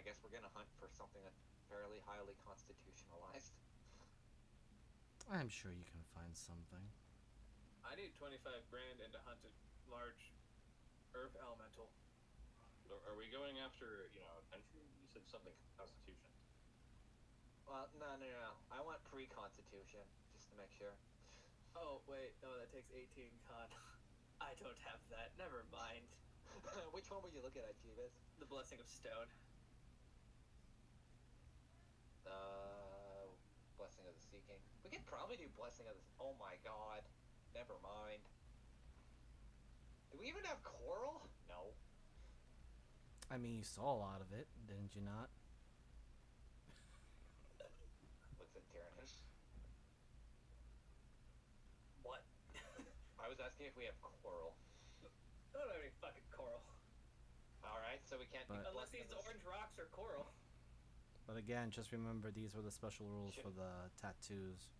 guess we're gonna hunt for something that's fairly highly constitutionalized. I'm sure you can find something. I need 25 grand and to hunt a large earth elemental. Are we going after, adventure? You said something constitution. Well, no. I want pre-constitution, just to make sure. Oh, wait. Oh, that takes 18 con. I don't have that. Never mind. Which one were you looking at, Jeeves? The Blessing of Stone. Blessing of the Sea King. We could probably do Blessing of the... Oh my god. Never mind. Do we even have coral? No. I mean, you saw a lot of it, didn't you not? Looks at Tyrannus. What? I was asking if we have coral. I don't have any fucking coral. Alright, so we can't do Unless these orange rocks are coral. But again, just remember these were the special rules for the tattoos.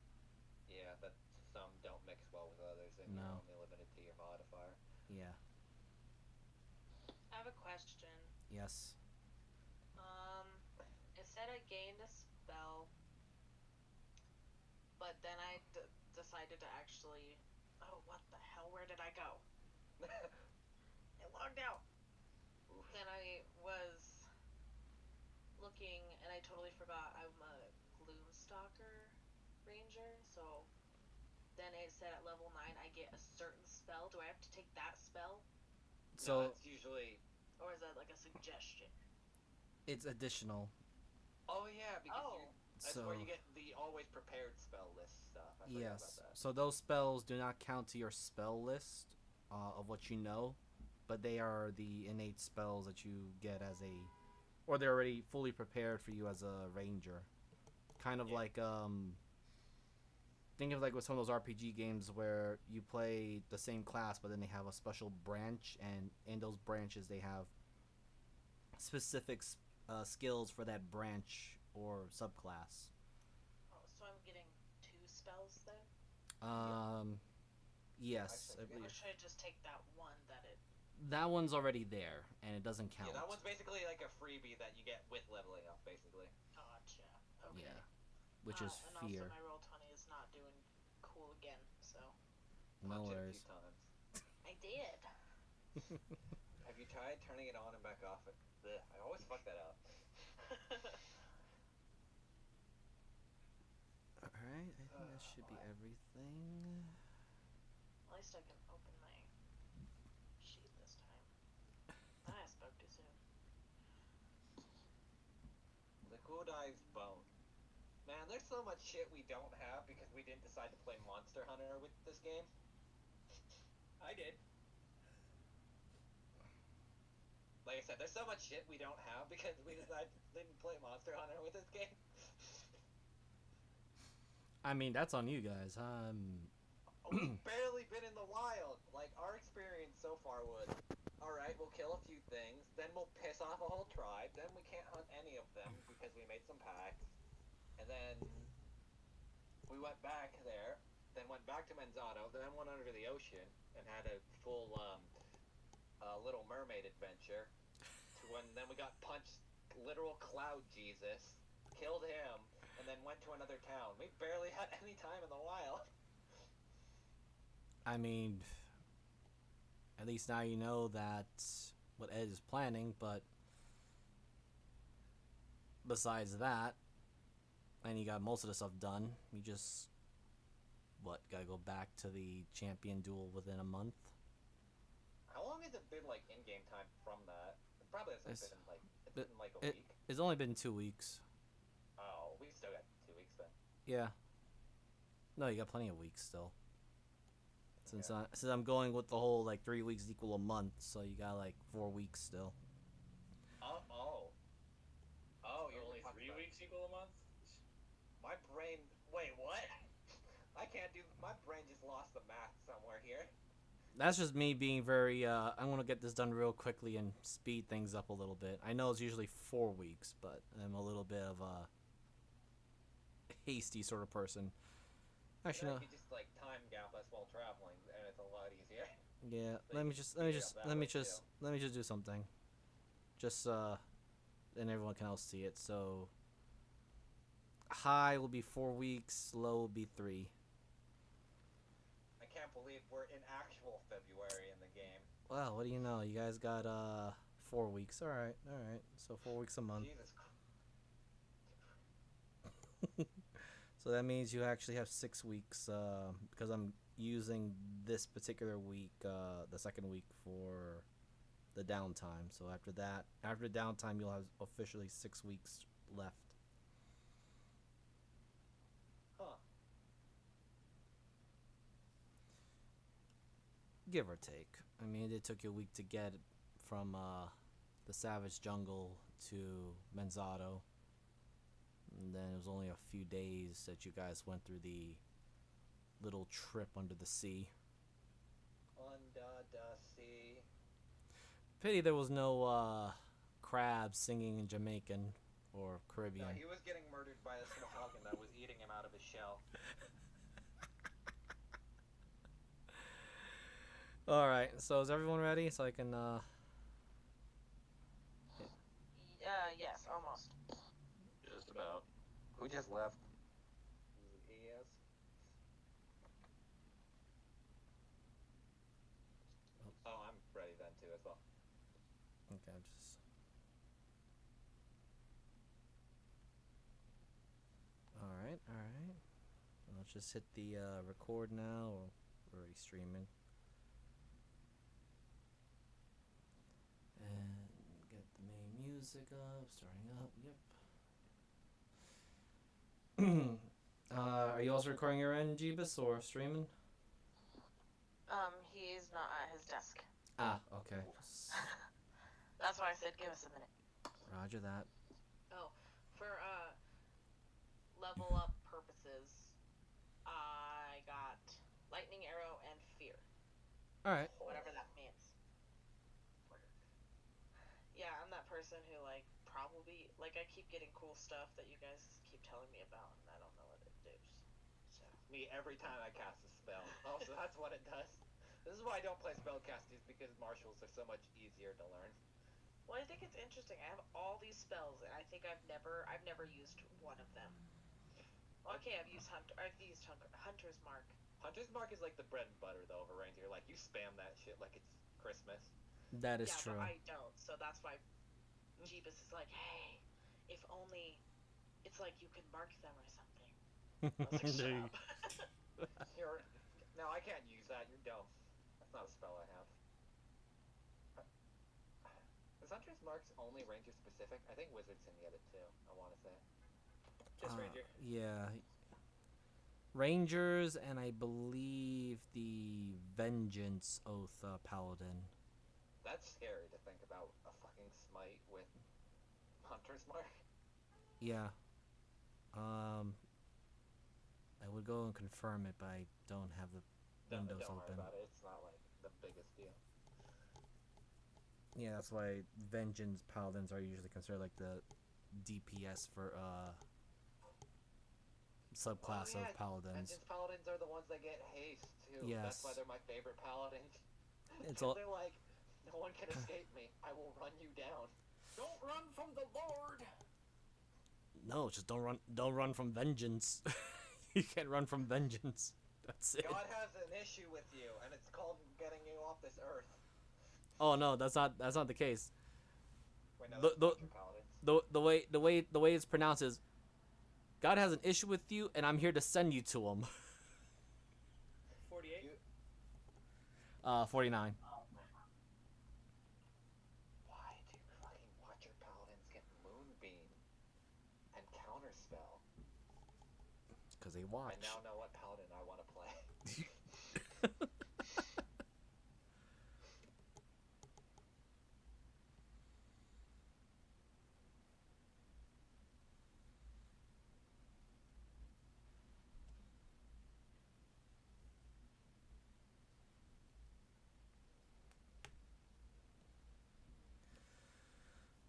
Yeah, that some don't mix well with others, and you're only limited to your modifier. Yeah. I have a question. Yes. It said I gained a spell, but then I decided to actually... Oh, what the hell? Where did I go? It logged out. Oof. Then I was looking, and I totally forgot I'm a Gloomstalker Ranger, so then it said at level 9 I get a certain spell. Do I have to take that spell? So no, it's usually... Or is that like a suggestion? It's additional. Oh yeah, because that's so, where you get the always prepared spell list stuff. I forgot yes. about that. So those spells do not count to your spell list of what you know, but they are the innate spells that you get as a... Or they're already fully prepared for you as a ranger. Kind of like... Think of like with some of those RPG games where you play the same class, but then they have a special branch, and in those branches they have specific skills for that branch or subclass. Oh, so I'm getting 2 spells then? Yes. I or should I just take that one that it... That one's already there, and it doesn't count. Yeah, that one's basically like a freebie that you get with leveling up, basically. Gotcha. Okay. Yeah. Which is and fear. And also my Roll20 is not doing cool again, so... No worries. I did. Have you tried turning it on and back off it? Blech, I always fuck that up. Alright, I think that should be everything. At least I can open my sheet this time. I spoke too soon. Liquidized bone. Man, there's so much shit we don't have because we didn't decide to play Monster Hunter with this game. I did. Like I said, there's so much shit we don't have because we didn't play Monster Hunter with this game. I mean, that's on you guys. We've barely been in the wild. Like, our experience so far was, alright, we'll kill a few things, then we'll piss off a whole tribe, then we can't hunt any of them because we made some pacts, and then we went back there, then went back to Menzato, then went under the ocean, and had a full, Little Mermaid adventure, then we got punched literal cloud Jesus, killed him, and then went to another town. We barely had any time in the wild. I mean, at least now you know that what Ed is planning, but besides that, and you got most of the stuff done, you just, gotta go back to the champion duel within a month? How long has it been, like, in-game time from that? It probably hasn't been, like, a week. It's only been 2 weeks. Oh, we still got 2 weeks then. Yeah. No, you got plenty of weeks still. Since I'm going with the whole, 3 weeks equal a month, so you got, 4 weeks still. Oh, you're only 3 weeks equal a month? My brain... Wait, what? I can't do... My brain just lost the math somewhere here. That's just me being very, I want to get this done real quickly and speed things up a little bit. I know it's usually 4 weeks, but I'm a little bit of a hasty sort of person. Actually, no. You just, time gap us while traveling, and it's a lot easier. Yeah, So let me just do something. Just, and everyone can else see it. So high will be 4 weeks, low will be 3. I can't believe we're in actual February in the game. Well, what do you know? You guys got 4 weeks. All right. So 4 weeks a month. Jesus Christ. So that means you actually have 6 weeks because I'm using this particular week, the second week, for the downtime. So after downtime, you'll have officially 6 weeks left. Huh. Give or take. I mean, it took you a week to get from the Savage Jungle to Menzato. And then it was only a few days that you guys went through the little trip under the sea. Under the sea. Pity there was no crabs singing in Jamaican or Caribbean. No, he was getting murdered by the Smahogin that was eating him out of his shell. Alright, so is everyone ready? So I can, Yes, almost. Just about. Who just left? He is. Oh, I'm ready then too as well. Okay, just... Alright. Let's just hit the record now, or we're already streaming. And get the main music up, starting up, yep. Are you also recording your end, Jeebus, or streaming? He's not at his desk. Ah, okay. That's why I said give us a minute. Roger that. Oh, for level up purposes, I got lightning arrow and fear, Alright. whatever that means. Yeah, I'm that person who probably I keep getting cool stuff that you guys keep telling me about, and I don't know what it does. So Me every time I cast a spell. Oh, so that's what it does. This is why I don't play spellcasters, because martials are so much easier to learn. well, I think it's interesting. I have all these spells, and I think I've never used one of them. Well, okay, I've used Hunter's Mark. Hunter's Mark is like the bread and butter though of a reindeer. Like you spam that shit like it's Christmas. That is Yeah, true. but I don't, so that's why Jeebus is like, hey, if only it's like you can mark them or something. I was like, shut up. No, I can't use that. You're dumb. That's not a spell I have. Is Hunter's Marks only ranger specific? I think wizards can get it too. I want to say. Just ranger. Yeah. Rangers, and I believe the Vengeance Oath Paladin. That's scary to think about a fucking smite with Hunter's Mark. Yeah. I would go and confirm it, but I don't have the windows Don't open. worry about it. It's not like the biggest deal. Yeah, that's why Vengeance Paladins are usually considered like the DPS for subclass Oh, yeah, of Paladins. Vengeance Paladins are the ones that get haste too. That's why Yes. they're my favorite paladins. It's all They're like, no one can escape me. I will run you down. Don't run from the Lord. no, just don't run from vengeance. You can't run from vengeance. That's it. God has an issue with you, and it's called getting you off this earth. Oh no, that's not the case. Wait, no, The- that's the- Hunter Paladins. The way it's pronounced is, God has an issue with you, and I'm here to send you to him. 48. 49. Why do fucking Watcher Paladins get Moonbeam and Counterspell? Because they I watch. now know what paladin I want to play.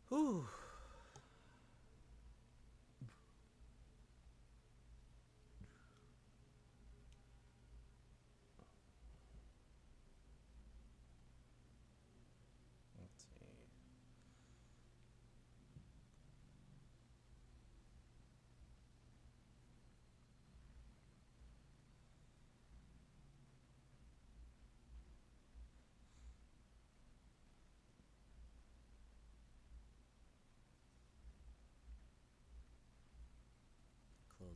Whew. Let's see.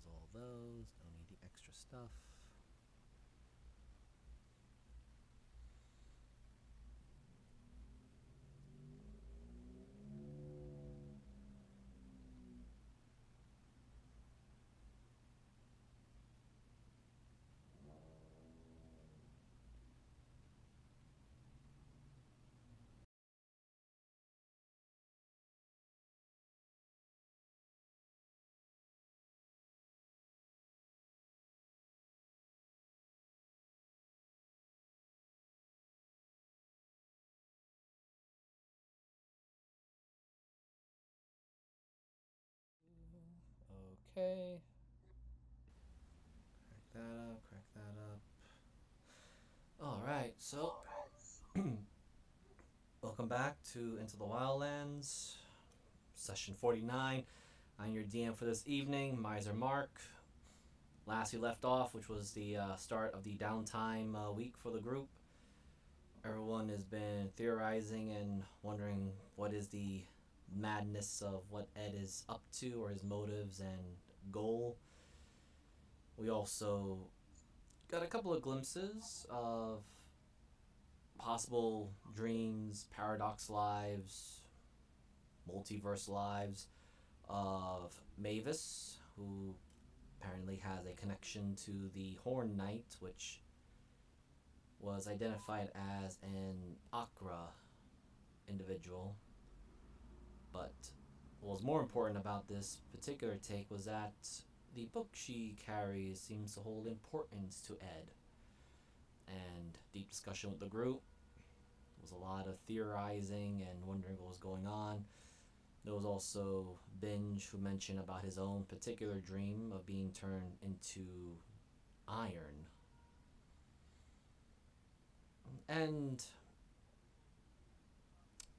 close all those. Don't need the extra stuff. Okay. Crack that up. Alright, so welcome back to Into the Wildlands, session 49. I'm your DM for this evening, Miser Mark. Last we left off, which was the start of the downtime week for the group, everyone has been theorizing and wondering what is the madness of what Ed is up to, or his motives and goal. We also got a couple of glimpses of possible dreams, paradox lives, multiverse lives of Mavis, who apparently has a connection to the Horn Knight, which was identified as an Akra individual. But what was more important about this particular take was that the book she carries seems to hold importance to Ed. And deep discussion with the group. There was a lot of theorizing and wondering what was going on. There was also Binge, who mentioned about his own particular dream of being turned into iron. And,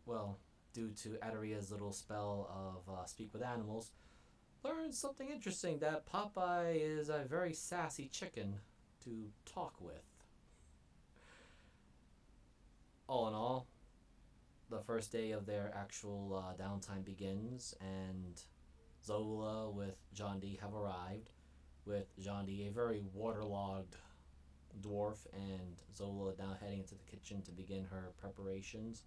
well, due to Adaria's little spell of Speak with Animals, learned something interesting, that Popeye is a very sassy chicken to talk with. All in all, the first day of their actual downtime begins, and Zola with John D have arrived, with John D a very waterlogged dwarf, and Zola now heading into the kitchen to begin her preparations.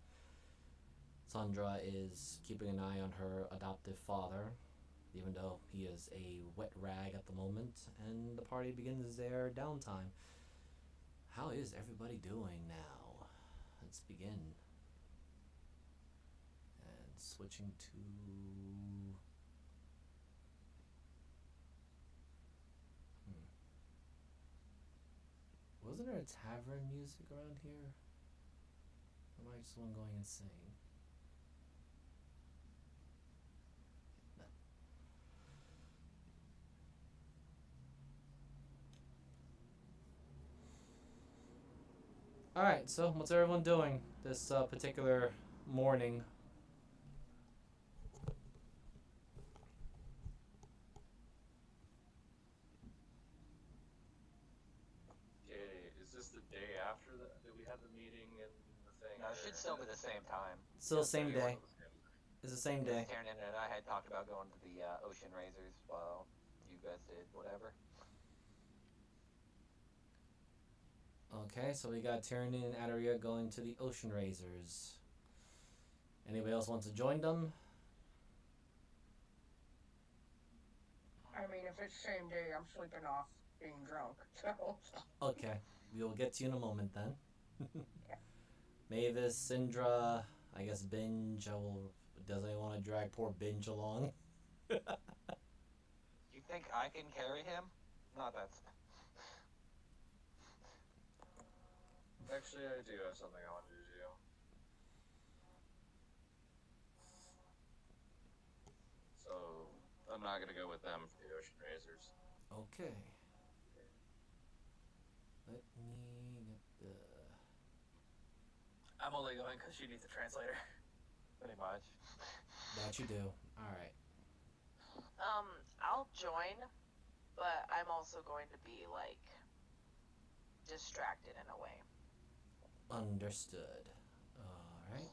Sandra is keeping an eye on her adoptive father, even though he is a wet rag at the moment, and the party begins their downtime. How is everybody doing now? Let's begin. And switching to... Wasn't there a tavern music around here? Or am I just one going insane? Alright, so what's everyone doing this particular morning? Okay, is this the day after that we had the meeting and the thing? No, it should still be the same time. Still same Okay, day. It's the same day. Taryn and I had talked about going to the Ocean Razors while you guys did whatever. Okay, so we got Tyranny and Adaria going to the Ocean Razors. Anybody else want to join them? I mean, if it's the same day, I'm sleeping off being drunk, so. Okay, we will get to you in a moment then. Mavis, Syndra, I guess Binge. Does anyone want to drag poor Binge along? You think I can carry him? Not that. Actually, I do have something I want to do. So, I'm not gonna go with them for the Ocean Razors. Okay. Let me get the... I'm only going because you need the translator. Pretty much. That you do. Alright. I'll join, but I'm also going to be, like, distracted in a way. Understood. Alright.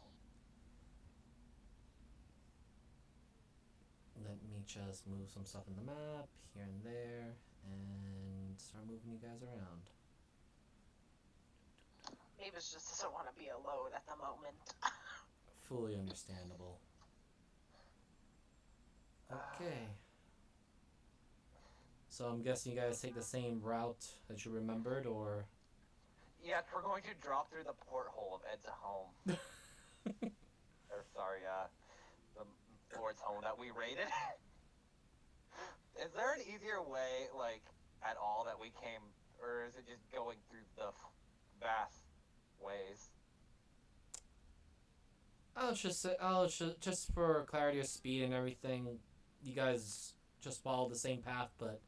Let me just move some stuff in the map here and there and start moving you guys around. Mavis just doesn't want to be alone at the moment. Fully understandable. Okay. So I'm guessing you guys take the same route that you remembered, or... Yeah, we're going to drop through the porthole of Ed's home. Or sorry, the Ford's home that we raided. Is there an easier way, like, at all that we came, or is it just going through the vast ways? Just for clarity of speed and everything, you guys just follow the same path, but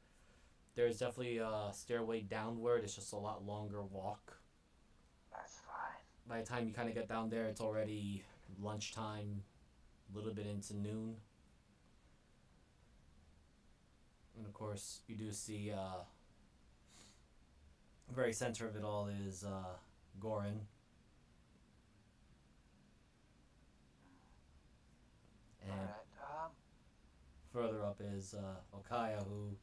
there's definitely a stairway downward. It's just a lot longer walk. That's fine. By the time you kind of get down there, it's already lunchtime, a little bit into noon. And of course, you do see, the very center of it all is, Gorin. And Alright, further up is, Okaya, who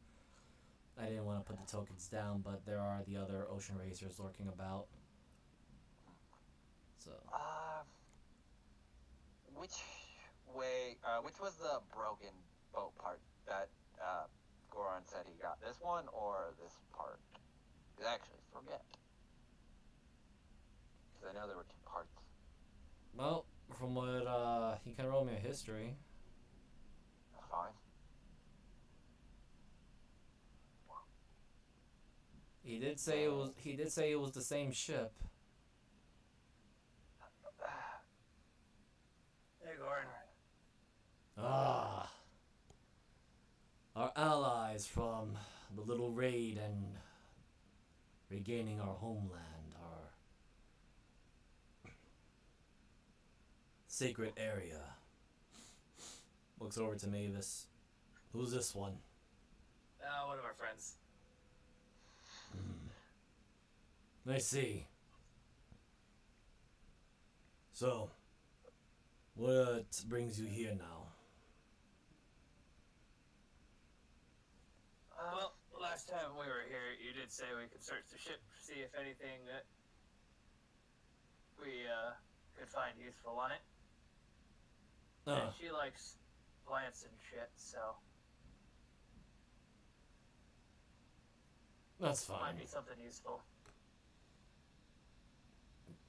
I didn't want to put the tokens down, but there are the other ocean racers lurking about. So, which was the broken boat part that, Goron said he got? This one or this part? 'Cause I actually forget. 'Cause I know there were two parts. well, from what, he can roll me a history. That's fine. He did say it was the same ship. Hey, Goran. Ah. Our allies from the little raid and regaining our homeland, our sacred area. Looks over to Mavis. Who's this one? One of our friends. I see. So, what brings you here now? Well, last time we were here, you did say we could search the ship, see if anything that we could find useful on it. And Oh, she likes plants and shit, so that's might fine. be something useful.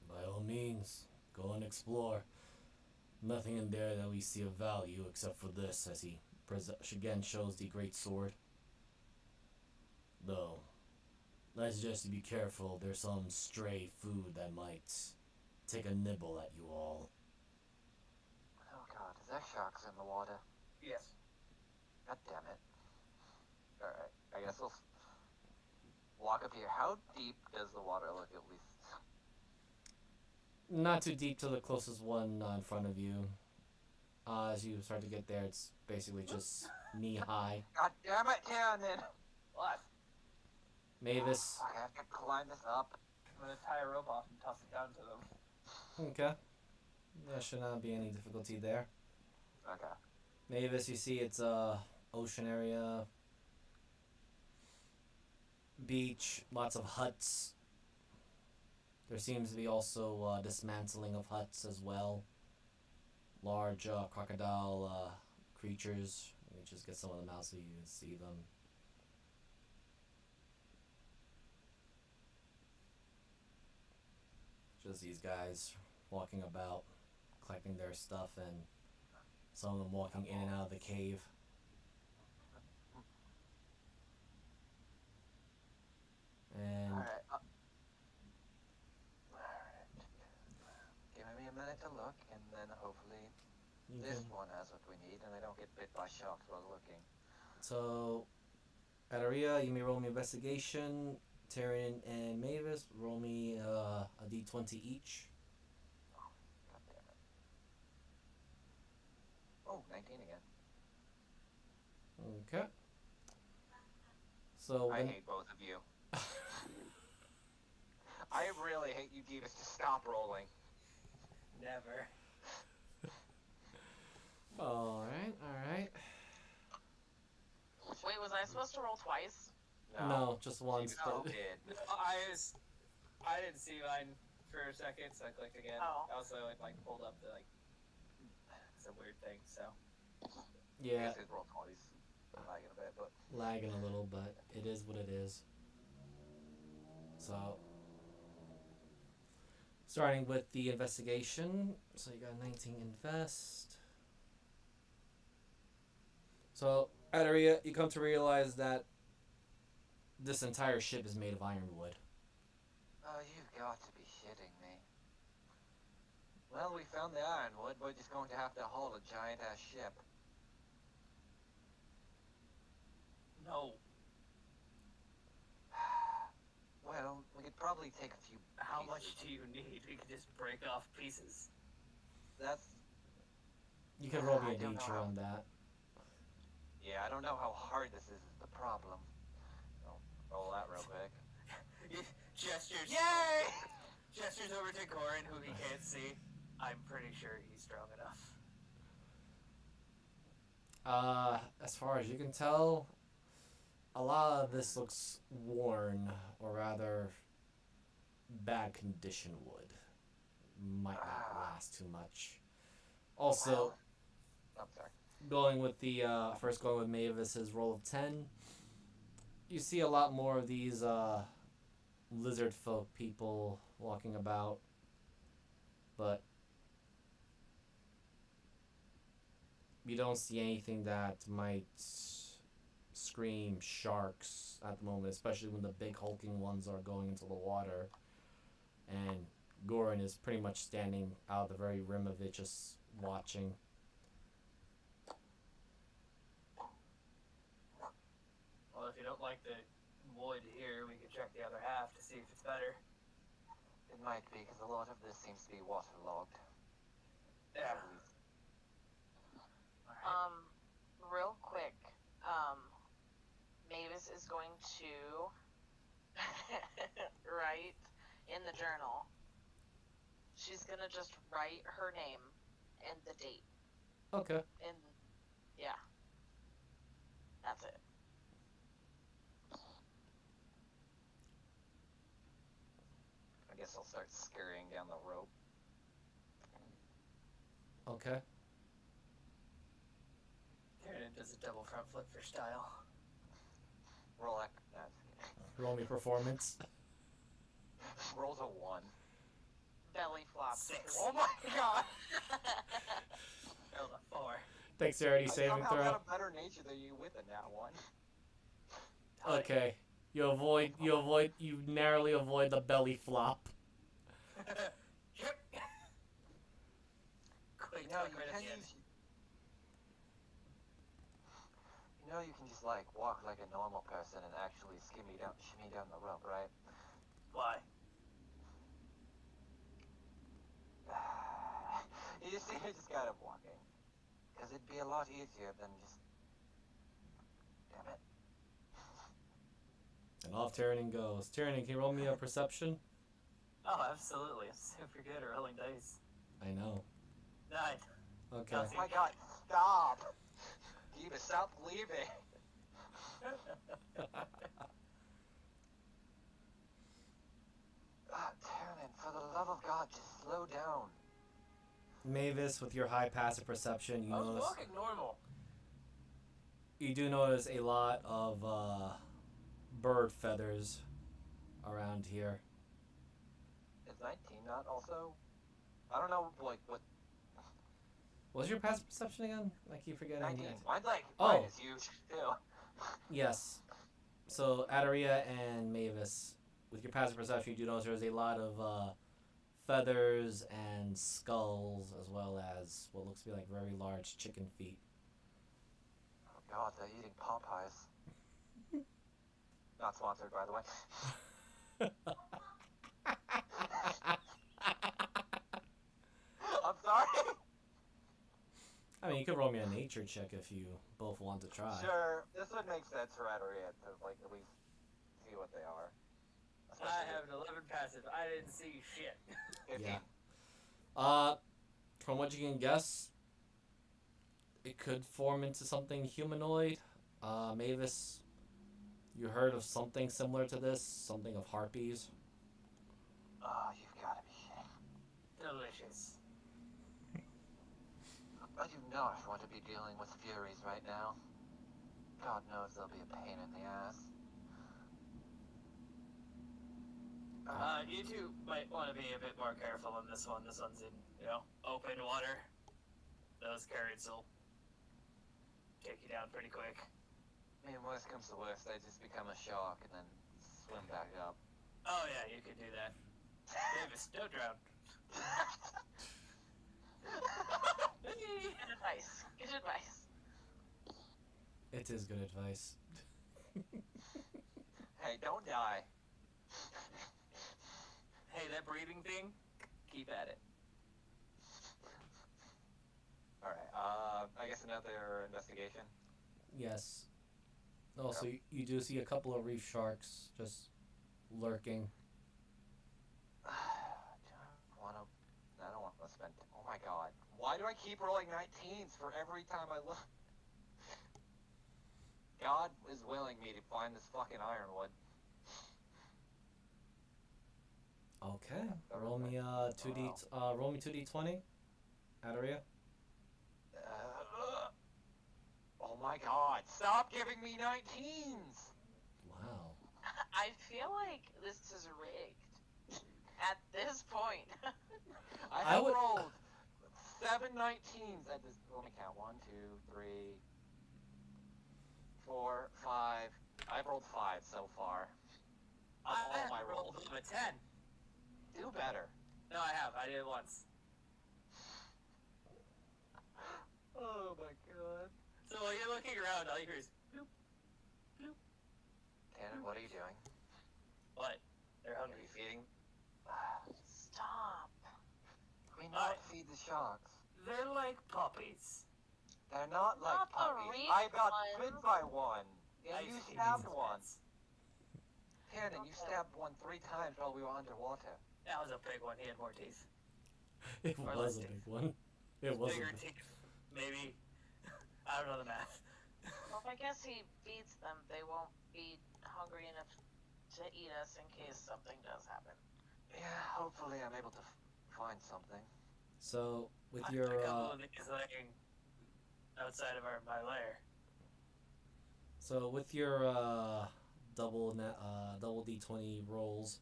By all means, go and explore. Nothing in there that we see of value except for this, as he again shows the great sword. Though, I suggest you be careful. There's some stray food that might take a nibble at you all. Oh god, is there sharks in the water? Yes. God damn it. Alright, I guess we'll walk up here. How deep does the water look, at least? Not too deep to the closest one in front of you. As you start to get there, it's basically just knee high. God damn it, Tannen! What? Mavis. I have to climb this up. I'm gonna tie a rope off and toss it down to them. Okay. There should not be any difficulty there. Okay. Mavis, you see it's a ocean area. Beach, lots of huts. There seems to be also dismantling of huts as well. Large crocodile creatures. Let me just get some of them out so you can see them. Just these guys walking about, collecting their stuff, and some of them walking in and out of the cave. And Alright. Alright. Give me a minute to look, and then hopefully you this can, one has what we need, and I don't get bit by sharks while looking. so, Adaria, you may roll me investigation. Tyrion and Mavis, roll me a d20 each. God damn it. Oh, 19 again. Okay. So I when, hate both of you. I really hate you, Divas. Just stop rolling. Never. all right. to roll twice? No, just once. You But did. I didn't see mine for a second, so I clicked again. Oh. Also, it like pulled up the like. It's a weird thing. So. yeah, His roll twice. Lagging a bit, but lagging a little, but it is what it is. So, starting with the investigation. So you got 19 invest. So, Adaria, you come to realize that this entire ship is made of ironwood. oh, you've got to be shitting me. Well, we found the ironwood. We're just going to have to haul a giant ass ship. No. Well, we could probably take a few. How pieces. much do you need? We could just break off pieces. That's. You can roll me I a don't know nature how- on that. Yeah, I don't know how hard this is the problem. I'll roll that real quick. Gestures. Yay! Gestures over to Gorin, who he can't see. I'm pretty sure he's strong enough. As far as you can tell, a lot of this looks worn, or rather, bad condition wood. Might not last too much. Also, Well, I'm sorry. going with the first going with Mavis's roll of 10, you see a lot more of these lizard folk people walking about, but you don't see anything that might scream sharks at the moment, especially when the big hulking ones are going into the water, and Gorin is pretty much standing out the very rim of it, just watching. Well, if you don't like the wood here, we could check the other half to see if it's better. It might be, because a lot of this seems to be waterlogged. Yeah. Real quick, Mavis is going to write in the journal. She's gonna just write her name and the date. Okay. And yeah, that's it. I guess I'll start scurrying down the rope. Okay. Tyrion does a double front flip for style. Roll ac- Roll me performance. Rolls a 1. Belly flop. 6. Oh my god! Rolled a 4. Dexterity I saving somehow throw. got a better nature than you with a nat 1. Okay. You narrowly avoid the belly flop. Yep. Quick, You know, tuck you right at can the end. use... You know, you can just, like, walk like a normal person and actually shimmy down the rope, right? Why? You see, you're just kind of walking. Because it'd be a lot easier than just... Damn it. And off Tyrion goes. Tyrion, can you roll me a perception? Oh, absolutely. I'm super good at rolling dice. I know. 9. Okay. Oh my god, stop! Diva, stop leaving! Tyrion, for the love of God, just slow down. Mavis, with your high passive perception, you I was notice walking normal. you do notice a lot of bird feathers around here. Is 19 not also... I don't know, like, what... What was your passive perception again? I keep forgetting. 19. it. Mine's like... Oh. Mine is huge, too. Yes. So Adaria and Mavis, with your passive perception, you do notice there's a lot of feathers and skulls, as well as what looks to be like very large chicken feet. Oh god, they're eating Popeyes. Not sponsored, by the way. I'm sorry. I mean, you could roll me a nature check if you both want to try. Sure, this would make sense for Adaria to, like, at least see what they are. I have an 11 passive. I didn't see shit. 15. Yeah. From what you can guess, it could form into something humanoid. Mavis, You heard of something similar to this? Something of harpies? Oh, you've got to be shitting. Delicious. I do not want to be dealing with Furies right now. God knows they'll be a pain in the ass. You two might want to be a bit more careful on this one. This one's in, open water. Those currents will take you down pretty quick. I mean, worst comes to worst, I just become a shark and then swim back up. Oh yeah, you could do that. Davis, don't drown. Good advice. Good advice. It is good advice. Hey, don't die. Hey, that breathing thing, keep at it. Alright, I guess another investigation. Yes. Also, you do see a couple of reef sharks just lurking. I don't want to spend... Oh my god. Why do I keep rolling 19s for every time I look? God is willing me to find this fucking ironwood. Okay. Roll me 2d20. Adaria. Oh my god. Stop giving me 19s! Wow. I feel like this is rigged. At this point. I would- rolled 7 19s at this. Let me count. 1, 2, 3, 4, 5. I've rolled 5 so far. Of all my rolls. A 10. Do better. No, I have. I did it once. Oh my god. So while you're looking around, all you hear is bloop. Tanner, what are you doing? What? They're Are hungry. you feeding? Stop. We not feed the sharks. They're like puppies. They're not like Not the puppies. reef I got ones. bit by one. And I've you seen stabbed these one. ones. Tanner, you stabbed one 3 times while we were underwater. That was a big one. He had more teeth. It Or was less a teeth. big one. It was a Bigger big... teeth. Maybe. I don't know the math. Well, if I guess he feeds them, they won't be hungry enough to eat us in case something does happen. Yeah, hopefully I'm able to find something. So, with I your, have a couple of these laying outside of my lair. So with your double d20 rolls,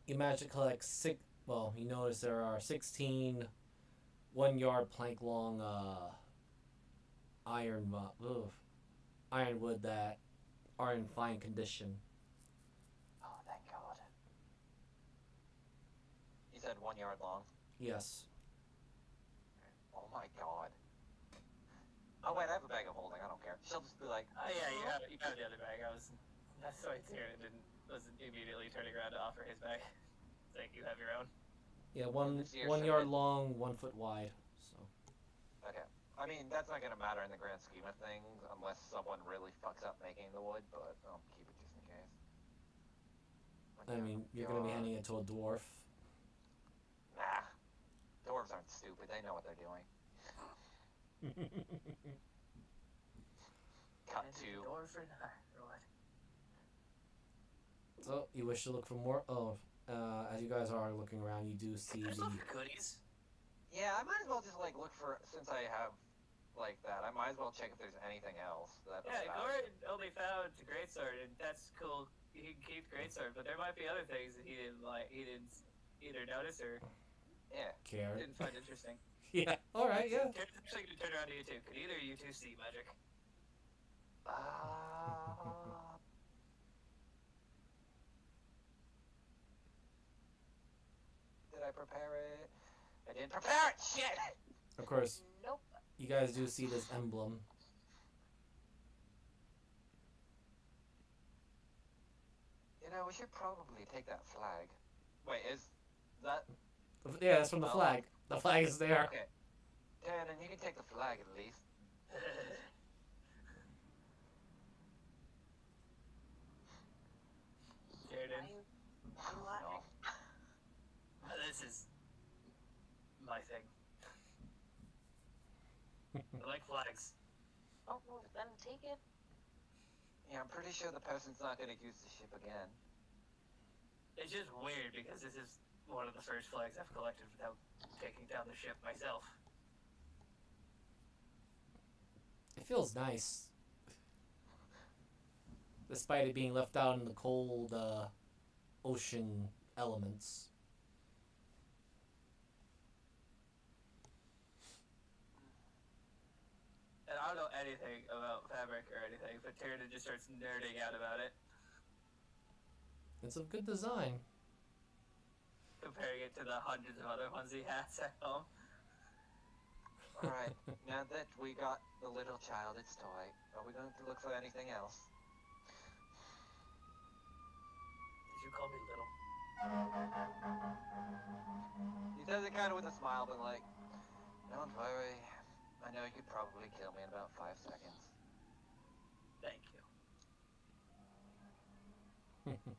you manage to collect six. Well, you notice there are 16 1-yard plank long ironwood that are in fine condition. Oh, thank God. You said 1 yard long? Yes. Oh my God. Oh wait, I have a bag of holding. I don't care. She'll just be like, Oh yeah, you have the other bag. That's why Tyrion wasn't immediately turning around to offer his bag. It's like you have your own. Yeah, one It's your 1 shirt. yard long, 1 foot wide. So okay. I mean, that's not gonna matter in the grand scheme of things unless someone really fucks up making the wood, but I'll keep it just in case. I mean, you're gonna be handing it to a dwarf. Nah. Dwarves aren't stupid. They know what they're doing. Cut to. Dwarf or not, or what? So you wish to look for more? Oh, as you guys are looking around, you do see There's the. no goodies. Yeah, I might as well just like look for, since I have like that, I might as well check if there's anything else that. Yeah, Gordon only found the greatsword, and that's cool. He can keep the greatsword, but there might be other things that he didn't like. He didn't either notice or Yeah. Care. didn't find interesting. Yeah. All right. Yeah. Tyrion's actually gonna turn around to you two. Could either of you two see magic? Did I prepare it? I didn't prepare it. Shit. Of course, Nope. you guys do see this emblem. You know, we should probably take that flag. Wait, is that Yeah, that's from the Oh. flag. The flag is there. okay? Dan, and you can take the flag at least. Jaden, I'm laughing. this is my thing. I like flags. Oh, well, then take it. Yeah, I'm pretty sure the person's not gonna use the ship again. It's just weird because this is one of the first flags I've collected without taking down the ship myself. It feels nice. Despite it being left out in the cold ocean elements. And I don't know anything about fabric or anything, but Tyrion just starts nerding out about it, It's of good design. comparing it to the hundreds of other ones he has at home. Alright, now that we got the little child its toy, are we going to look for anything else? Did you call me little? He says it kind of with a smile, but like, don't worry. I know you could probably kill me in about 5 seconds. Thank you.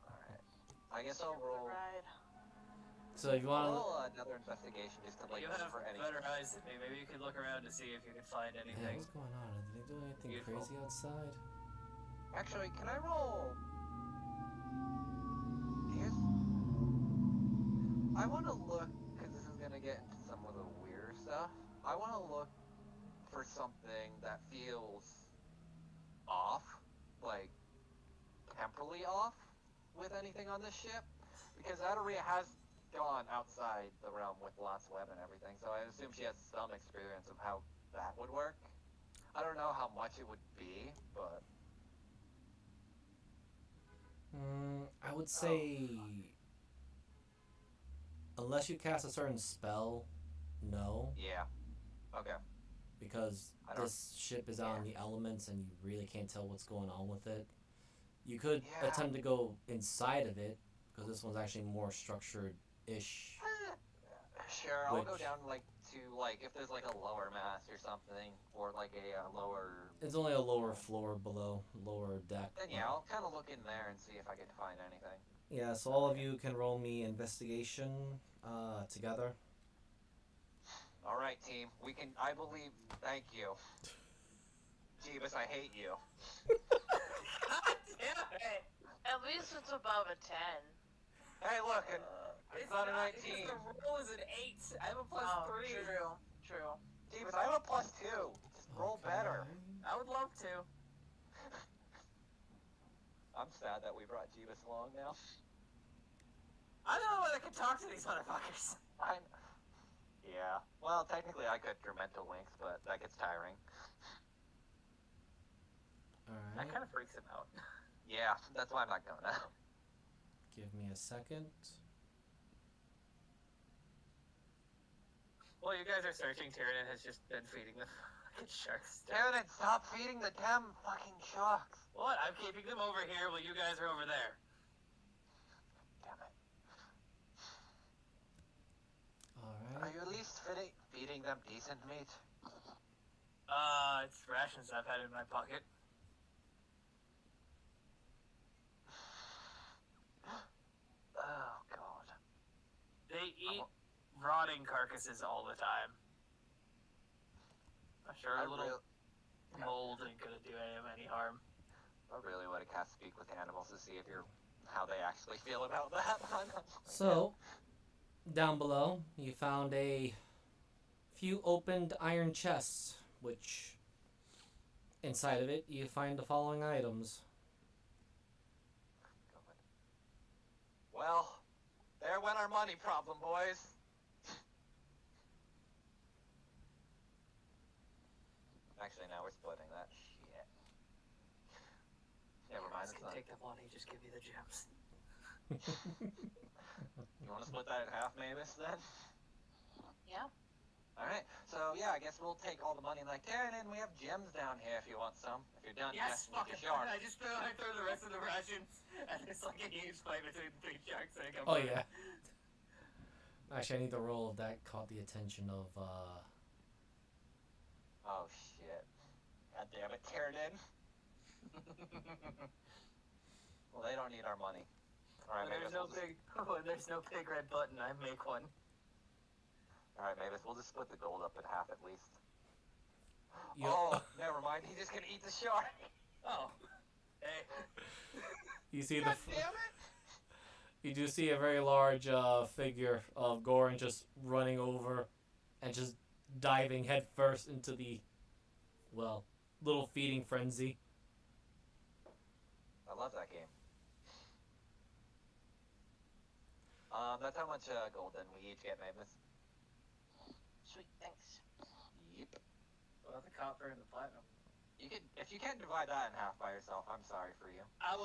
Alright. I guess I'll roll, Ride. So if you want roll another investigation just to like You look have for anything. better eyes than me. Maybe you could look around to see if you could find to... Yeah, anything. what's going on? Did they do anything Beautiful. crazy outside? Actually, can I roll? Here's... I want to look, because this is going to get into some of the weird stuff. I want to look for something that feels off, like temporally off with anything on this ship. Because Adaria has gone outside the realm with Lot's web and everything, so I assume she has some experience of how that would work. I don't know how much it would be, but... I would say... Unless you cast a certain spell, no. Yeah. Okay. Because I don't- this ship is out in the elements and you really can't tell what's going on with it. You could Yeah. attempt to go inside of it, because this one's actually more structured-ish. Sure, I'll go Which- down like to like if there's like a lower mast or something, or like a lower. It's only a lower floor below, lower deck. Then yeah, I'll kind of look in there and see if I can find anything. Yeah, so all of you can roll me investigation together. All right, team, we can. I believe. Thank you, Jeebus. I hate you. God damn it! At least it's above a 10. Hey, look, It's not a not, 19. because the roll is an 8. I have a plus Oh, 3. true. Jeebus, I have a +2. Just roll better. I would love to. I'm sad that we brought Jeebus along now. I don't know whether I can talk to these motherfuckers. Yeah. Well, technically I could through mental links, but that gets tiring. Alright, That kind of freaks him out. Yeah, that's why I'm not going now. give me a second. While you guys are searching, Tyrion has just been feeding the fucking sharks. Tyrion, stop feeding the damn fucking sharks. What? I'm keeping them over here while you guys are over there. Damn it. Are Alright. you at least feeding them decent meat? It's rations I've had in my pocket. Oh, God. They eat rotting carcasses all the time. I'm sure a little mold ain't gonna do any harm. I really want to cast Speak with Animals to see if how they actually feel about that. So, down below, you found a few opened iron chests, which inside of it you find the following items. Well, there went our money problem, boys. Actually, now we're splitting that shit. Never mind, Just it's gonna not. take the money, just give me the gems. You want to split that in half, Mavis, then? Yeah. Alright, so yeah, I guess we'll take all the money like that, and we have gems down here if you want some. If you're done Yes, messing with fucking the shark. I throw the rest of the rations, and there's like a huge fight between the big sharks that come Oh running. yeah. Actually, I need the roll if that caught the attention of Oh shit. God damn it, Tyrion. Well, they don't need our money. Alright, When Mavis, there's no big red button, I make one. Alright, Mavis, we'll just split the gold up in half at least. you Oh, never mind. He's just gonna eat the shark. Oh. Hey. You see God damn it! you do see a very large figure of Goran just running over and just diving headfirst into the, well, little feeding frenzy. I love that game. That's how much golden we each get, Mavis. Sweet, thanks. Yep. Well, the copper and the platinum. You can, if you can't divide that in half by yourself, I'm sorry for you. I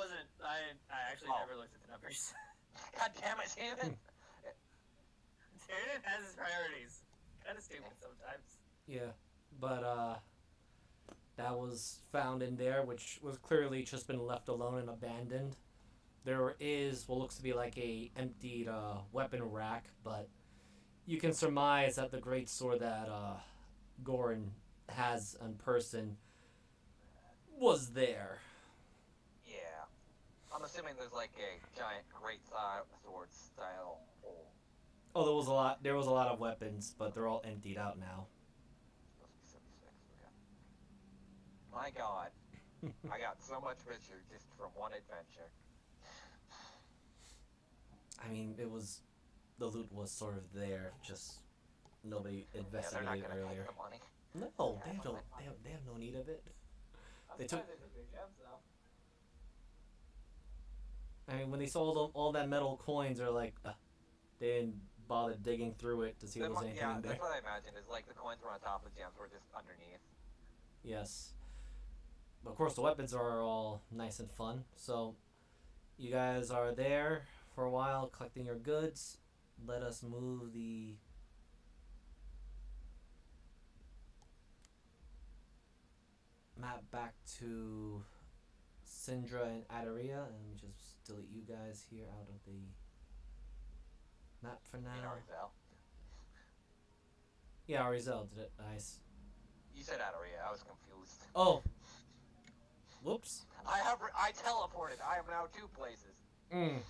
actually Oh. never looked at the numbers. God damn it, Shannon! Tyrion has his priorities. Kind of stupid sometimes. Yeah, but that was found in there, which was clearly just been left alone and abandoned. There is what looks to be like a emptied weapon rack, but you can surmise that the great sword that Goran has in person was there. Yeah. I'm assuming there's like a giant great sword style hole. Oh, there was a lot. There was a lot of weapons, but they're all emptied out now. Supposed to be 76, okay. My god. I got so much richer just from one adventure. I mean, the loot was sort of there, just nobody Yeah, they're not investigated gonna earlier. take the money. No, they have no need of it. They took. They took their gems though. I mean, when they sold all that metal coins, they're like, they didn't bother digging through it to see if there was anything Yeah, in there. that's what I imagined, is like the coins were on top, the gems were just underneath. Yes. But of course, the weapons are all nice and fun. So, you guys are there for a while collecting your goods. Let us move the map back to Syndra and Adaria. And let me just delete you guys here out of the map for You know, now. Rizal. Yeah, Arizel did it. Nice. You said Adaria, I was confused. Oh. Whoops. I teleported. I am now 2 places.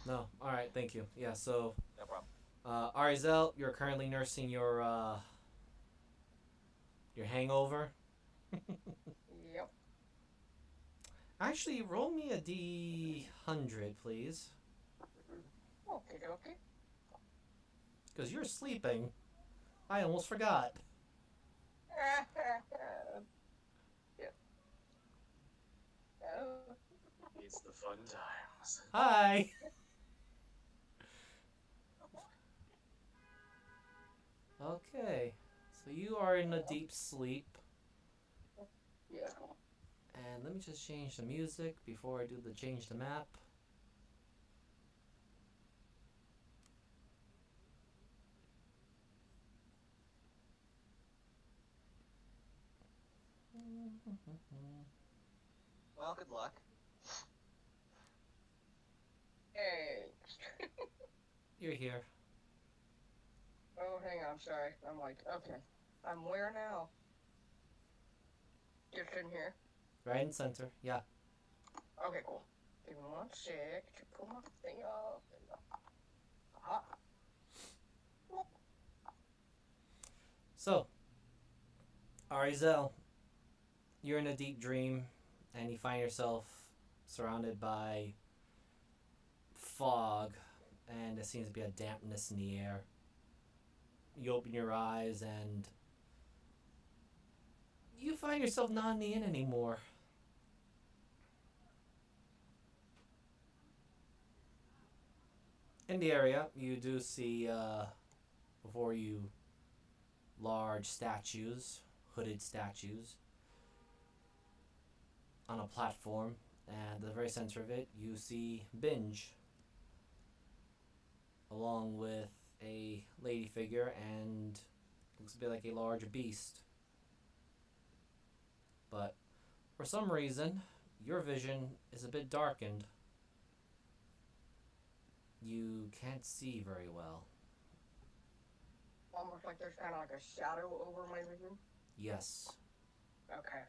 No. All right. Thank you. Yeah. So, No problem. Arizel, you're currently nursing your hangover. Yep. Actually, roll me a D100, please, Okay, okay. because you're sleeping. I almost forgot. Yep. Oh. It's the fun times. Hi. Okay. So you are in a deep sleep. Yeah. And let me just change the music before I do the change the map. Well, good luck. Hey. You're here. Oh, hang on. Sorry. I'm like, okay. I'm where now? Just in here. Right in center. Yeah. Okay, cool. Give me 1 sec to pull my thing up. Aha. So, Arizel, you're in a deep dream, and you find yourself surrounded by fog, and there seems to be a dampness in the air. You open your eyes, and you find yourself not in the inn anymore. In the area, you do see, before you, large statues, hooded statues, on a platform, and at the very center of it, you see Binge, along with a lady figure and looks a bit like a large beast. But for some reason, your vision is a bit darkened. You can't see very well. Almost like there's kind of like a shadow over my vision. Yes. Okay.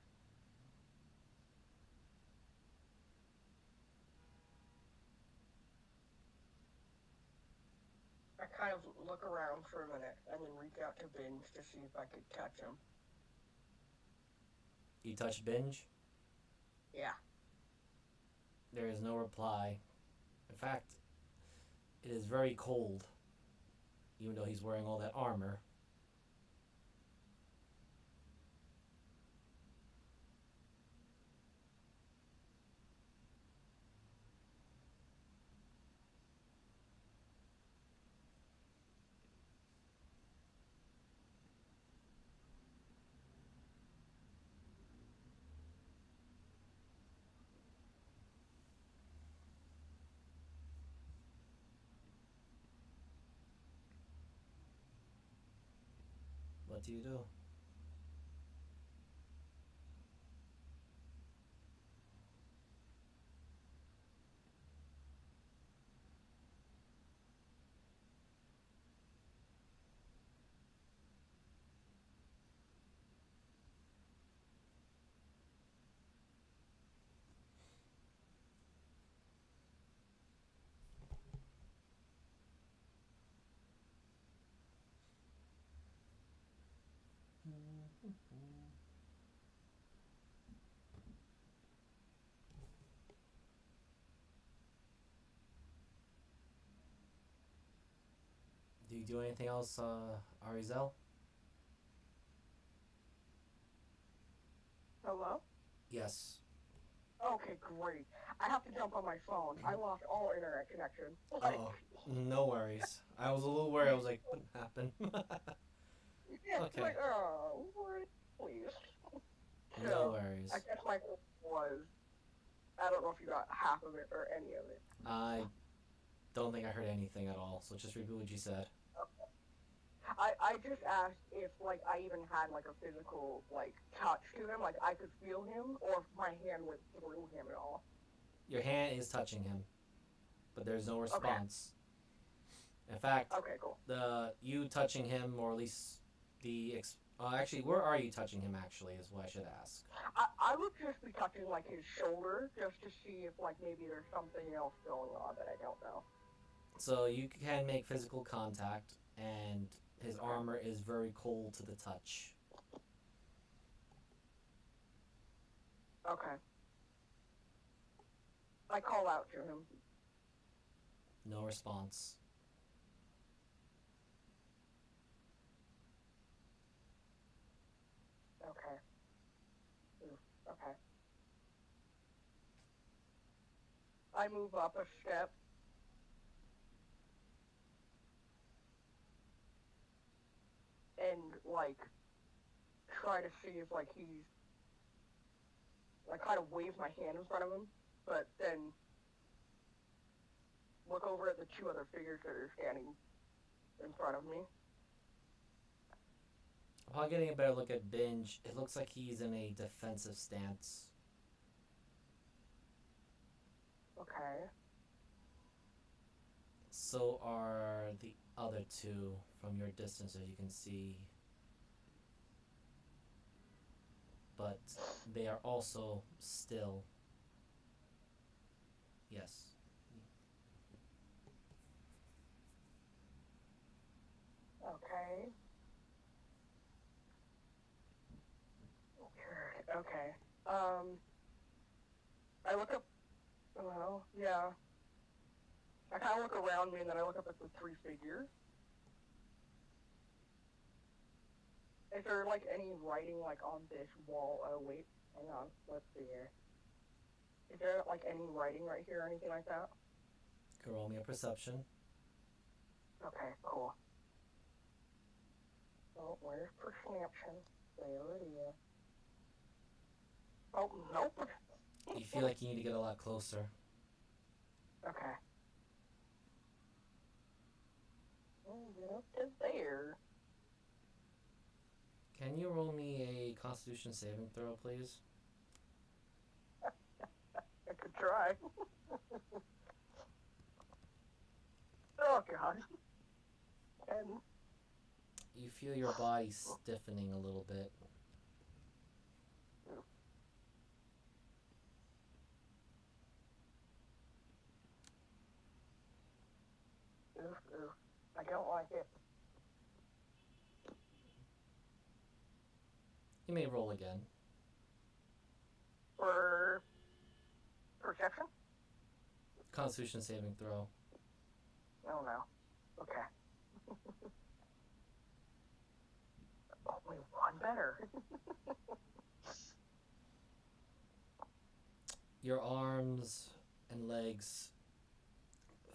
I kind of look around for a minute and then reach out to Binge to see if I could touch him. You touch Binge? Yeah. There is no reply. In fact, it is very cold, even though he's wearing all that armor. What do you do? Do you do anything else, Arizel? Hello? Yes. Okay, great. I have to jump on my phone. I lost all internet connection. Like, Oh, no worries. I was a little worried. I was like, what happened? yeah, okay. like, oh, what? Please. No So, worries. I guess my question was, I don't know if you got half of it or any of it. I don't think I heard anything at all, so just repeat what you said. I just asked if, like, I even had, like, a physical, like, touch to him, like, I could feel him, or if my hand went through him at all. Your hand is touching him, but there's no response. In fact, Okay, cool. you touching him, or at least actually, where are you touching him? Actually, is what I should ask. I would just be touching, like, his shoulder, just to see if, like, maybe there's something else going on that I don't know. So you can make physical contact, and his armor is very cold to the touch. Okay. I call out to him. No response. Okay. Okay. I move up a step. And, like, try to see if, like, he's... I kind of wave my hand in front of him, but then look over at the two other figures that are standing in front of me. Upon getting a better look at Binge, it looks like he's in a defensive stance. Okay. So are the other two from your distance, as you can see. But they are also still. Yes. Okay. Okay. I look up. Well, yeah. I kind of look around me and then I look up at the three figures. Is there, like, any writing, like, on this wall? Oh, wait. Hang on. Let's see here. Is there, like, any writing right here or anything like that? Can roll me a perception. Okay, cool. Oh, where's perception? There it is. Oh, nope. You feel like you need to get a lot closer. Okay. Oh, get up to there. Can you roll me a Constitution saving throw, please? I could try. Oh, God. And You feel your body stiffening a little bit. I don't like it. You may roll again. For perception? Constitution saving throw. Oh no. Okay. Only one better. Your arms and legs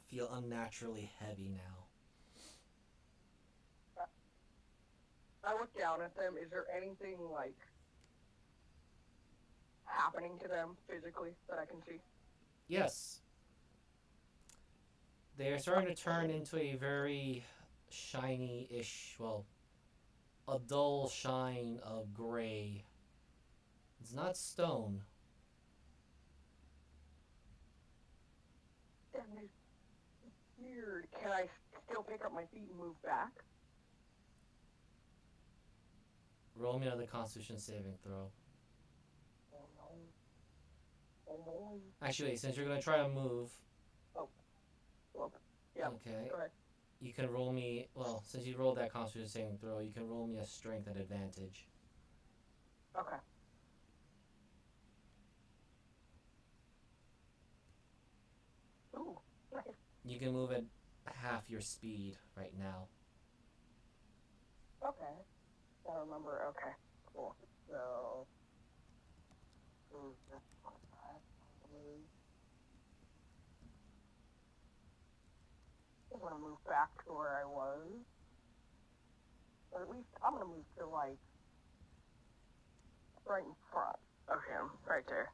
feel unnaturally heavy now. I look down at them. Is there anything, like, happening to them physically that I can see? Yes. They are starting to turn into a very shiny-ish, well, a dull shine of gray. It's not stone. That is weird. Can I still pick up my feet and move back? Roll me another Constitution saving throw. Oh no. Oh no. Actually, since you're gonna try to move, Well, yeah. okay, Go ahead. you can roll me. Well, since you rolled that Constitution saving throw, you can roll me a strength at advantage. Okay. Ooh, nice. You can move at half your speed right now. Okay. I remember. Okay. Cool. So. I'm gonna move back to where I was. Or at least I'm gonna move to, like, right in front of him. Right there.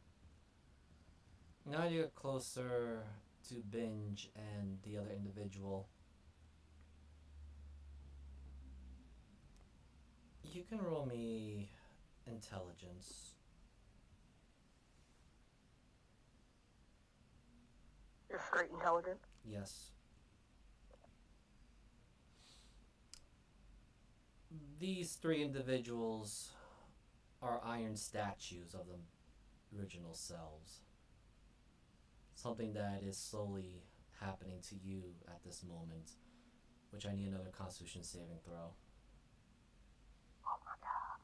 Now you get closer to Binge and the other individual. You can roll me intelligence. You're straight intelligent. Yes. These three individuals are iron statues of the original selves. Something that is slowly happening to you at this moment, which I need another Constitution saving throw. Oh my god.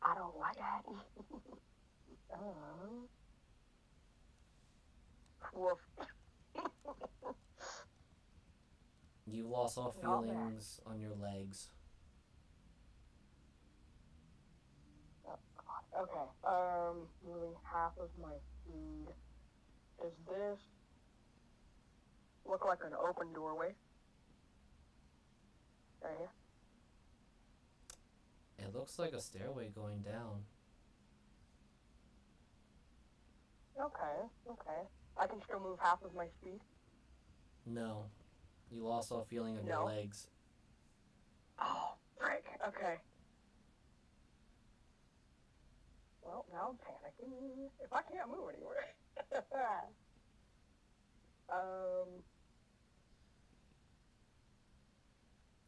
I don't like that. Woof. You've lost all Not bad. feelings on your legs. Okay. Moving half of my speed. Does this look like an open doorway? Right here? It looks like a stairway going down. Okay. I can still move half of my speed? No. You lost all feeling of your No. legs. Oh, frick. Okay. Well, now I'm panicking. If I can't move anywhere.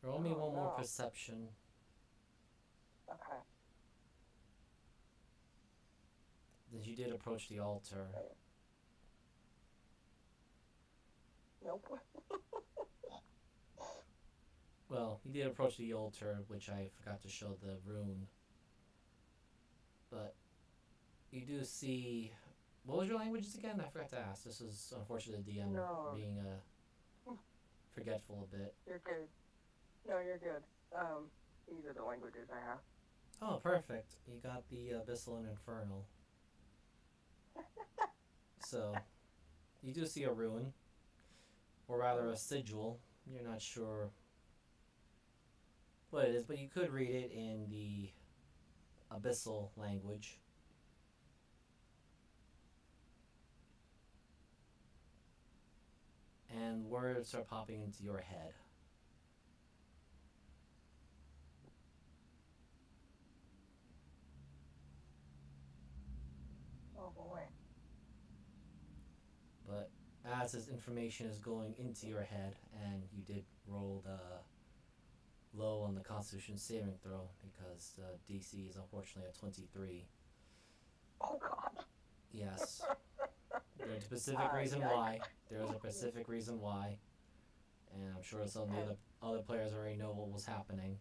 Roll me Oh, one more no. perception. Okay. As you did approach the altar. Nope. Well, you did approach the altar, which I forgot to show the rune. But you do see. What was your languages again? I forgot to ask. This is unfortunately the DM No. being forgetful a bit. You're good. No, you're good. These are the languages I have. Oh, perfect. You got the Abyssal and Infernal. So, you do see a rune, or rather a sigil. You're not sure what it is, but you could read it in the Abyssal language. And words are popping into your head. Oh boy. But as this information is going into your head, and you did roll the low on the Constitution saving throw because the DC is unfortunately a 23. Oh god. Yes. There's a specific reason Yikes. why. There's a specific reason why. And I'm sure some of the other players already know what was happening.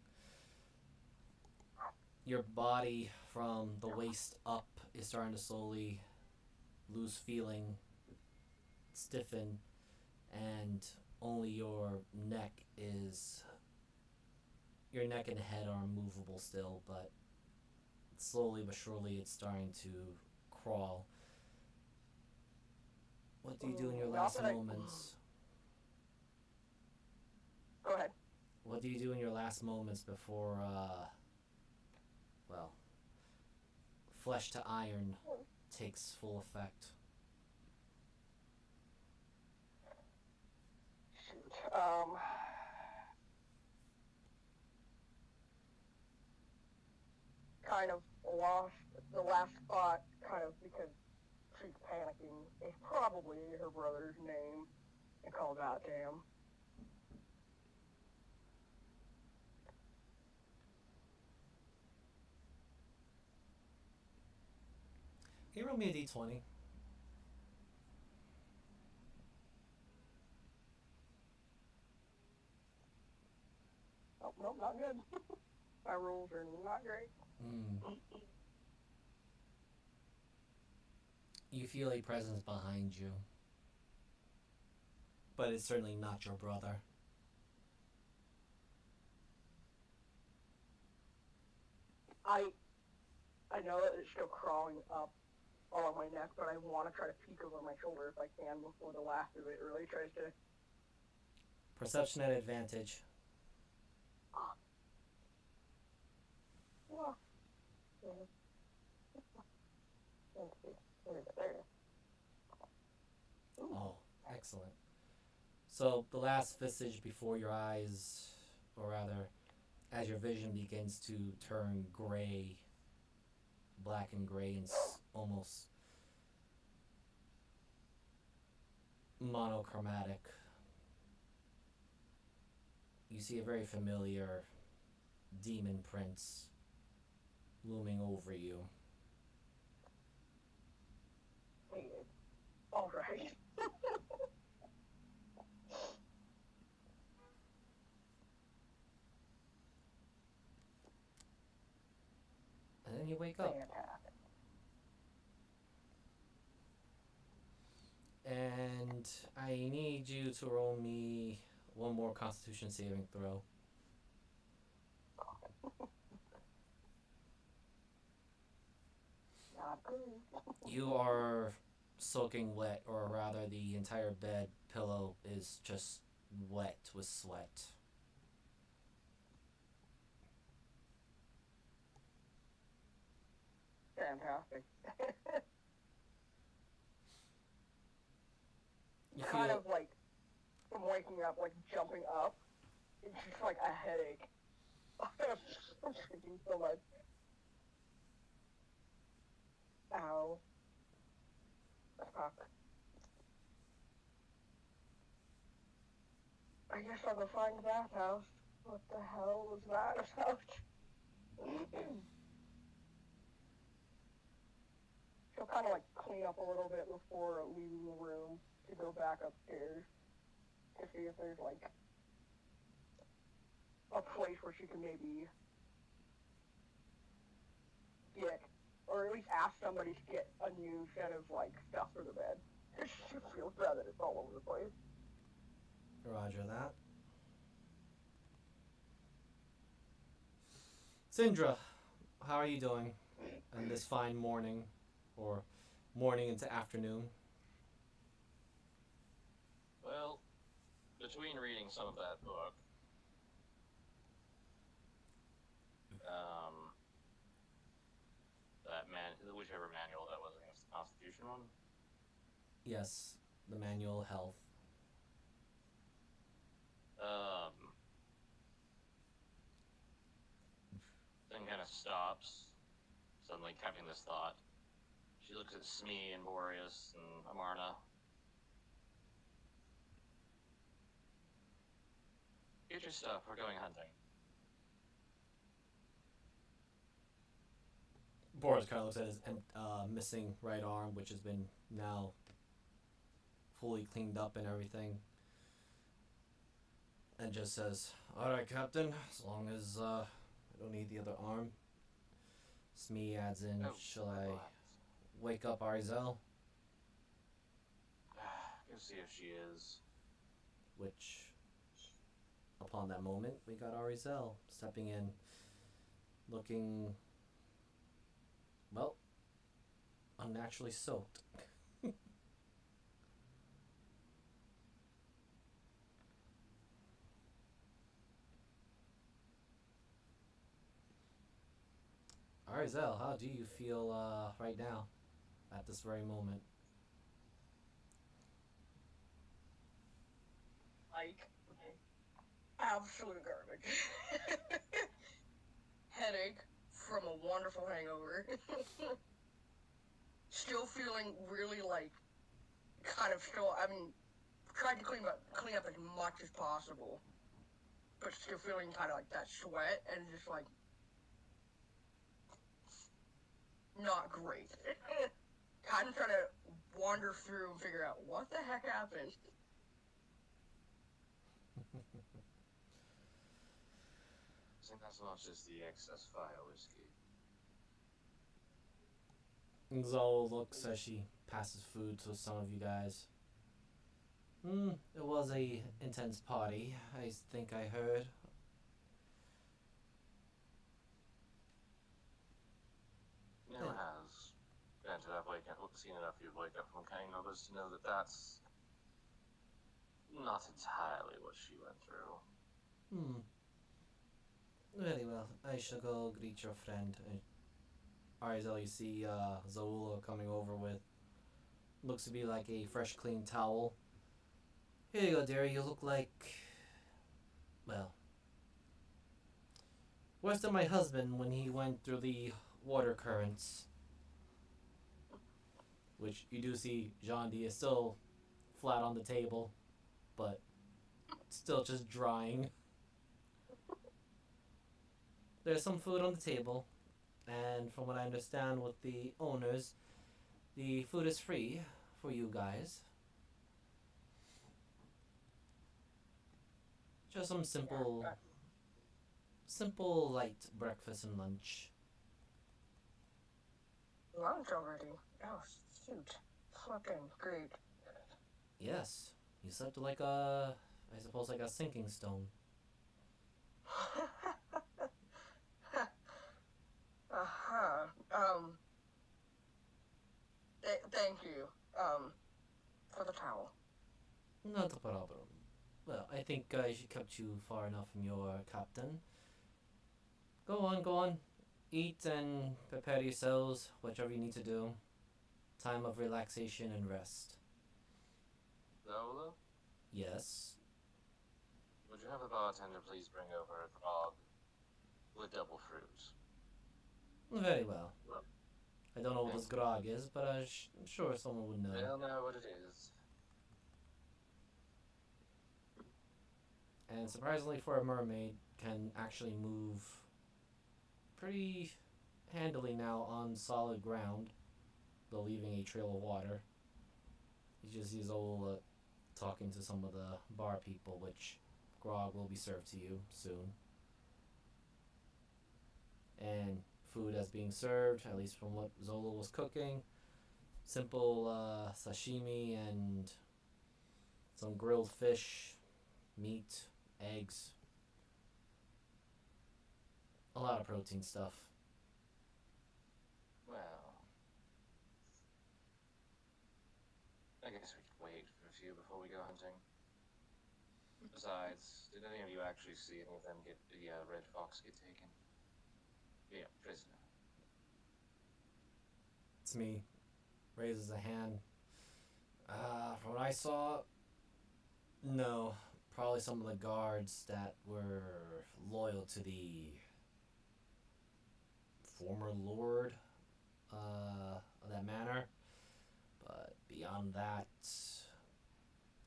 Your body from the waist up is starting to slowly lose feeling. stiffen, and only your neck and head are movable still, but slowly but surely it's starting to crawl. What do you do in your Not last that I- moments? Go ahead. What do you do in your last moments before, well, flesh to iron takes full effect? Shoot. Kind of lost the last thought, kind of because she's panicking. It's probably her brother's name. And calls out to him. Can you roll me a d20? Oh, nope, not good. My rolls are not great. You feel a presence behind you, but it's certainly not your brother. I know that it's still crawling up along my neck, but I want to try to peek over my shoulder if I can before the last of it really tries to. Perception at advantage. Well, yeah. Let's see. Where is it? There it is. Ooh. Oh, excellent. So the last visage before your eyes, or rather, as your vision begins to turn gray, black and gray, and almost monochromatic, you see a very familiar demon prince looming over you. All right. And then you wake up. Fantastic. And I need you to roll me one more Constitution saving throw. Not good. You are soaking wet, or rather, the entire bed pillow is just wet with sweat. Fantastic. You Kind feel of like from waking up, like jumping up. It's just like a headache. I'm drinking so much. Ow. Fuck. I guess I'll go find the bathhouse. What the hell was that about? She'll kind of like clean up a little bit before leaving the room to go back upstairs to see if there's like a place where she can maybe get, or at least ask somebody to get a new set of like stuff for the bed. She feels bad that it's all over the place. Roger that. Sindra, how are you doing on this fine morning, or morning into afternoon? Well, between reading some of that book, whichever manual that was, I guess the Constitution one. Yes, the manual health. Then kind of stops, suddenly having this thought. She looks at Smee and Boreas and Amarna. Get your stuff, we're going hunting. Boris kind of looks at his missing right arm, which has been now fully cleaned up and everything, and just says, "Alright, Captain, as long as I don't need the other arm." Smee adds in, "Shall I wake up Arzel?" Go see if she is. Which, upon that moment, we got Arizel stepping in, looking, well, unnaturally soaked. Arizel, how do you feel right now, at this very moment? Like, absolute garbage. Headache from a wonderful hangover. Still feeling really, like, kind of still, I mean, tried to clean up as much as possible, but still feeling kind of like that sweat and just, like, not great. Kind of trying to wander through and figure out what the heck happened. I think that's not just the excess fire whiskey. Zoe looks as she passes food to some of you guys. It was a intense party, I think I heard. You know, has granted I've seen enough of you wake up from hangovers to know that that's not entirely what she went through. Very well. I shall go greet your friend. Arizel, you see Zaula coming over with looks to be like a fresh, clean towel. Here you go, dearie. You look like, well, worse than my husband when he went through the water currents. Which you do see Jean D is still flat on the table, but still just drying. There's some food on the table, and from what I understand with the owners, the food is free for you guys. Just some simple light breakfast and lunch. Lunch already? Oh, shoot. Fucking great. Yes, you slept like a, I suppose like a sinking stone. Thank you, for the towel. Not a problem. Well, I think she kept you far enough from your captain. Go on. Eat and prepare yourselves, whatever you need to do. Time of relaxation and rest. Zola, Yes. would you have a bartender please bring over a grog with double fruit? Very well. I don't know what this grog is, but I'm sure someone would know. They'll know what it is. And surprisingly for a mermaid, can actually move pretty handily now on solid ground, though leaving a trail of water. You just see Zola talking to some of the bar people, which grog will be served to you soon. And food as being served, at least from what Zola was cooking. Simple sashimi and some grilled fish, meat, eggs. A lot of protein stuff. Well, I guess we could wait for a few before we go hunting. Besides, did any of you actually see any of them get the red fox get taken? Yeah, prisoner. It's me. Raises a hand. From what I saw, no. Probably some of the guards that were loyal to the former lord of that manor. But beyond that,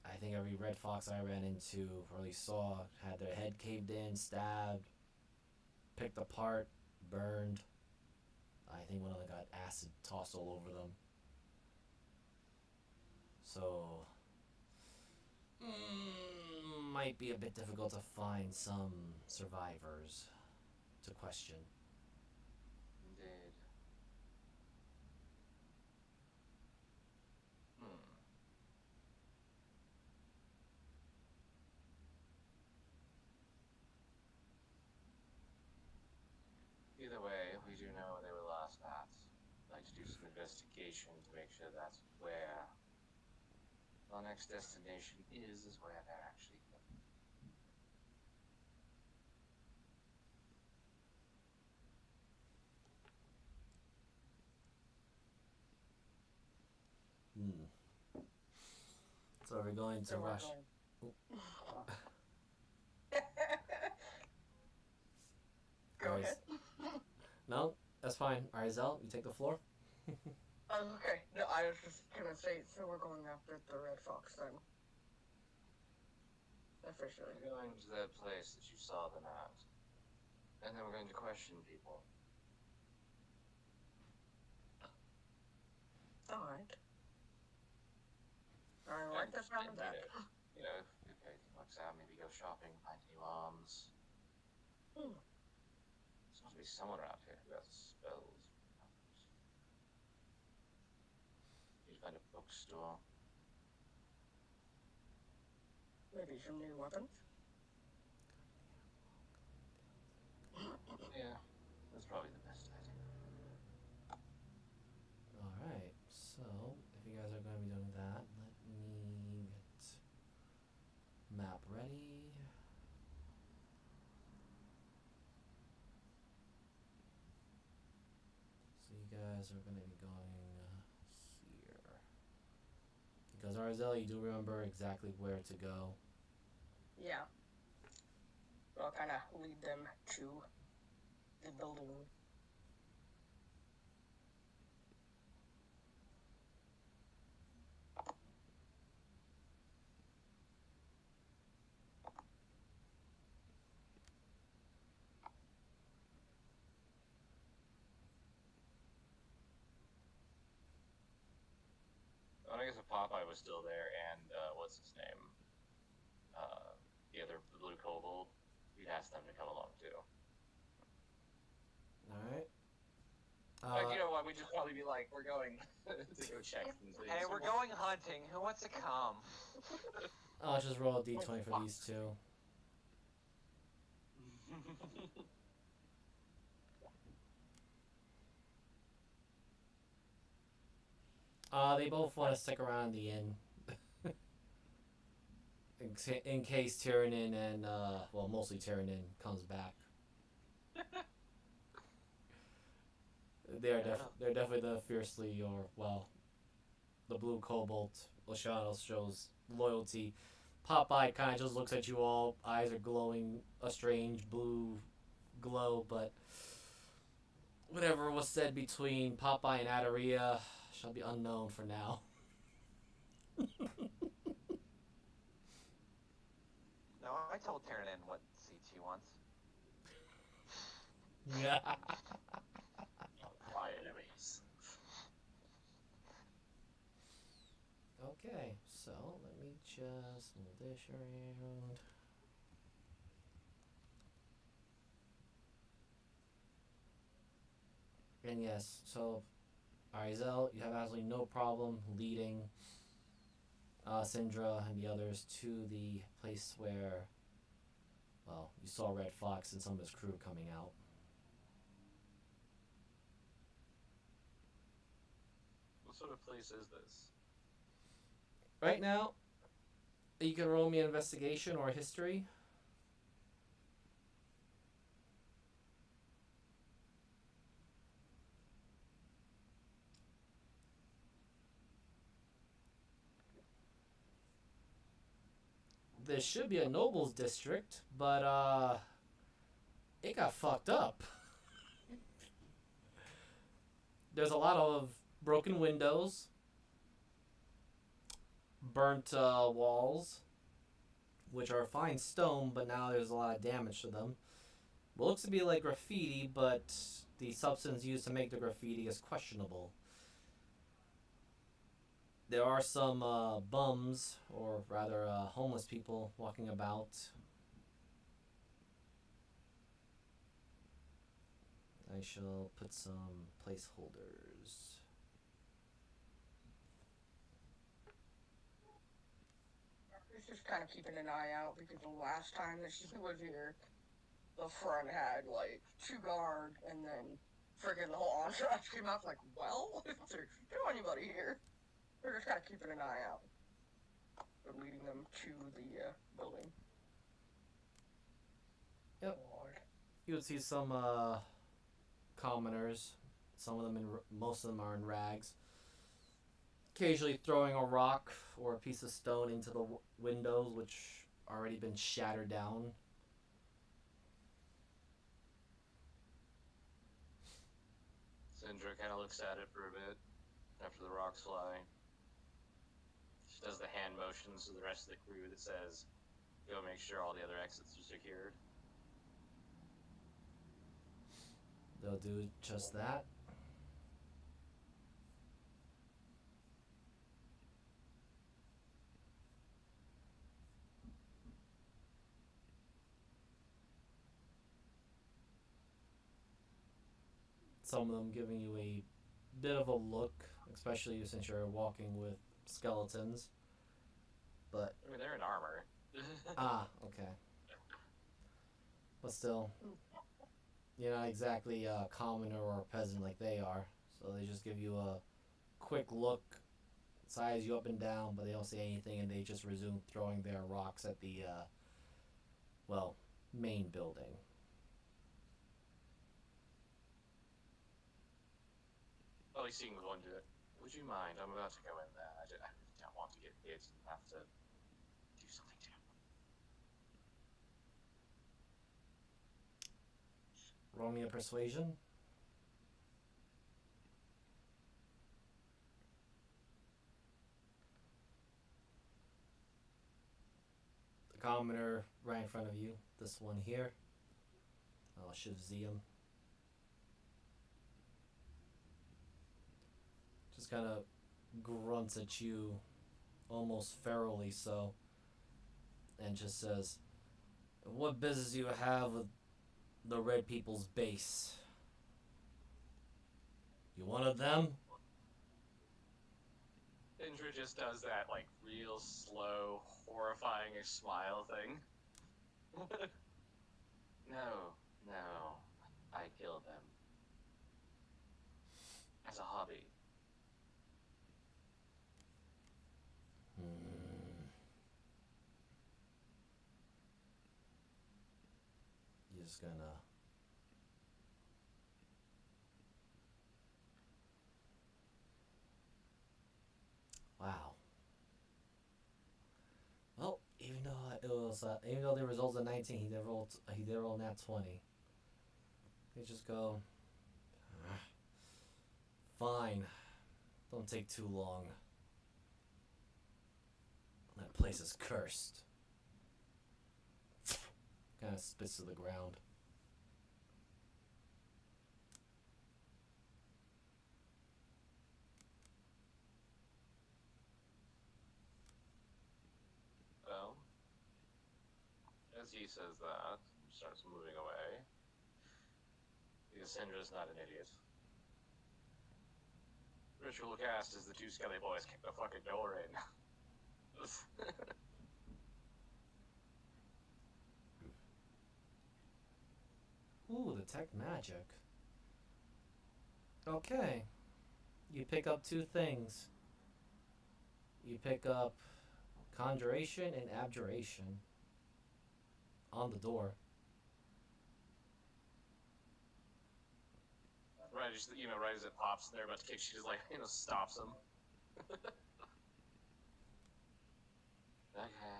I think every red fox I ran into, or at least saw, had their head caved in, stabbed, picked apart, burned. I think one of them got acid tossed all over them. So, might be a bit difficult to find some survivors to question. Indeed. investigation to make sure that's where our next destination is where they're actually going. So we're going to So we're rush. going- Go Alright. ahead. No, that's fine. Alright, Zell, you take the floor. Okay. No, I was just gonna say, so we're going after the Red Fox then. Officially. We're going to that place that you saw them at. And then we're going to question people. Alright. I like the sound of that. You know, if anything works out, maybe go shopping, find new arms. Hmm. There's supposed to be someone around here who has spells. You find a bookstore. Maybe some new weapons? Yeah, that's probably the best idea. Alright, so if you guys are going to be doing that, let me get map ready. So you guys are going to be going here. Because Arzel, you do remember exactly where to go. Yeah. I'll kind of lead them to the building. I guess if Popeye was still there and, what's his name? The other blue kobold, we'd ask them to come along too. Alright. Like, you know what, we'd just probably be like, we're going to go check some things. Hey, we're going hunting. Who wants to come? I'll just roll a d20 for these two. They both want to stick around the inn. In case Tyrannin and, well, mostly Tyrannin comes back. They're definitely the fiercely, or, well, the blue cobalt. Lashana shows loyalty. Popeye kind of just looks at you all. Eyes are glowing a strange blue glow, but whatever was said between Popeye and Adaria shall be unknown for now. No, I told Tyrannin what seats he wants. Yeah. Quiet enemies. Okay, so let me just move this around. And yes, so Arizel, you have absolutely no problem leading Syndra and the others to the place where, well, you saw Red Fox and some of his crew coming out. What sort of place is this? Right now, you can roll me an investigation or a history. There should be a nobles district, but it got fucked up. There's a lot of broken windows, burnt walls, which are fine stone, but now there's a lot of damage to them. What looks to be like graffiti, but the substance used to make the graffiti is questionable. There are some bums, or rather homeless people, walking about. I shall put some placeholders. He's just kind of keeping an eye out because the last time that she was here, the front had like 2 guard and then friggin' the whole entourage came out like, well, keeping an eye out. I'm leading them to the building. Yep. Lord. You would see some commoners. Some of them most of them are in rags. Occasionally throwing a rock or a piece of stone into the windows, which already been shattered down. Sindra kind of looks at it for a bit after the rocks fly. She does the hand motions to the rest of the crew that says, go make sure all the other exits are secured. They'll do just that. Some of them giving you a bit of a look, especially since you're walking with skeletons. But I mean, they're in armor. okay. But still, you're not exactly a commoner or a peasant like they are. So they just give you a quick look, size you up and down, but they don't say anything, and they just resume throwing their rocks at the, main building. Well, he's seeing the one to it. Would you mind? I'm about to go in there. I really don't want to get hit and have to do something to him. Roll me a persuasion. The commoner right in front of you. This one here. Shivzium. Just kind of grunts at you, almost ferally so, and just says, "What business do you have with the Red People's base? You one of them?" Indra just does that, like, real slow, horrifying smile thing. No. I killed them. As a hobby. You're just gonna... Wow. Well, even though the results are 19, he did roll nat 20. They just go, fine. Don't take too long. That place is cursed. Kind of spits to the ground. Well, as he says that, he starts moving away. Because Sindra's not an idiot. Ritual cast as the two skelly boys kick the fucking door in. Ooh, detect magic. Okay. You pick up two things. You pick up conjuration and abjuration on the door. Right, just, right as it pops, they're about to kick, she just, stops them. Okay.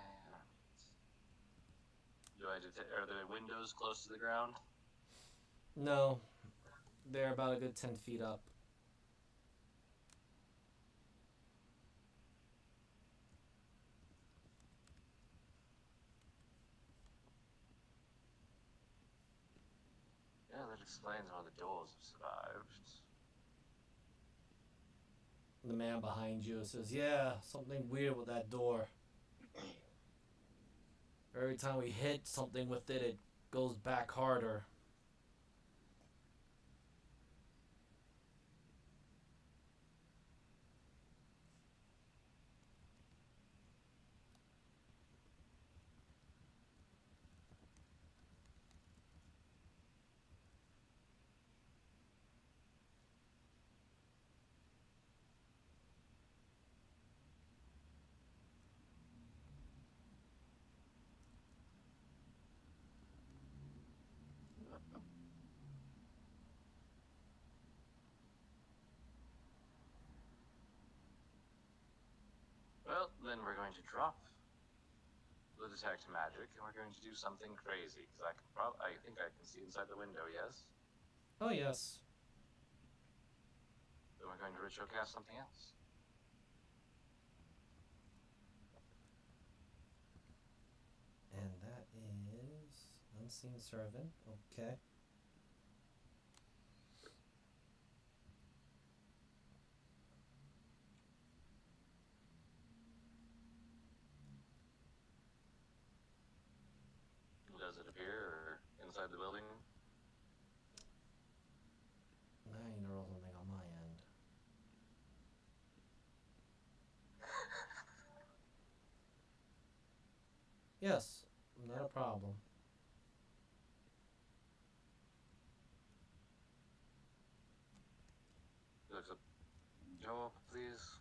Are the windows close to the ground? No. They're about a good 10 feet up. Yeah, that explains why the doors have survived. The man behind you says, "Yeah, something weird with that door. Every time we hit something with it, it goes back harder." then we're going to drop the detect magic, and we're going to do something crazy. Because I think I can see inside the window. Yes. Oh, yes. Then we're going to ritual cast something else. And that is Unseen Servant. Okay. Does it appear inside the building? Now I need to roll something on my end. Yes, not a problem. Looks up. Go up, please.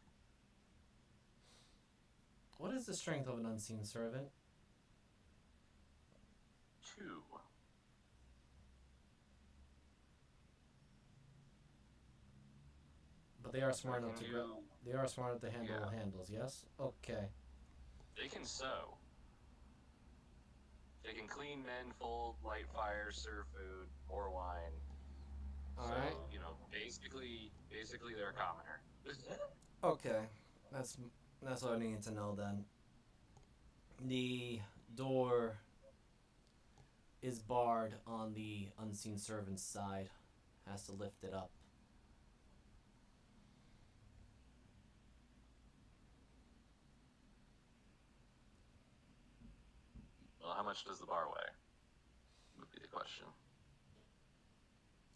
What is the strength of an Unseen Servant? 2. But they are smart They enough can to do- They are smart enough to handle Yeah. handles. Yes. Okay. They can sew. They can clean, mend, fold, light fires, serve food, pour wine. All So, right. you know, basically they're a commoner. Okay. That's what I needed to know then. The door is barred on the Unseen Servant's side. Has to lift it up. Well, how much does the bar weigh? Would be the question.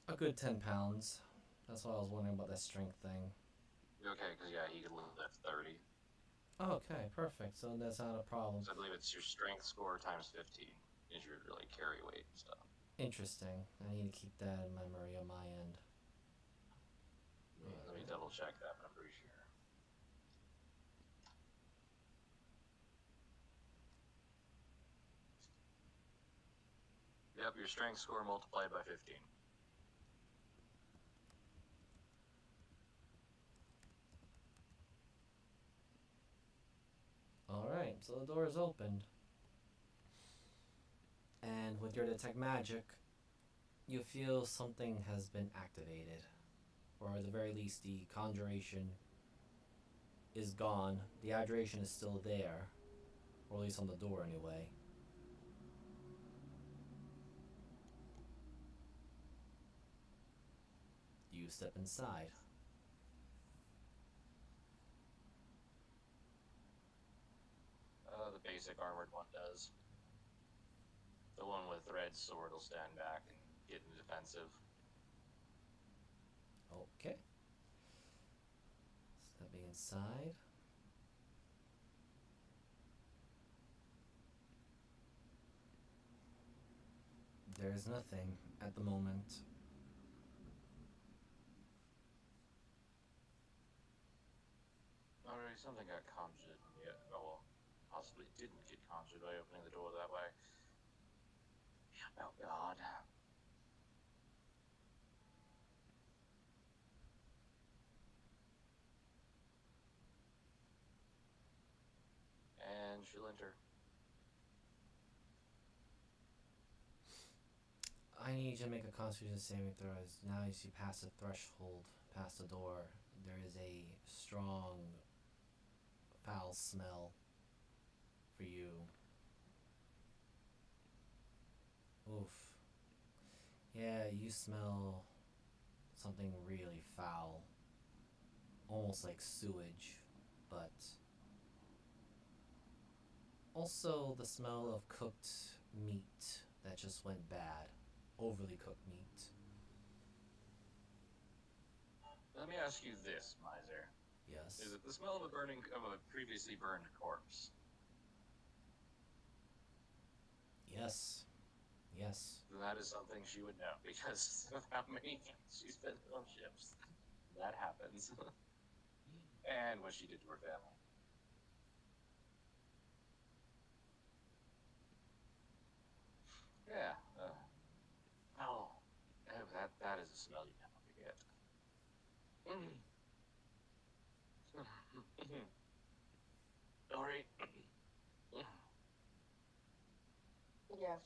A good 10 pounds. That's why I was wondering about that strength thing. Okay, because yeah, he could lift 30. Okay, perfect. So that's not a problem. So I believe it's your strength score times 15 is your like carry weight and stuff. Interesting. I need to keep that in memory on my end. Let me double check that, but I'm pretty sure. Yep, your strength score multiplied by 15. Alright, so the door is opened. And with your detect magic, you feel something has been activated. Or at the very least, the conjuration is gone. The adoration is still there. Or at least on the door, anyway. You step inside. The basic armored one does. The one with red sword will stand back and get in the defensive. Okay. Stepping inside. There's nothing at the moment. Alright, something got conjured. Yeah, well, possibly didn't get conjured by opening the door that way. Oh God. And she'll enter. I need you to make a Constitution saving throw. As now as you pass the threshold, past the door, there is a strong, foul smell for you. Oof. Yeah, you smell something really foul. Almost like sewage, but also the smell of cooked meat that just went bad. Overly cooked meat. Let me ask you this, Miser. Yes. Is it the smell of a previously burned corpse? Yes. Yes. Then that is something she would know because of how many times she's been on ships. That happens. And what she did to her family. Yeah. That is a smell you never forget. Alright. Yes.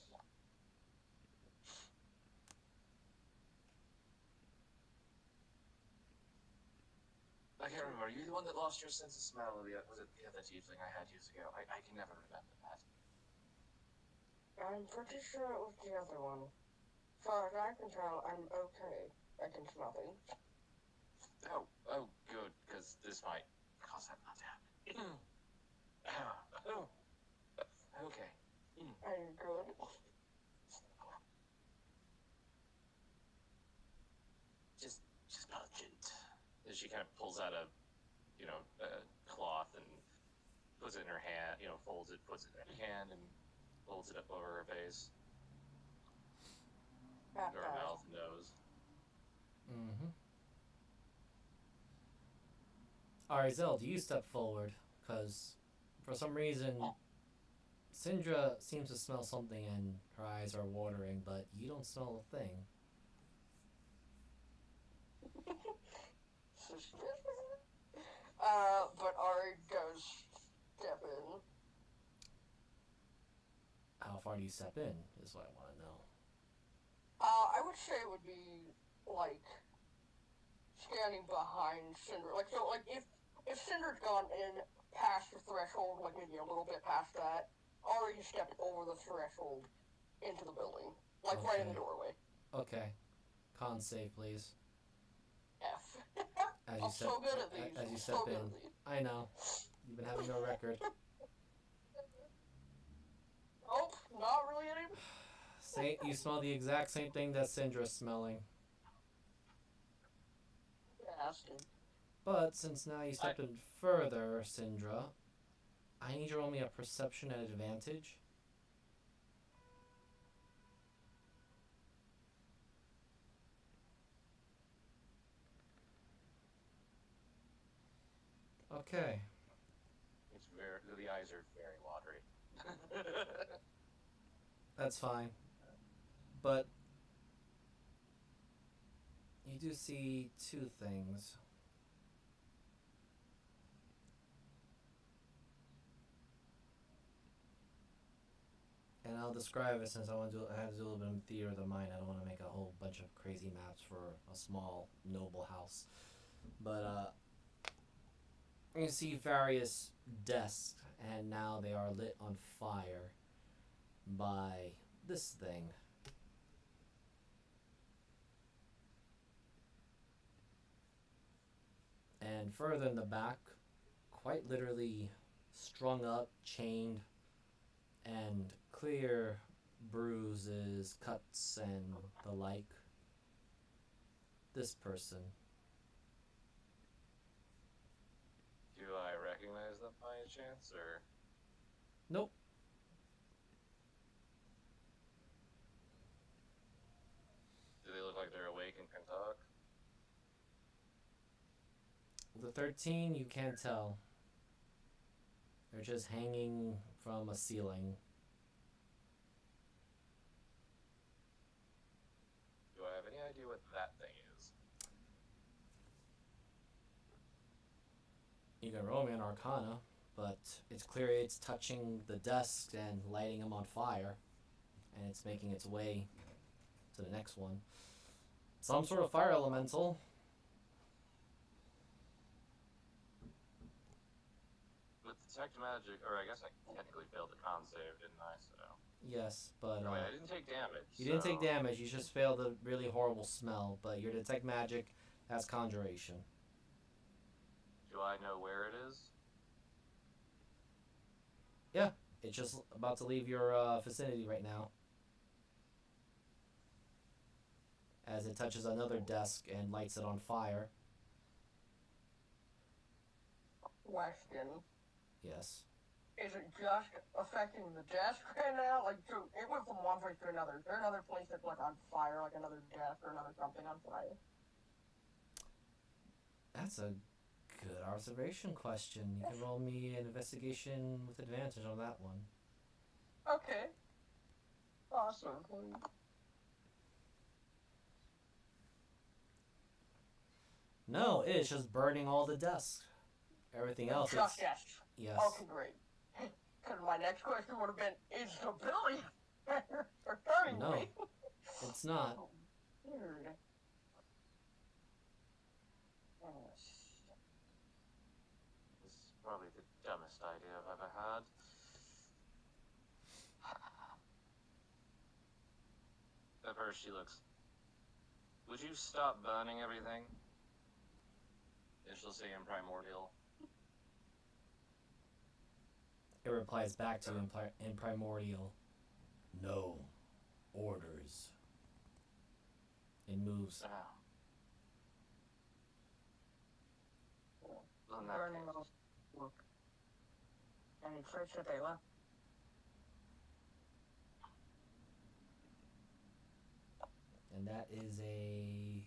I can't remember. Are you the one that lost your sense of smell? Or was it the other tiefling I had years ago? I can never remember that. I'm pretty sure it was the other one. As far as I can tell, I'm okay. I can smell things. Oh, good, because this might cause that not to happen. Oh, okay. Are you good? Just pungent. And she kind of pulls out a cloth and puts it in her hand, folds it, puts it in her hand, and holds it up over her face, Not or her bad. mouth and nose. Mm-hmm. Alright, Zeld, you step forward, because for some reason, Syndra seems to smell something and her eyes are watering, but you don't smell a thing. But Ari does step in. How far do you step in, is what I want to know. I would say it would be, like, standing behind Cinder. Like, so, like, if Cinder's gone in past the threshold, like maybe a little bit past that, Ari stepped over the threshold into the building. Like, right in the Okay. doorway. Okay. Con save, please. F. As you I'm step, so good at these. As you I'm step so good in. at these. I know. You've been having no record. Nope, not really any. You smell the exact same thing that Syndra's smelling. Bastard. But since now you stepped in further, Syndra, I need you to roll me a perception at advantage. Okay. The eyes are very watery. That's fine. But you do see two things. And I'll describe it since I had to do a little bit of theater of the mind. I don't want to make a whole bunch of crazy maps for a small noble house. But you see various desks, and now they are lit on fire by this thing. And further in the back, quite literally strung up, chained, and clear bruises, cuts, and the like. This person. Do I recognize them by any chance, or? Nope. Do they look like they're awake and can talk? The 13, you can't tell. They're just hanging from a ceiling. Do I have any idea what that thing is? You can roll me an Arcana, but it's clear it's touching the desk and lighting them on fire, and it's making its way to the next one. Some sort of fire elemental. With detect magic, or I guess I technically failed the con save, didn't I? So. Yes, but Oh, wait, I didn't take damage. you didn't take damage. You just failed a really horrible smell. But your detect magic has conjuration. Do I know where it is? It's just about to leave your vicinity right now. As it touches another desk and lights it on fire. Question. Yes. Is it just affecting the desk right now? Like, so it went from one place to another. Is there another place that's like on fire, like another desk or another something on fire? That's a good observation question. You can roll me an investigation with advantage on that one. Okay. Awesome. No, it's just burning all the desks. Everything else, Just yes. Yes. Okay, great. Because my next question would have been, is the Billy returning No. me? It's not. Oh, weird. This is probably the dumbest idea I've ever had. At first, she looks. Would you stop burning everything? And she'll say in primordial. It replies back to you in primordial. No. Orders. It moves. Well, in that Burning case, those look. Any trace that they left? And that is a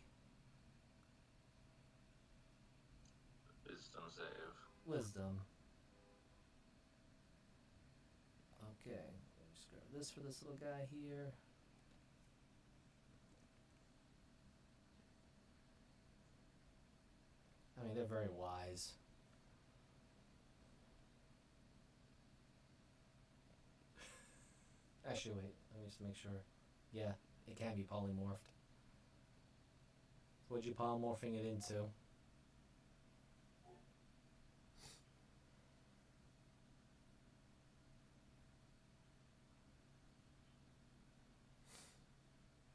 wisdom save. wisdom. Okay. Let's grab this for this little guy here. I mean, they're very wise. Actually, wait. Let me just make sure. Yeah, it can be polymorphed. What'd you polymorphing it into?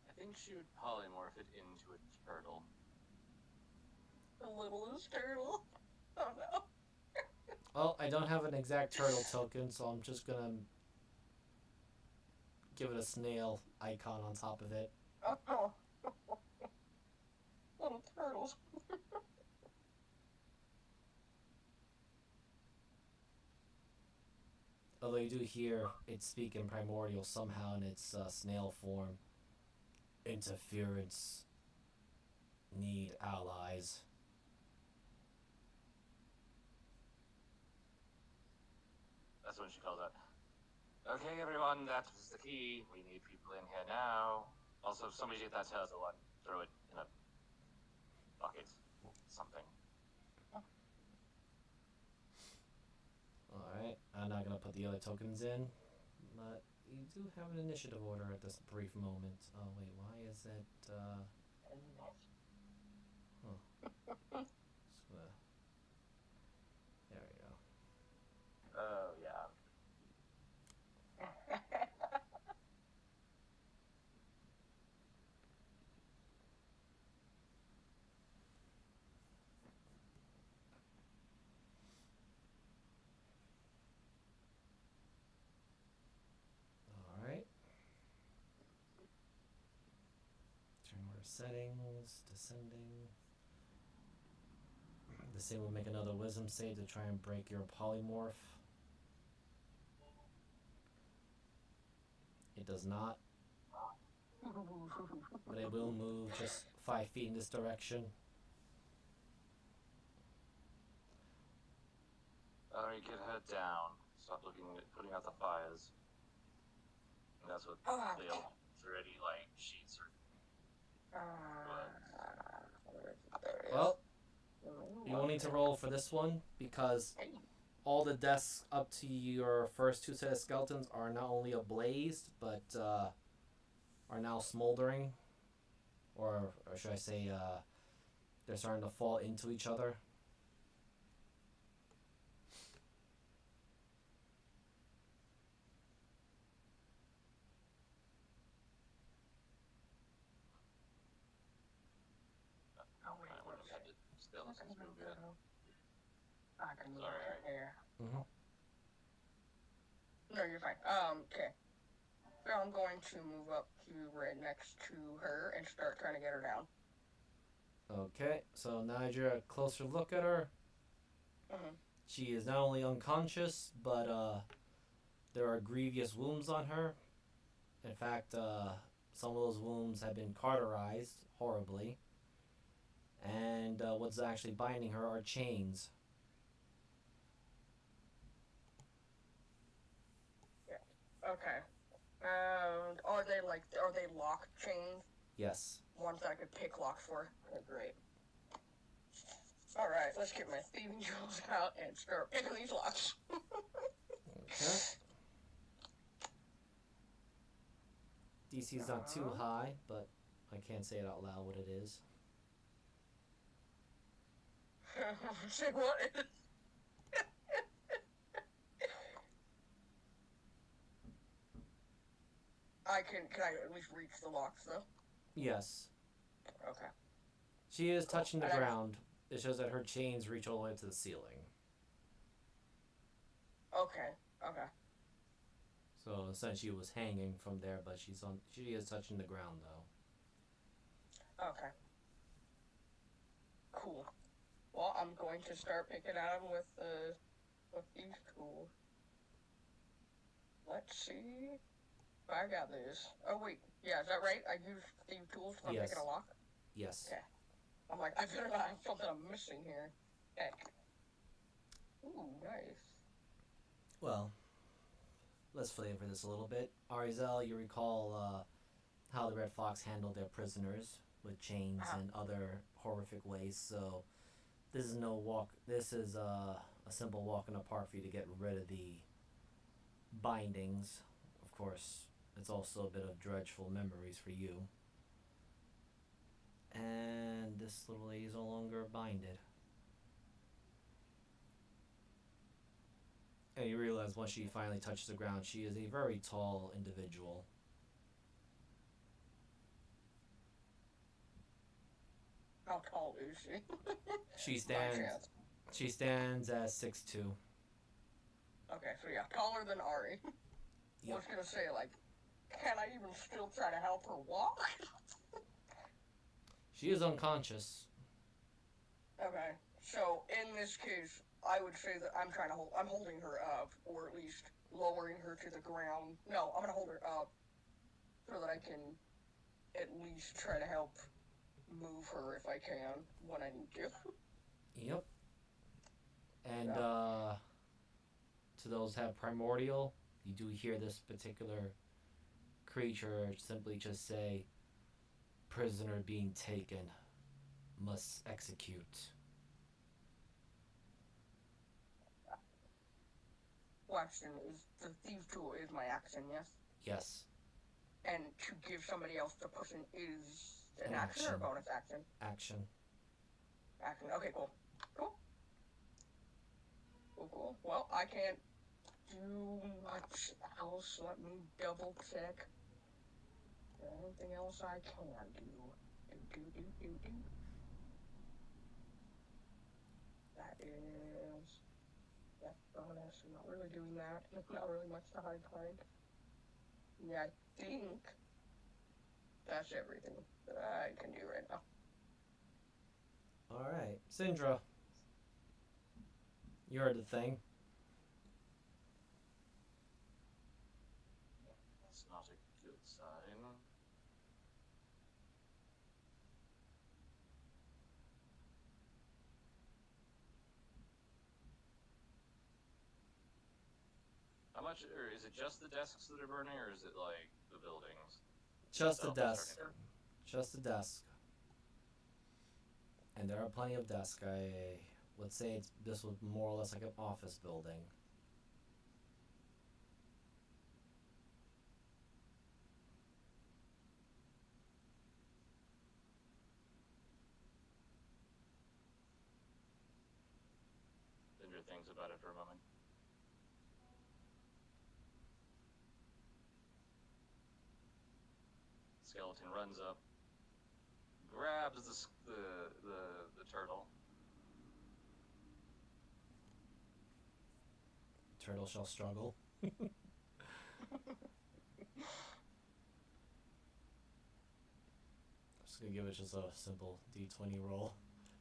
I think she would polymorph it into a turtle. The littlest turtle. Oh no. Well, I don't have an exact turtle token, so I'm just gonna give it a snail icon on top of it. Oh. Little turtles. Although you do hear it speak in primordial somehow in its snail form. Interference. Need allies. That's when she calls out. Okay, everyone, that was the key. We need people in here now. Also, if somebody get that turtle one, throw it in a bucket. Something. Alright, I'm not gonna put the other tokens in, but you do have an initiative order at this brief moment. Oh wait, why is it, there we go. Oh, yeah. Alright. Turn order settings, descending. The same will make another wisdom save to try and break your polymorph. It does not, but it will move just 5 feet in this direction. Alright, get her down. Stop looking at putting out the fires. And that's what Oh. Leo already, like, sheets or Well, you will need to roll for this one because all the desks up to your first 2 set of skeletons are not only ablaze, but are now smoldering. Or should I say, they're starting to fall into each other. I wouldn't have had to skeletons move yet. I can move Sorry. it here. Mhm. No, you're fine. Okay. So I'm going to move up to right next to her and start trying to get her down. Okay, so now that you're a closer look at her, Mhm. she is not only unconscious, but there are grievous wounds on her. In fact, some of those wounds have been cauterized horribly. And what's actually binding her are chains. Okay. And are they locked chains? Yes. Ones that I could pick locks for? Okay, great. Alright, let's get my thieving tools out and start picking these locks. Okay. DC's not too high, but I can't say it out loud what it is. Say what? Can I at least reach the locks though? Yes. Okay. She is touching the And I- ground. It shows that her chains reach all the way to the ceiling. Okay. Okay. So essentially, it was hanging from there, but she is touching the ground though. Okay. Cool. Well, I'm going to start picking at them with these tools. Let's see if I got this. Oh wait, yeah, is that right? I used these tools for Yes. picking a lock. Yes. Okay. I'm like, I better not have something I'm missing here. Heck. Ooh, nice. Well, let's flavor this a little bit. Arizel, you recall how the Red Fox handled their prisoners with chains and other horrific ways. So this is no walk. This is a simple walk in the park for you to get rid of the bindings. Of course, it's also a bit of dreadful memories for you. And this little lady is no longer binded. And you realize once she finally touches the ground, she is a very tall individual. How tall is she? She stands at 6'2". Okay, so yeah, taller than Ari. I Yep. was gonna say, like, can I even still try to help her walk? She is unconscious. Okay, so in this case, I would say that I'm holding her up, or at least lowering her to the ground. No, I'm gonna hold her up so that I can at least try to help move her if I can when I need to. Yep. And to those that have primordial, you do hear this particular creature simply just say, "Prisoner being taken, must execute." Question is, the thief tool is my action, yes? Yes, And to give somebody else the person is an An action or a action. bonus action? action. Action. Okay, cool. Cool. Well, I can't do much else. Let me double check. Anything else I can do? Do. That is... That's bonus. I'm not really doing that. Not really much to hide behind. Yeah, I think that's everything that I can do right now. Alright, Syndra. You heard the thing. That's not a good sign. How much, or is it just the desks that are burning, or is it like the buildings? Just the itself is desk. starting Just the desk. And there are plenty of desks. I would say this was more or less like an office building. to Ginger thinks about it for a moment. Skeleton runs up, grabs the turtle. Turtle shall struggle. Just gonna give it just a simple D20 roll.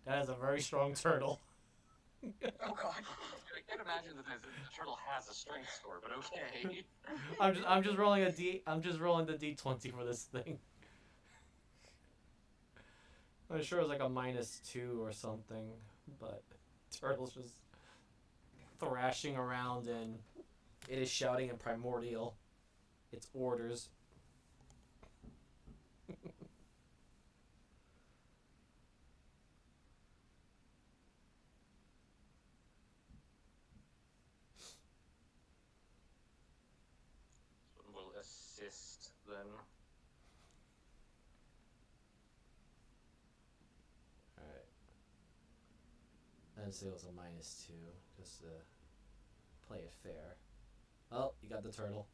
That is a very strong turtle. Oh god. I can't imagine that the turtle has a strength score, but okay. I'm just rolling the D20 for this thing. I'm sure it's like a -2 or something, but turtle's just thrashing around and it is shouting in primordial its orders. resist then. Alright. I'd say it was a -2, just to play it fair. Oh, you got the turtle.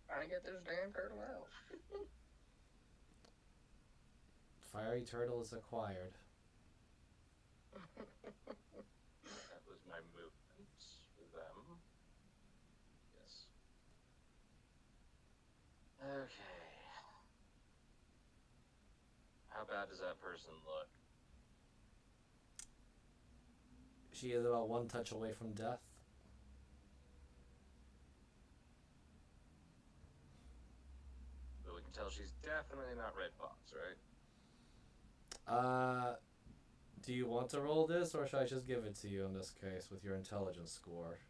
Trying to get this damn turtle out. Fiery turtle is acquired. That was my movement for them. Yes. Okay. How bad does that person look? She is about one touch away from death. But we can tell she's definitely not Red Fox, right? Do you want to roll this, or should I just give it to you in this case with your intelligence score?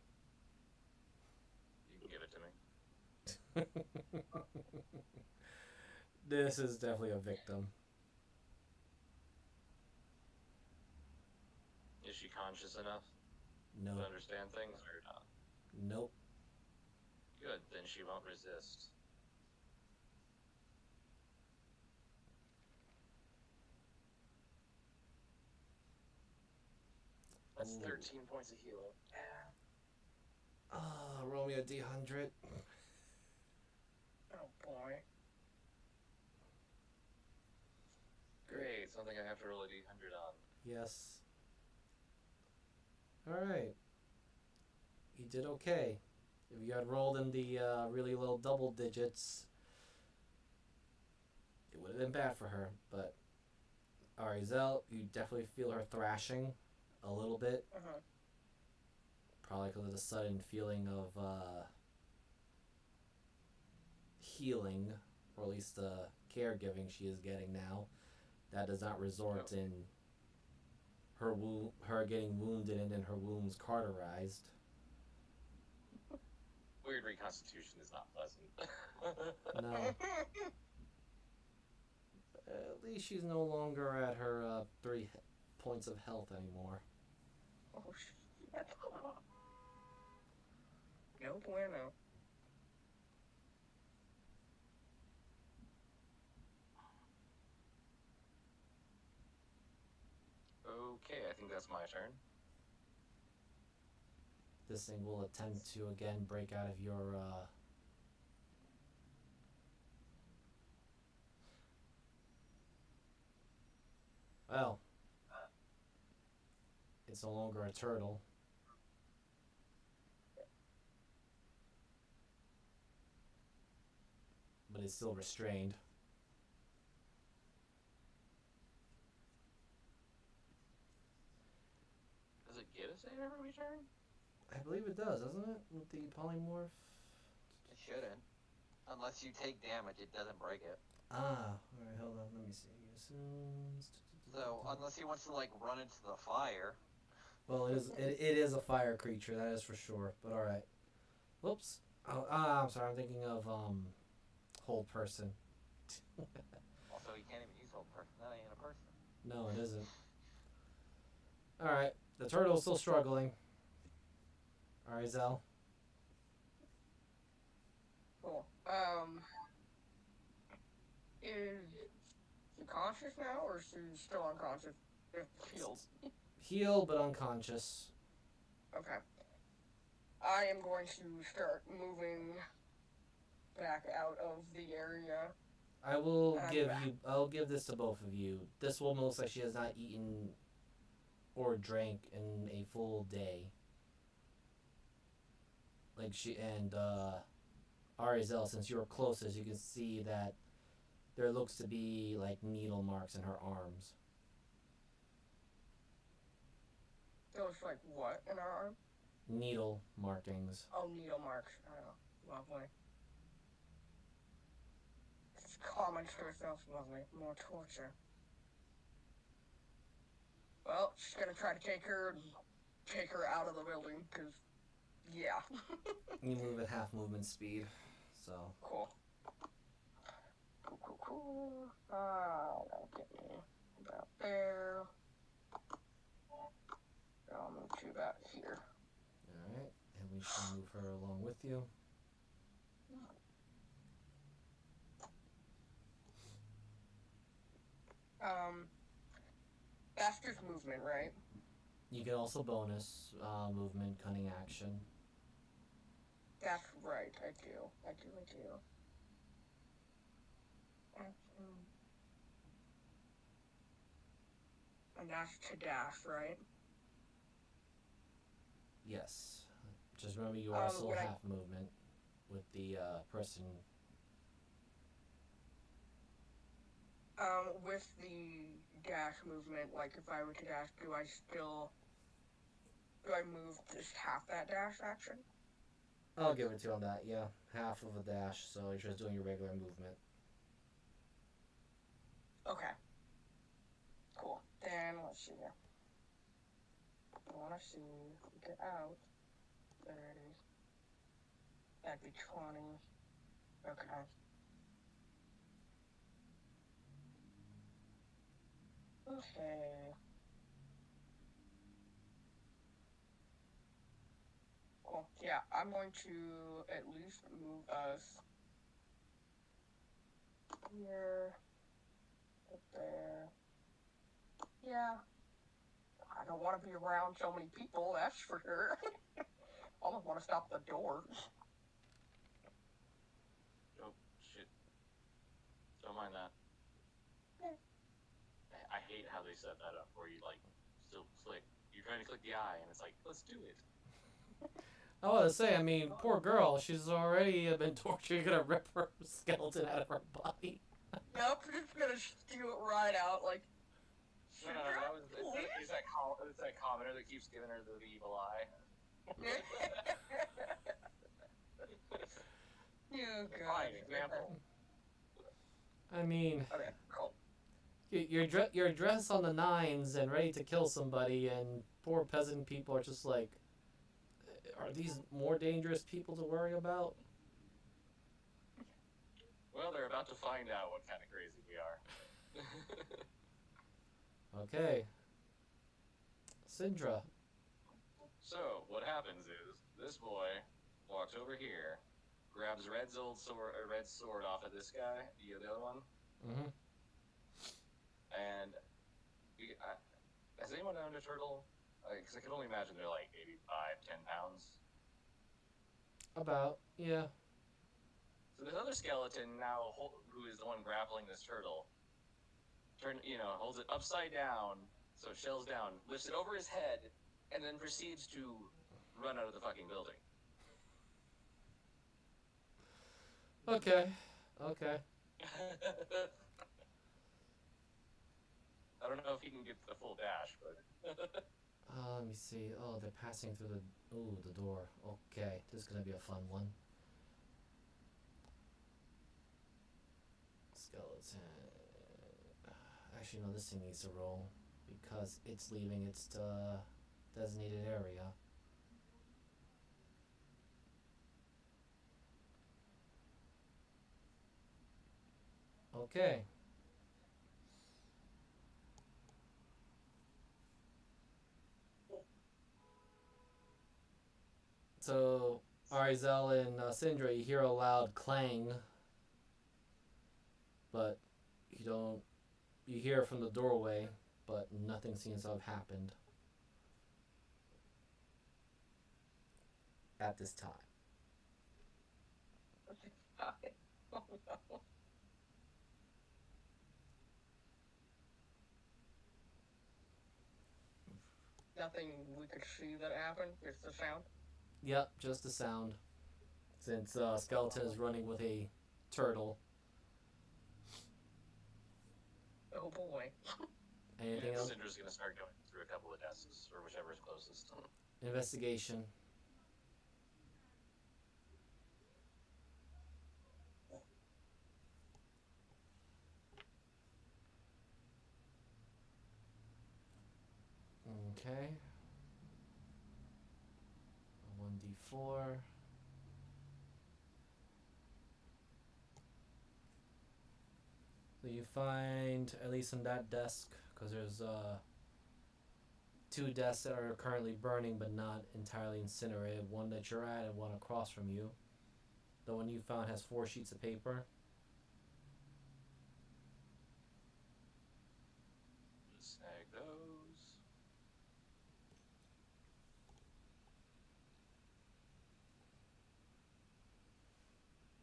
You can give it to me. This is definitely a victim. Is she conscious enough No. to understand things or not? Nope. Good, then she won't resist. That's Ooh. 13 points of healing. Roll me a D100. Oh boy. Great, something I have to roll a D100 on. Yes. Alright. You did okay. If you had rolled in the really low double digits, it would have been bad for her. But, alright, Zell, you definitely feel her thrashing a little bit. Uh-huh. Probably because of the sudden feeling of healing, or at least the caregiving she is getting now. That does not resort in her getting wounded and then her wounds cauterized. Weird reconstitution is not pleasant. No. At least she's no longer at her 3 points of health anymore. Oh shit. No bueno. Okay, I think that's my turn. This thing will attempt to again break out of your well, it's no longer a turtle. But it's still restrained. Does it get a save every turn? I believe it does, doesn't it? With the polymorph. It shouldn't. Unless you take damage, it doesn't break it. Alright, hold on, let me see. So, unless he wants to, like, run into the fire. Well, it is a fire creature, that is for sure. But alright. Whoops. Oh, I'm sorry, I'm thinking of hold person. Also, you can't even use hold person. That ain't a person. No, it isn't. Alright, the turtle's still struggling. Alright, Zell. Cool. Is she conscious now, or is she still unconscious? Healed. Healed but unconscious. Okay. I am going to start moving back out of the area. I'll give this to both of you. This will most likely she has not eaten or drank in a full day. Like Arizel, since you were closest, you can see that there looks to be like needle marks in her arms. There's like what in our arm? Needle markings. Oh, needle marks. Oh, lovely. Just comments to herself, lovely. More torture. Well, she's gonna try to take her out of the building, because, yeah. You move at half movement speed, so. Cool. Cool. That'll get me about there. I'll move you about here. her along with you. That's just movement, right? You get also bonus movement, cunning action. That's right, I do. Action. And that's to dash, right? Yes. Just remember you also would I- have movement with the person. With the dash movement, like if I were to dash, do I move just half that dash action? I'll give it to you on that, yeah. Half of a dash, so you're just doing your regular movement. Okay. Cool. Then let's see here. I wanna see get out. There it is. That'd be 20. Okay. Okay. Cool. Yeah, I'm going to at least move us here, up there. Yeah. I don't want to be around so many people, that's for sure. I almost want to stop the doors. Oh, shit. Don't mind that. Yeah. I hate how they set that up, where you, like, still click. You're trying to click the eye, and it's like, let's do it. I want to say, I mean, poor girl, she's already been tortured. You're gonna rip her skeleton out of her body. Nope, just gonna steal it right out, like. No, it's that commenter that keeps giving her the evil eye. You Fine God. example. I mean, Okay, cool. you're dressed on the nines and ready to kill somebody, and poor peasant people are just like, are these more dangerous people to worry about? Well, they're about to find out what kind of crazy we are. Okay. Syndra. So, what happens is, this boy walks over here, grabs Red's old sword, Red's sword off of this guy, the other one, Mm-hmm. and has anyone owned a turtle? Because I can only imagine they're like maybe 5-10 pounds. About, yeah. So this other skeleton now, who is the one grappling this turtle, holds it upside down, so it shells down, lifts it over his head, and then proceeds to run out of the fucking building. Okay. Okay. I don't know if he can get the full dash, but... Let me see. Oh, they're passing through the door. Okay, this is gonna be a fun one. Skeleton. Actually, no, this thing needs to roll because it's leaving its designated area. Okay. So, Arizel and Syndra, you hear a loud clang, but you hear it from the doorway, but nothing seems to have happened at this time. Oh no. Nothing we could see that happened, just the sound. Yep, just the sound. Since Skeleton is running with a turtle. Oh boy. Anything else? Cinder's gonna start going through a couple of desks, or whichever is closest. Investigation. Okay. 1d4. So you find, at least in that desk, because there's 2 desks that are currently burning but not entirely incinerated. One that you're at and one across from you. The one you found has 4 sheets of paper. Just snag those.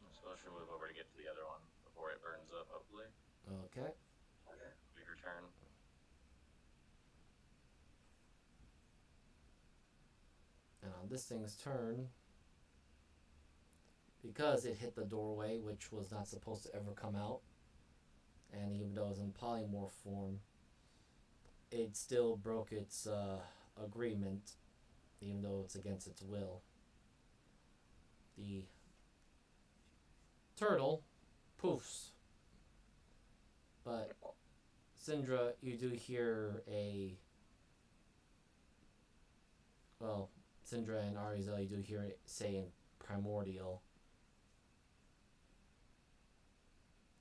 I suppose we move over to get to the other one before it burns up, hopefully. Okay. Bigger turn. And on this thing's turn, because it hit the doorway, which was not supposed to ever come out, and even though it was in polymorph form, it still broke its agreement, even though it's against its will. The turtle poofs. But, Syndra, you do hear a... Well, Syndra and Arizel, you do hear it say in Primordial,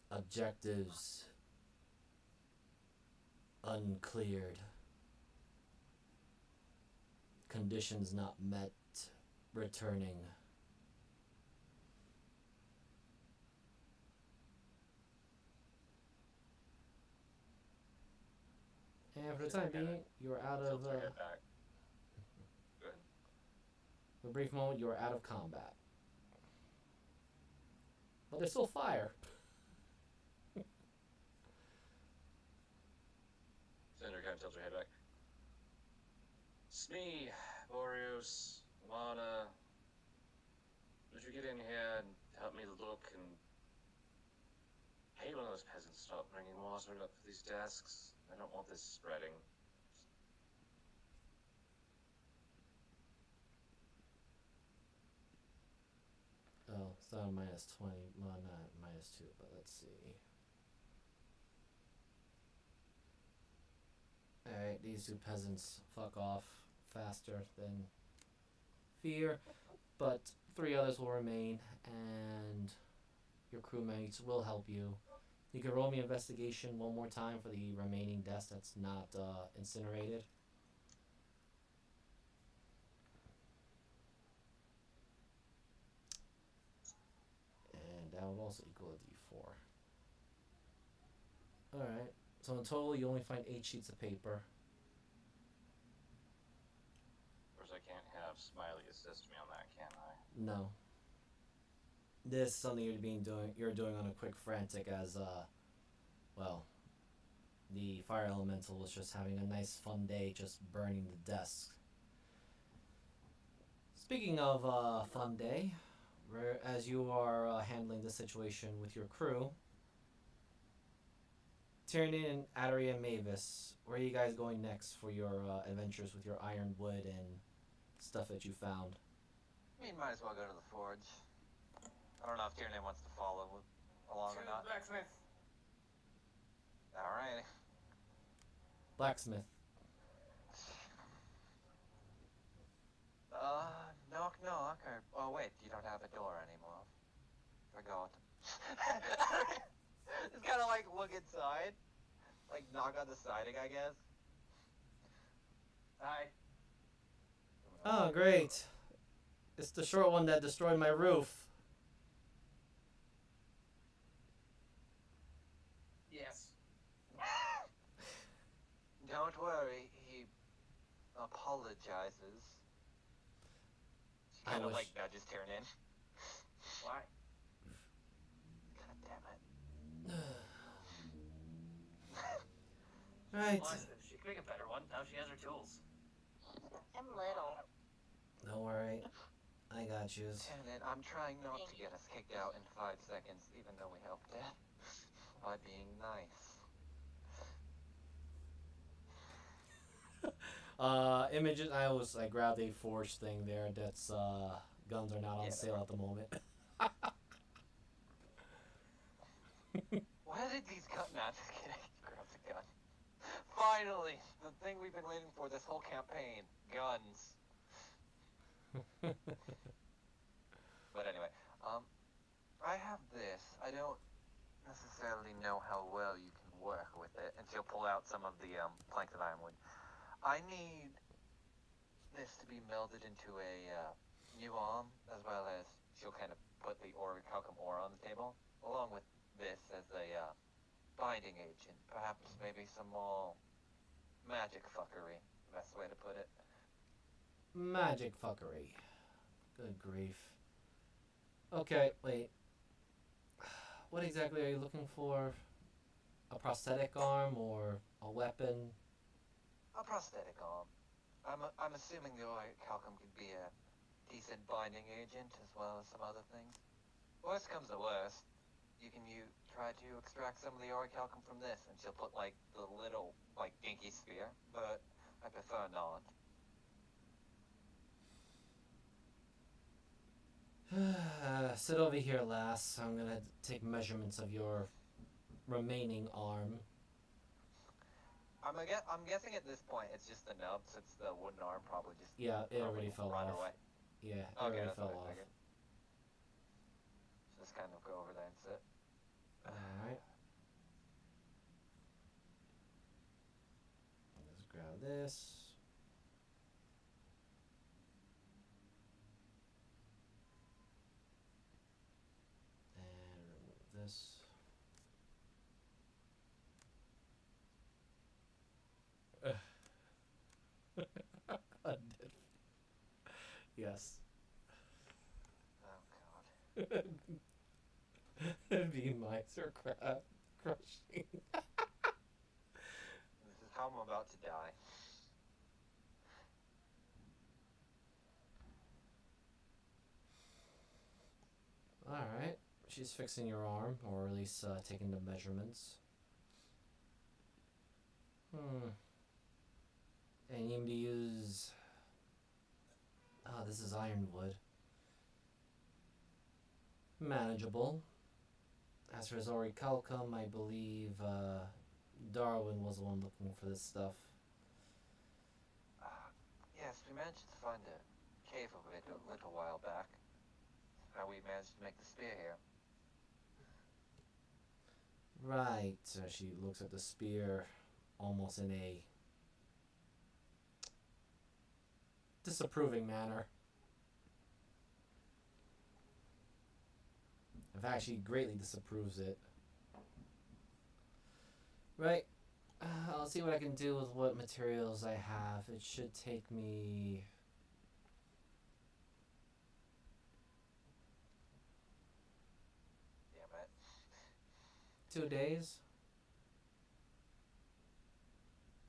objectives uncleared. Conditions not met. Returning. And for the time being, you're out of... Tilt our head back. Good. For a brief moment, you are out of combat. But there's still fire. Cinder kind of tilts her head back. Smee, Boreas, Lana, would you get in here and help me look and... Hey, one of those peasants stop bringing water up to these desks. I don't want this spreading. Oh, it's not a minus 20. Well, not minus 2, but let's see. Alright, these 2 peasants fuck off faster than fear, but 3 others will remain, and your crewmates will help you. You can roll me investigation one more time for the remaining desk that's not incinerated. And that would also equal a d4. Alright, so in total you only find 8 sheets of paper. Of course, I can't have Smiley assist me on that, can I? No. This is something you're doing on a quick frantic as well, the fire elemental was just having a nice fun day just burning the desks. Speaking of fun day, as you are handling the situation with your crew, Tyrion, Addery, and Mavis, where are you guys going next for your adventures with your ironwood and stuff that you found? We might as well go to the forge. I don't know if Tyrion wants to follow along or not. Blacksmith. Alright. Blacksmith. Knock knock, or... Oh wait, you don't have a door anymore. Forgot. Just kinda like look inside. Like knock on the siding, I guess. Hi. Oh, great. It's the short one that destroyed my roof. Yes. Don't worry, he apologizes. She I kind of wish- like nudges Tyrion. Why? God damn it. Right. Blacksmith. She can make a better one. Now she has her tools. I'm little. Don't worry. I got you. Tyrion, I'm trying not to get us kicked out in 5 seconds, even though we helped it. By being nice. Images. I grabbed a forge thing there. That's guns are not on sale at the moment. Why did these gun? Nah, just kidding. Grabs a gun. Finally, the thing we've been waiting for this whole campaign. Guns. But anyway, I have this. I don't necessarily know how well you can work with it, and she'll pull out some of the planks of ironwood. I need this to be melded into a new arm, as well as she'll kind of put the orichalcum ore on the table, along with this as a binding agent. Perhaps maybe some more magic fuckery, best way to put it. Magic fuckery. Good grief. Okay, wait. What exactly are you looking for? A prosthetic arm or a weapon? A prosthetic arm. I'm assuming the orichalcum could be a decent binding agent as well as some other things. Worst comes to worst, you can try to extract some of the orichalcum from this, and she'll put like the little dinky spear, but I prefer not. Sit over here, lass. I'm gonna take measurements of your remaining arm. I'm guessing at this point it's just the nub, since the wooden arm probably just Yeah, it already fell rot off. away. Yeah, it Okay, already that's fell what I off. figured. Just kind of go over there and sit. Alright. Let's grab this. And remove this. Yes. Oh god. Be miser crab crushing. This is how I'm about to die. Alright. She's fixing your arm, or at least taking the measurements. And you need to use... Oh, this is ironwood. Manageable. As for his orichalcum, I believe Darwin was the one looking for this stuff. Yes, we managed to find a cave of it a little while back. How we managed to make the spear here. Right. She looks at the spear almost in a disapproving manner. In fact, she greatly disapproves it. Right. I'll see what I can do with what materials I have. It should take me... Damn it. 2 days?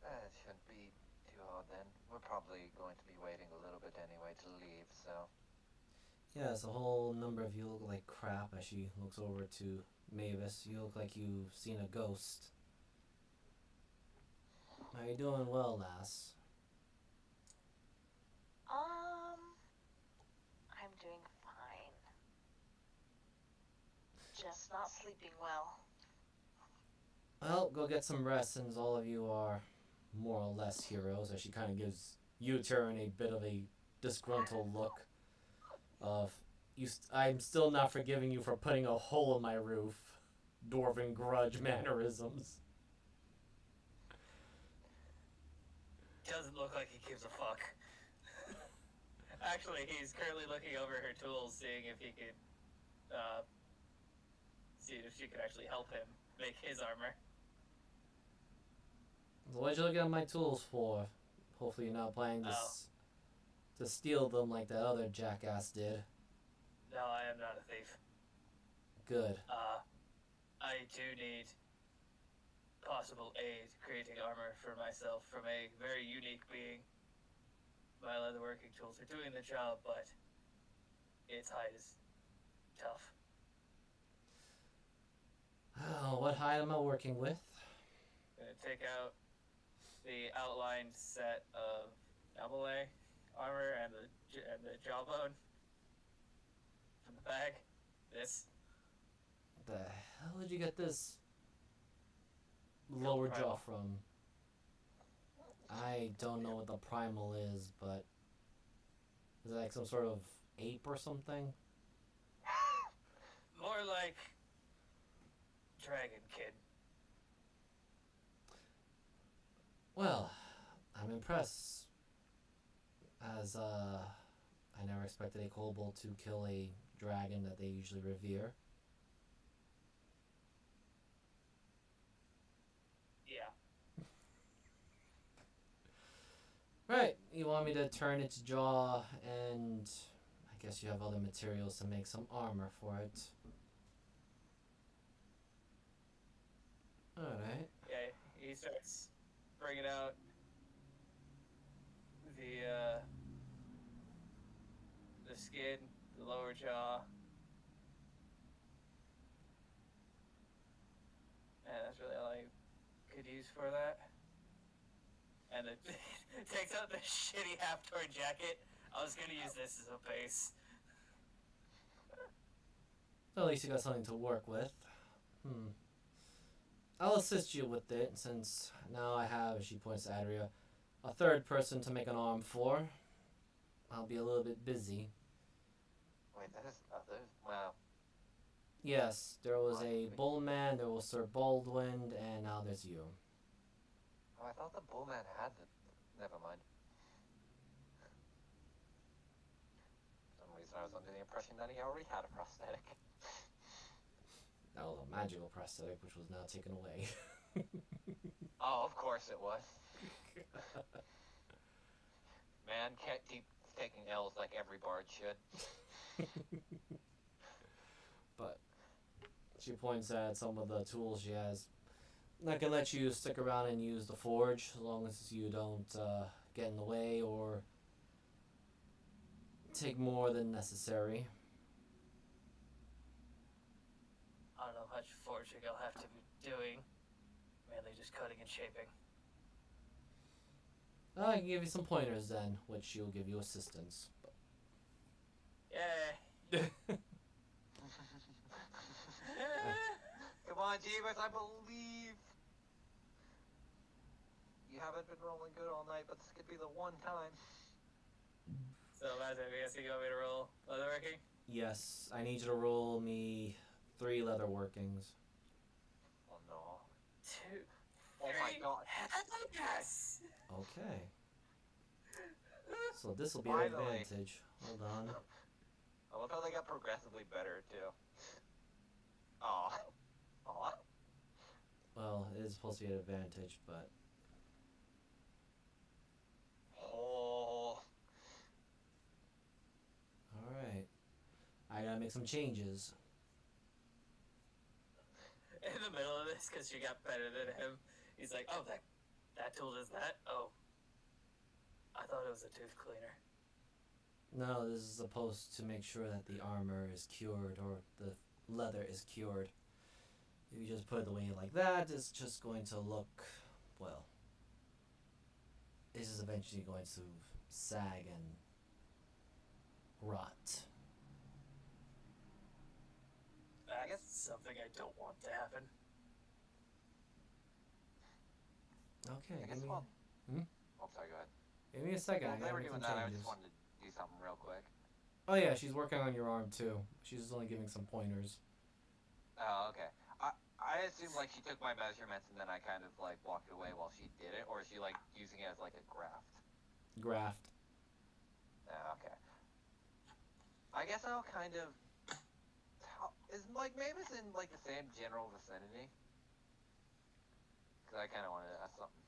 It shouldn't be too hard then. We're probably going to be waiting a little bit anyway to leave, so... Yes, a whole number of you look like crap as she looks over to Mavis. You look like you've seen a ghost. How you doing well, lass? I'm doing fine. Just not sleeping well. Well, go get some rest since all of you are more or less heroes. As she kind of gives U-turn a bit of a disgruntled look of, I'm still not forgiving you for putting a hole in my roof. Dwarven grudge mannerisms. Doesn't look like he gives a fuck. Actually, he's currently looking over her tools, seeing if he could, see if she could actually help him make his armor. What'd you look at my tools for? Hopefully you're not planning to steal them like that other jackass did. No, I am not a thief. Good. I do need possible aid creating armor for myself from a very unique being. My leatherworking tools are doing the job, but its hide is tough. Oh, what hide am I working with? I'm gonna take out the outlined set of Amelie armor and the jawbone from the bag. This. The hell did you get this lower jaw from? I don't know what the primal is, but is it like some sort of ape or something? More like Dragon Kid. Well, I'm impressed, as I never expected a kobold to kill a dragon that they usually revere. Yeah. Right, you want me to turn its jaw, and I guess you have other materials to make some armor for it. Alright. Yeah, he starts bringing out the skin, the lower jaw. And that's really all I could use for that. And it takes out the shitty half-torn jacket. I was gonna use this as a base. At least you got something to work with. I'll assist you with it, since now I have, she points to Adria, a third person to make an arm for. I'll be a little bit busy. Wait, that is others? Wow. Yes, there was a bullman, there was Sir Baldwin, and now there's you. Oh, I thought the bullman had the... Never mind. For some reason I was under the impression that he already had a prosthetic. That was a magical prosthetic, which was now taken away. Oh, of course it was. Man can't keep taking L's like every bard should. But she points at some of the tools she has. Not gonna let you stick around and use the forge, as long as you don't get in the way or take more than necessary. I don't know how much forging I'll have to be doing. Mainly just cutting and shaping. I can give you some pointers then, which she'll give you assistance. Yay! Come on, Jeebus, I believe. You haven't been rolling good all night, but this could be the one time. So, Mazda, I guess you want me to roll leatherworking? Yes, I need you to roll me 3 leather workings. Oh no. 2, 3. Oh my god. Yes! Okay. So this will be Finally. an advantage. Hold on. I love how they got progressively better, too. Aw. Aw. Well, it is supposed to be an advantage, but... Oh. Alright. I gotta make some changes. In the middle of this, because you got better than him, he's like, oh, that tool does that? Oh. I thought it was a tooth cleaner. No, this is supposed to make sure that the armor is cured, or the leather is cured. If you just put it away like that, it's just going to look, well, this is eventually going to sag and rot. That's something I don't want to happen. Okay, I guess give me, well. Hmm? Oh, sorry, go ahead. give me a second. While I they gotta were make doing some that, I changes. just wanted to do something real quick. Oh yeah, she's working on your arm too. She's just only giving some pointers. Oh, okay. I assumed, like, she took my measurements and then I kind of, like, walked away while she did it, or is she, like, using it as, like, a graft? Graft. Oh, okay. I guess I'll kind of... Is, like, Mavis in, like, the same general vicinity? Because I kind of wanted to ask something.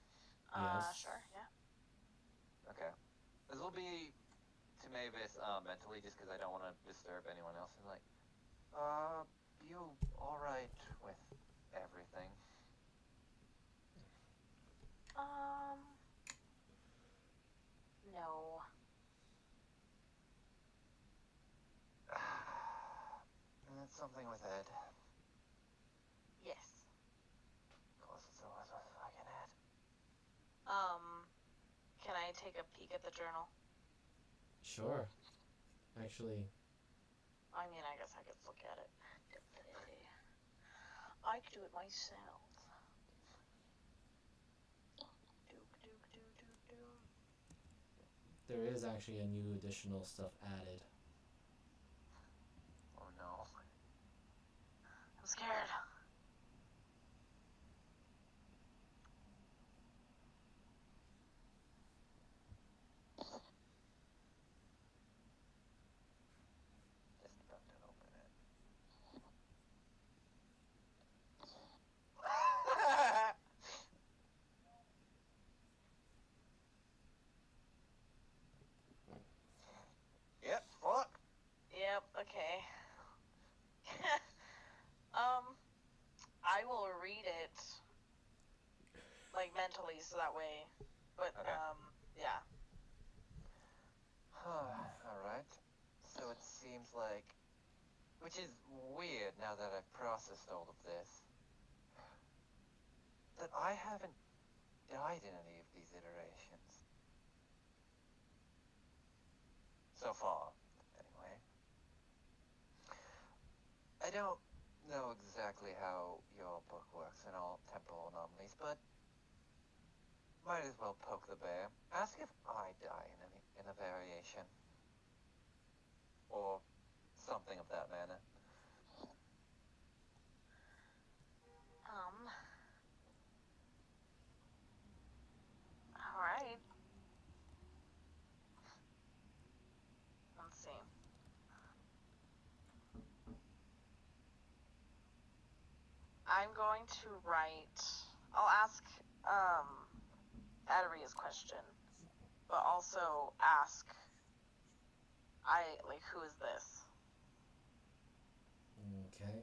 Yes. Sure, yeah. Okay. This will be to Mavis mentally, just because I don't want to disturb anyone else. And like, you all right with everything? No. And that's something with Ed. Yes. Closest it was with fucking Ed. Can I take a peek at the journal? Sure. Actually, I mean, I guess I could look at it. I could do it myself. there is actually a new additional stuff added. Oh no. I'm scared. quickly so that way. But Okay. yeah. Alright. So it seems like, which is weird now that I've processed all of this, that I haven't died in any of these iterations. So far, anyway. I don't know exactly how your book works in all temporal anomalies, but might as well poke the bear. Ask if I die in a variation. Or something of that manner. Alright. Let's see. I'm going to write. I'll ask Adaria's question, but also ask. Who is this? Okay.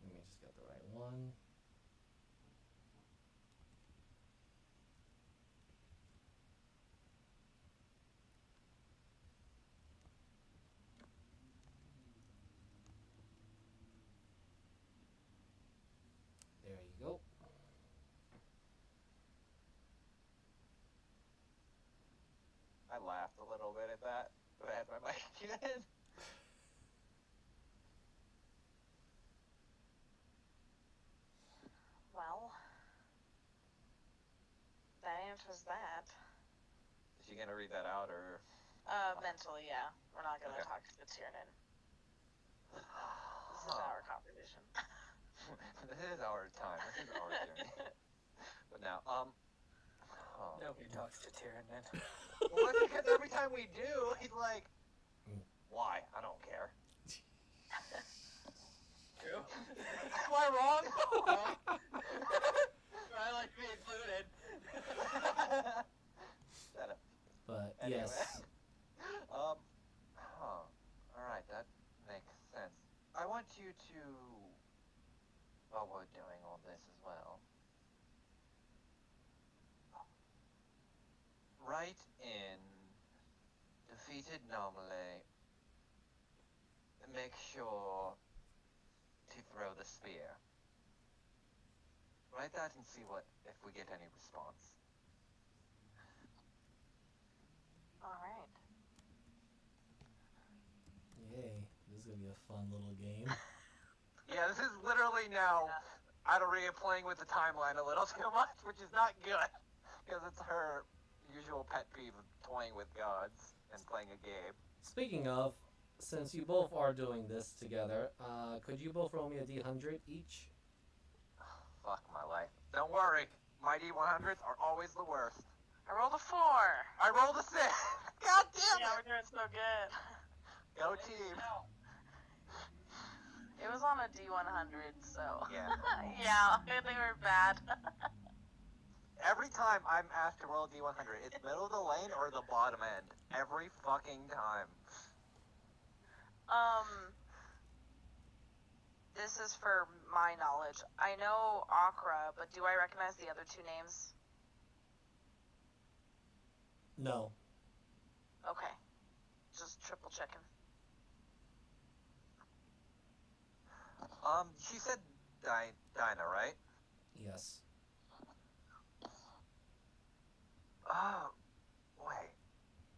Let me just get the right one. There you go. I laughed a little bit at that, but I had my mic muted. Well, that answers that. Is she gonna read that out, or? Mentally, yeah. We're not gonna Okay. talk to the Tiernan. This is our conversation. This is our time. This is our journey. But now, Nobody talks to Tyranid. well, that's because every time we do, he's like, why? I don't care. True. Am I wrong? I like to be included. Shut up. But Anyway. yes. Alright, that makes sense. I want you to, while we're doing all this as well, write in defeated Nomale, make sure to throw the spear. Write that and see if we get any response. Alright. Yay. This is gonna be a fun little game. Yeah, this is literally now Adaria playing with the timeline a little too much, which is not good. Because it's her usual pet peeve of toying with gods and playing a game. Speaking of, since you both are doing this together, could you both roll me a d100 each? Fuck my life. Don't worry, my D100s are always the worst. I rolled a 4. I rolled a 6! God damn Yeah, it! we're doing so good. Go team! It was on a D100, so. Yeah. Yeah, they were bad. Every time I'm asked to roll a D100, it's middle of the lane or the bottom end. Every fucking time. This is for my knowledge. I know Akra, but do I recognize the other two names? No. Okay. Just triple checking. She said Dinah, right? Yes. Oh, wait.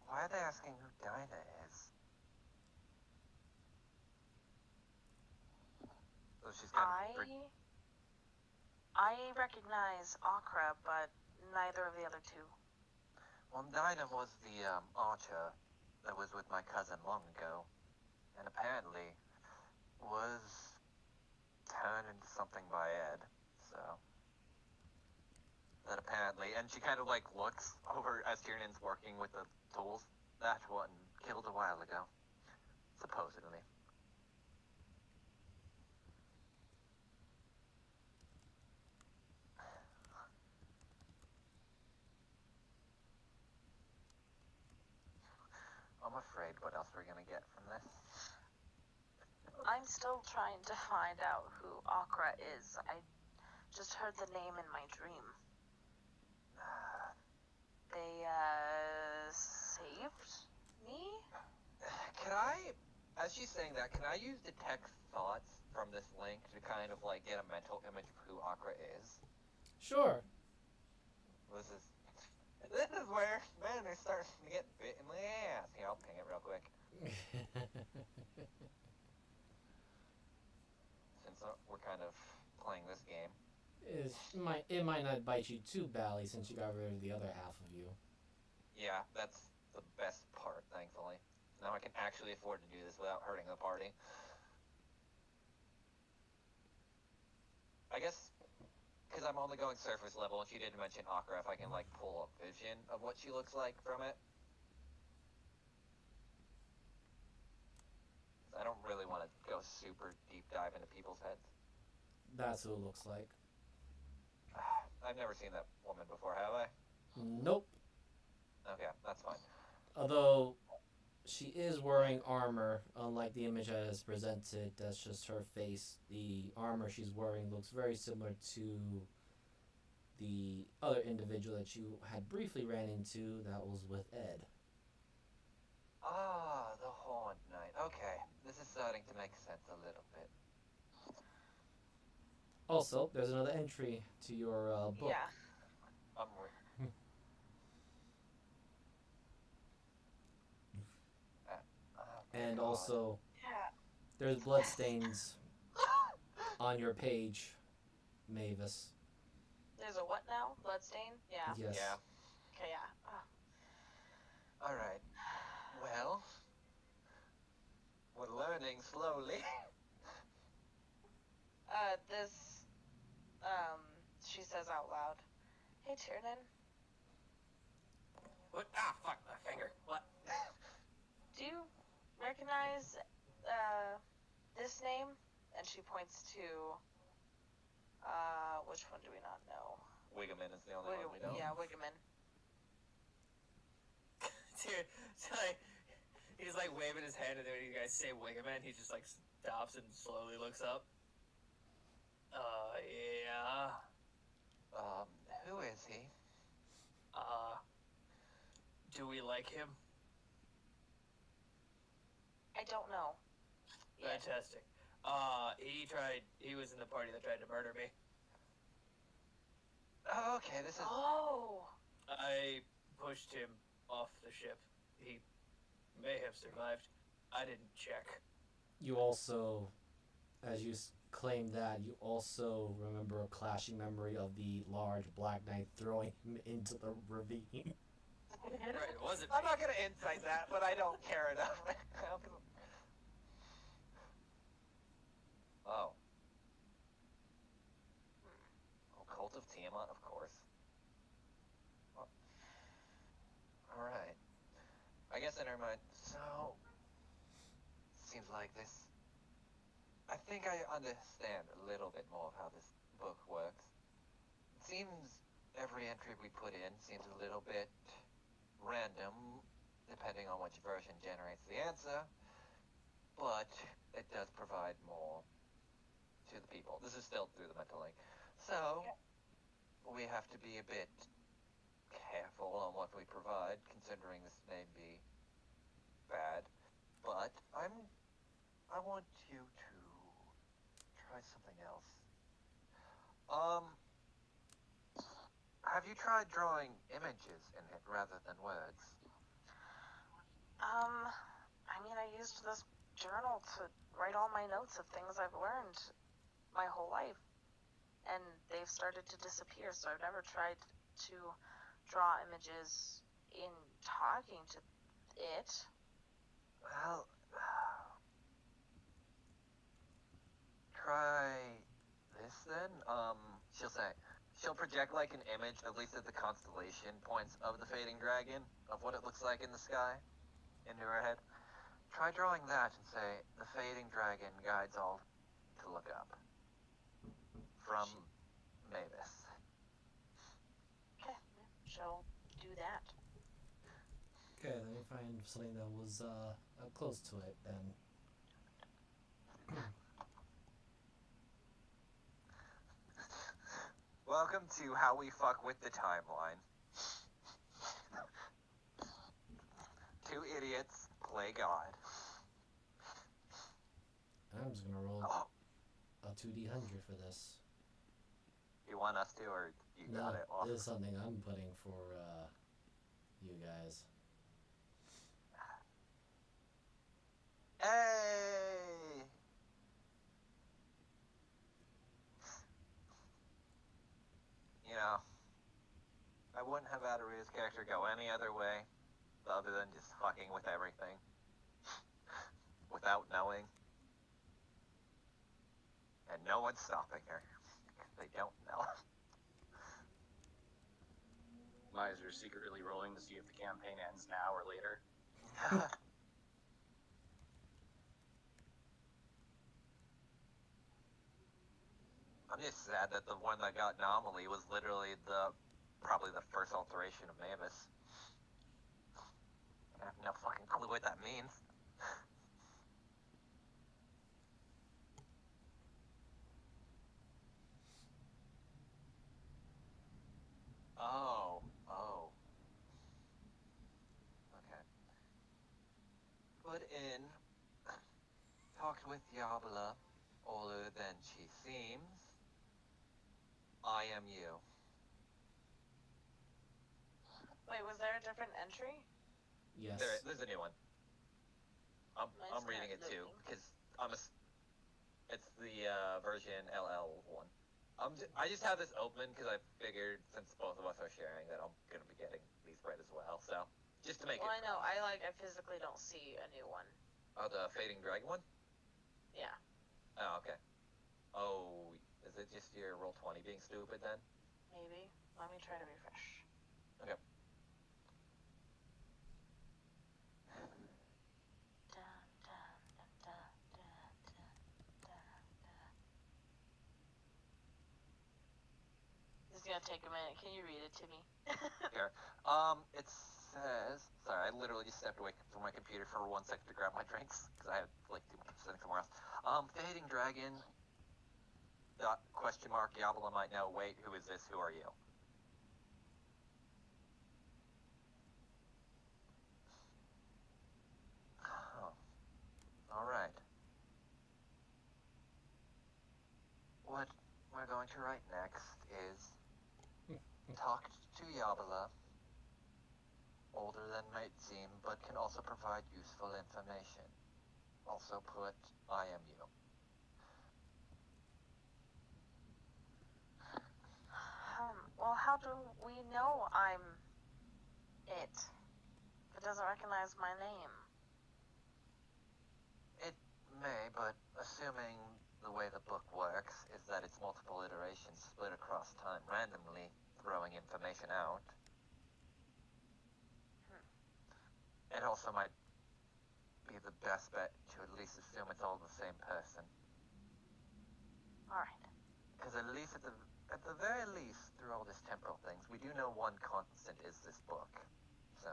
Why are they asking who Dinah is? So she's I recognize Akra, but neither of the other two. Well, Dinah was the archer that was with my cousin long ago, and apparently was turned into something by Ed. So that apparently, and she kind of like looks over as Tiernan's working with the tools. That one killed a while ago, supposedly. afraid what else we're gonna get from this. I'm still trying to find out who Akra is. I just heard the name in my dream. They, saved me? Can I, as she's saying that, can I use detect thoughts from this link to kind of like get a mental image of who Akra is? Sure. This is where men are starting to get bit in the ass. Here, I'll ping it real quick. Since we're kind of playing this game. It might not bite you too badly since you got rid of the other half of you. Yeah, that's the best part, thankfully. Now I can actually afford to do this without hurting the party. I guess, because I'm only going surface level, and she did mention Akra, if I can, like, pull a vision of what she looks like from it. I don't really want to go super deep dive into people's heads. That's what it looks like. I've never seen that woman before, have I? Nope. Okay, that's fine. Although she is wearing armor, unlike the image that is presented, that's just her face. The armor she's wearing looks very similar to the other individual that you had briefly ran into that was with Ed. Ah, the Horned Knight. Okay, this is starting to make sense a little bit. Also, there's another entry to your book. Yeah. And God. also, Yeah. there's bloodstains on your page, Mavis. There's a what now? Bloodstain? Yeah. Yes. Yeah. Okay, yeah. Alright. Well, we're learning slowly. She says out loud, "Hey, Tiernan, What? Ah, fuck my finger. What? do you recognize, this name?" And she points to, which one do we not know? Wigaman is the only one we know. Yeah, Wigaman. Dude, so like, he's like waving his hand, and then when you guys say Wigaman, he just like stops and slowly looks up. Yeah. Who is he? Do we like him? I don't know. Yet. Fantastic. He was in the party that tried to murder me. Oh, okay, this is... Oh! I pushed him off the ship. He may have survived. I didn't check. You also, as you claim that, you also remember a clashing memory of the large black knight throwing him into the ravine. Right, it wasn't I'm me. not gonna insight that, but I don't care enough. Oh. Oh, Cult of Tiamat, of course. Alright. I guess I never mind. So... Seems like this... I think I understand a little bit more of how this book works. It seems every entry we put in seems a little bit random, depending on which version generates the answer, but it does provide more to the people. This is still through the mental link. So, we have to be a bit careful on what we provide, considering this may be bad, but I want you to try something else. Have you tried drawing images in it rather than words? I mean, I used this journal to write all my notes of things I've learned my whole life, and they've started to disappear, so I've never tried to draw images in talking to it. Well, try this then. She'll project like an image, at least at the constellation points of the fading dragon, of what it looks like in the sky, into her head. Try drawing that and say, the fading dragon guides all to look up. From Mavis. Okay, she'll do that. Okay, let me find something that was close to it then. Welcome to How We Fuck with the Timeline. Two idiots play God. I'm just gonna roll Oh, a 2d100 for this. you want us to, or you No, got it? Off? this is something I'm putting for you guys. Hey! You know, I wouldn't have had Aru's character go any other way other than just fucking with everything. Without knowing. And no one's stopping her. They don't know. Miser's secretly rolling to see if the campaign ends now or later. I'm just sad that the one that got Anomaly was literally probably the first alteration of Mavis. I have no fucking clue what that means. Oh. Okay. Put in, talked with Yabla, older than she seems. I am you. Wait, was there a different entry? Yes. There's a new one. I'm Mine's reading not it too, loading. because it's the version LL one. I just have this open because I figured since both of us are sharing that I'm gonna be getting these read as well. So just to make Well, it. I know. I physically don't see a new one. Oh, the Fading Dragon one. Yeah. Oh, okay. Oh, is it just your Roll20 being stupid then? Maybe. Let me try to refresh. Okay. It's gonna take a minute. Can you read it to me? Here. It says. Sorry, I literally just stepped away from my computer for 1 second to grab my drinks because I had like too much sitting somewhere else. Fading Dragon. Question mark. Yabla might know. Wait, who is this? Who are you? Oh. All right. What we're going to write next is talked to Yabla, older than might seem, but can also provide useful information. Also put, I am you. Well, how do we know I'm it? It doesn't recognize my name. It may, but assuming the way the book works is that it's multiple iterations split across time randomly, throwing information out. It also might be the best bet to at least assume it's all the same person. Alright. Because at the very least, through all this temporal things, we do know one constant is this book. So.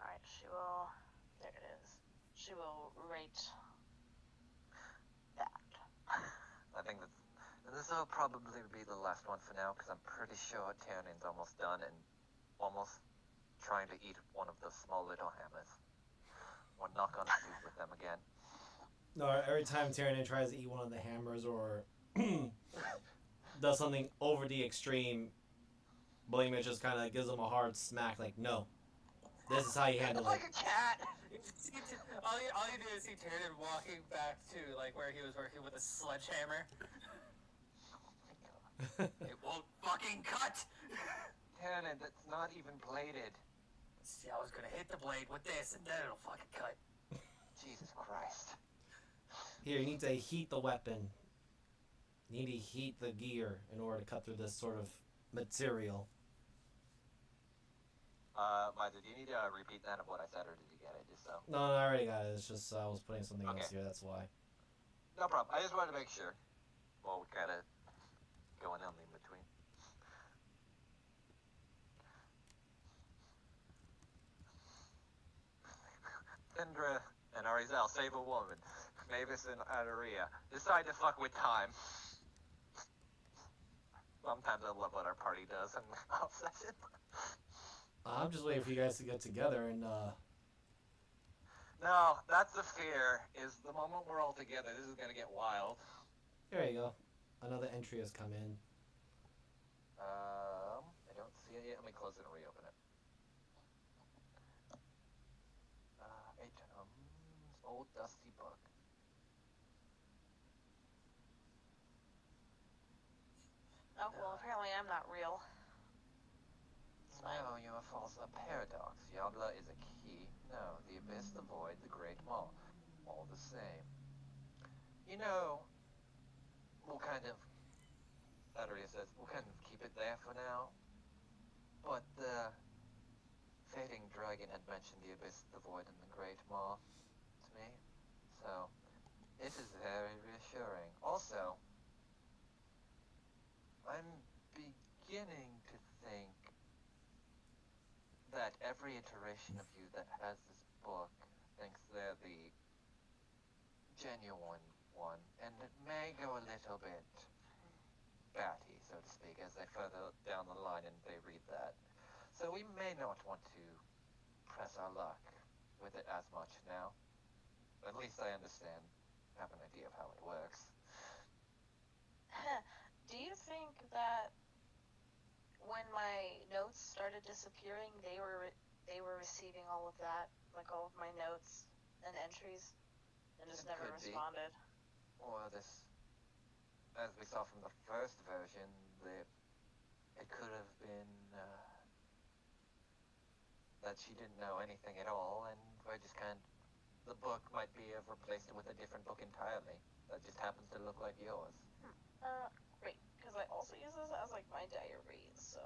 Alright, she will. There it is. She will rate that. I think this will probably be the last one for now, because I'm pretty sure Tyrann's almost done and almost trying to eat one of those small little hammers. Or knock on soup with them again. No, every time Tyrannin tries to eat one of the hammers or does something over the extreme, Blamage just kind of gives him a hard smack, like, no. This is how you handle it. Like a cat! All you do is see Tyrannin walking back to like where he was working with a sledgehammer. It won't fucking cut! Tyrannin, that's not even bladed. See, I was gonna hit the blade with this and then it'll fucking cut. Jesus Christ. Here, you need to heat the weapon. You need to heat the gear in order to cut through this sort of material. Miser, do you need to repeat that of what I said, or did you get it, just so? No, I already got it. It's just I was putting something else Okay. here, that's why. No problem. I just wanted to make sure. Well, we kind of going on in between. Indra and Arizel save a woman. Mavis and Adoria decide to fuck with time. Sometimes I love what our party does in off session. I'm just waiting for you guys to get together and No, that's the fear, is the moment we're all together, this is gonna get wild. there you go. Another entry has come in. I don't see it yet. Let me close it and reopen it. Old dusty book. Oh, well, apparently I'm not real. It's fine. No, you are false. A paradox. Yabla is a key. No, the abyss, the void, the great maw. All the same. You know, we'll kind of... Adoria says, we'll kind of keep it there for now. But the fading dragon had mentioned the abyss, the void, and the great maw to me. So, this is very reassuring. Also, I'm beginning to think that every iteration of you that has this book thinks they're the genuine one, and it may go a little bit batty, so to speak, as they further down the line and they read that. So we may not want to press our luck with it as much now. At least I understand, have an idea of how it works. Do you think that when my notes started disappearing, they were receiving all of that, like all of my notes and entries, and just It never could be. responded? Or this, as we saw from the first version, it could have been that she didn't know anything at all, and we're just the book might be have replaced it with a different book entirely that just happens to look like yours. Great, because I also use this as like my diary, so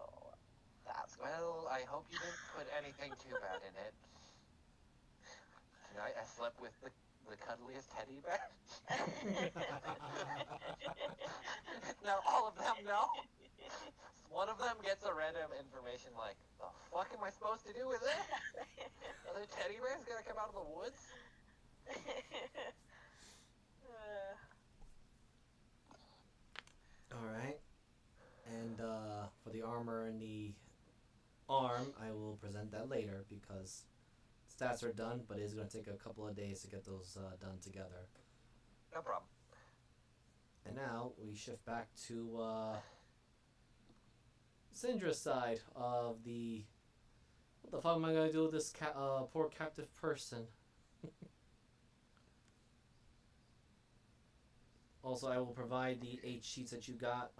that's cool. Well, I hope you didn't put anything too bad in it. Tonight I slept with the cuddliest teddy bear. Now all of them know. One of them gets a random information like, the fuck am I supposed to do with it? Other teddy bear's gonna come out of the woods? Alright. And for the armor and the arm, I will present that later because stats are done, but it is going to take a couple of days to get those done together. No problem. And now we shift back to Syndra's side of the... What the fuck am I going to do with this poor captive person? Also, I will provide the 8 sheets that you got,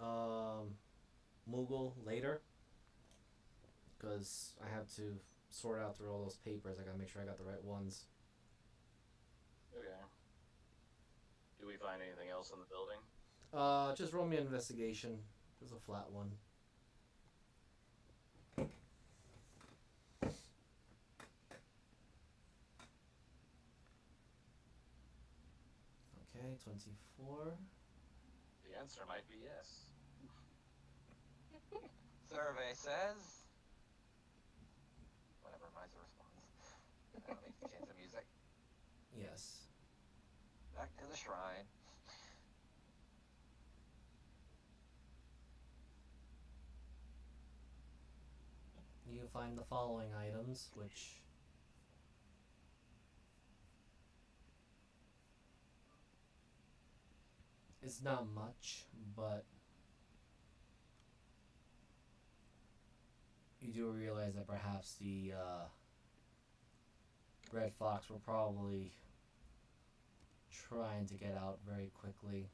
Moogle, later. Because I have to sort out through all those papers. I gotta make sure I got the right ones. Okay. Do we find anything else in the building? Just roll me an investigation. There's a flat one. Okay, 24. The answer might be yes. Survey says... Whatever, Miser responds. I don't need to change the music. Yes. Back to the shrine. You find the following items, which... It's not much, but you do realize that perhaps the Red Fox were probably trying to get out very quickly.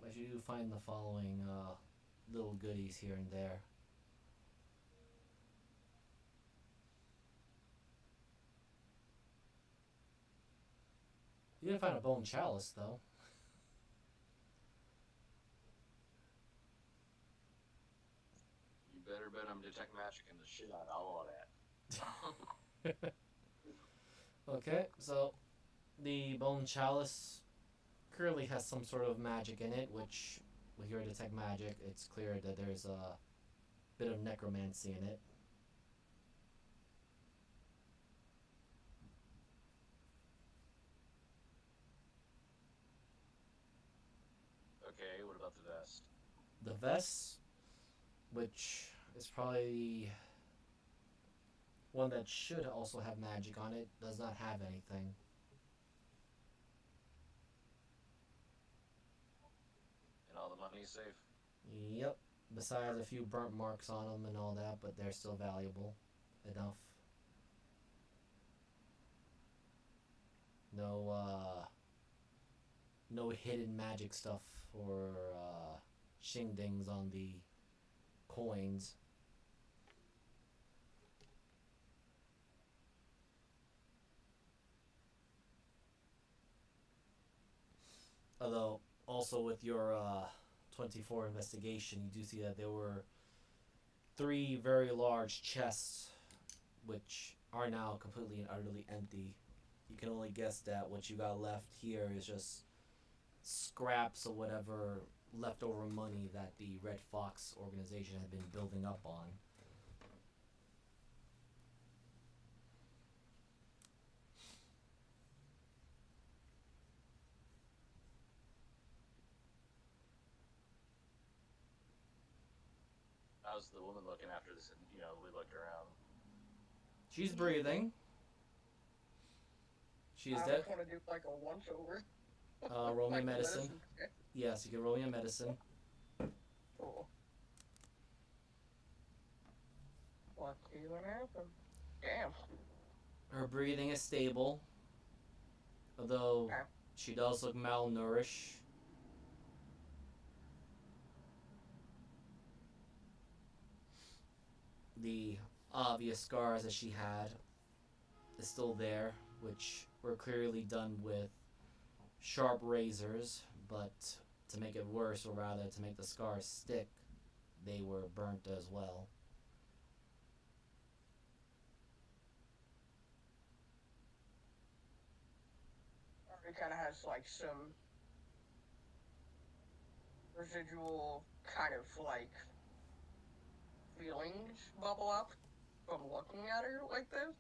But you do find the following little goodies here and there. You didn't find a bone chalice, though. You better bet I'm detect magic in the shit out of all of that. Okay, so the bone chalice clearly has some sort of magic in it, which with your detect magic, it's clear that there's a bit of necromancy in it. Okay, what about the vest? The vest, which is probably one that should also have magic on it, does not have anything. And all the money's safe? Yep. Besides a few burnt marks on them and all that, but they're still valuable enough. No hidden magic stuff or shingdings on the coins. Although, also with your 24 investigation, you do see that there were 3 very large chests, which are now completely and utterly empty. You can only guess that what you got left here is just scraps of whatever leftover money that the Red Fox organization had been building up on. How's the woman looking after this? You know, we looked around. She's breathing. She is I dead. just want to do like a once over. Roll me Like medicine. Yes, you can roll me a medicine. Cool. Let's see what happens. Damn. Her breathing is stable, although Okay. she does look malnourished. The obvious scars that she had is still there, which were clearly done with sharp razors, but to make it worse, or rather to make the scars stick, they were burnt as well. It kind of has like some residual kind of like feelings bubble up from looking at her like this.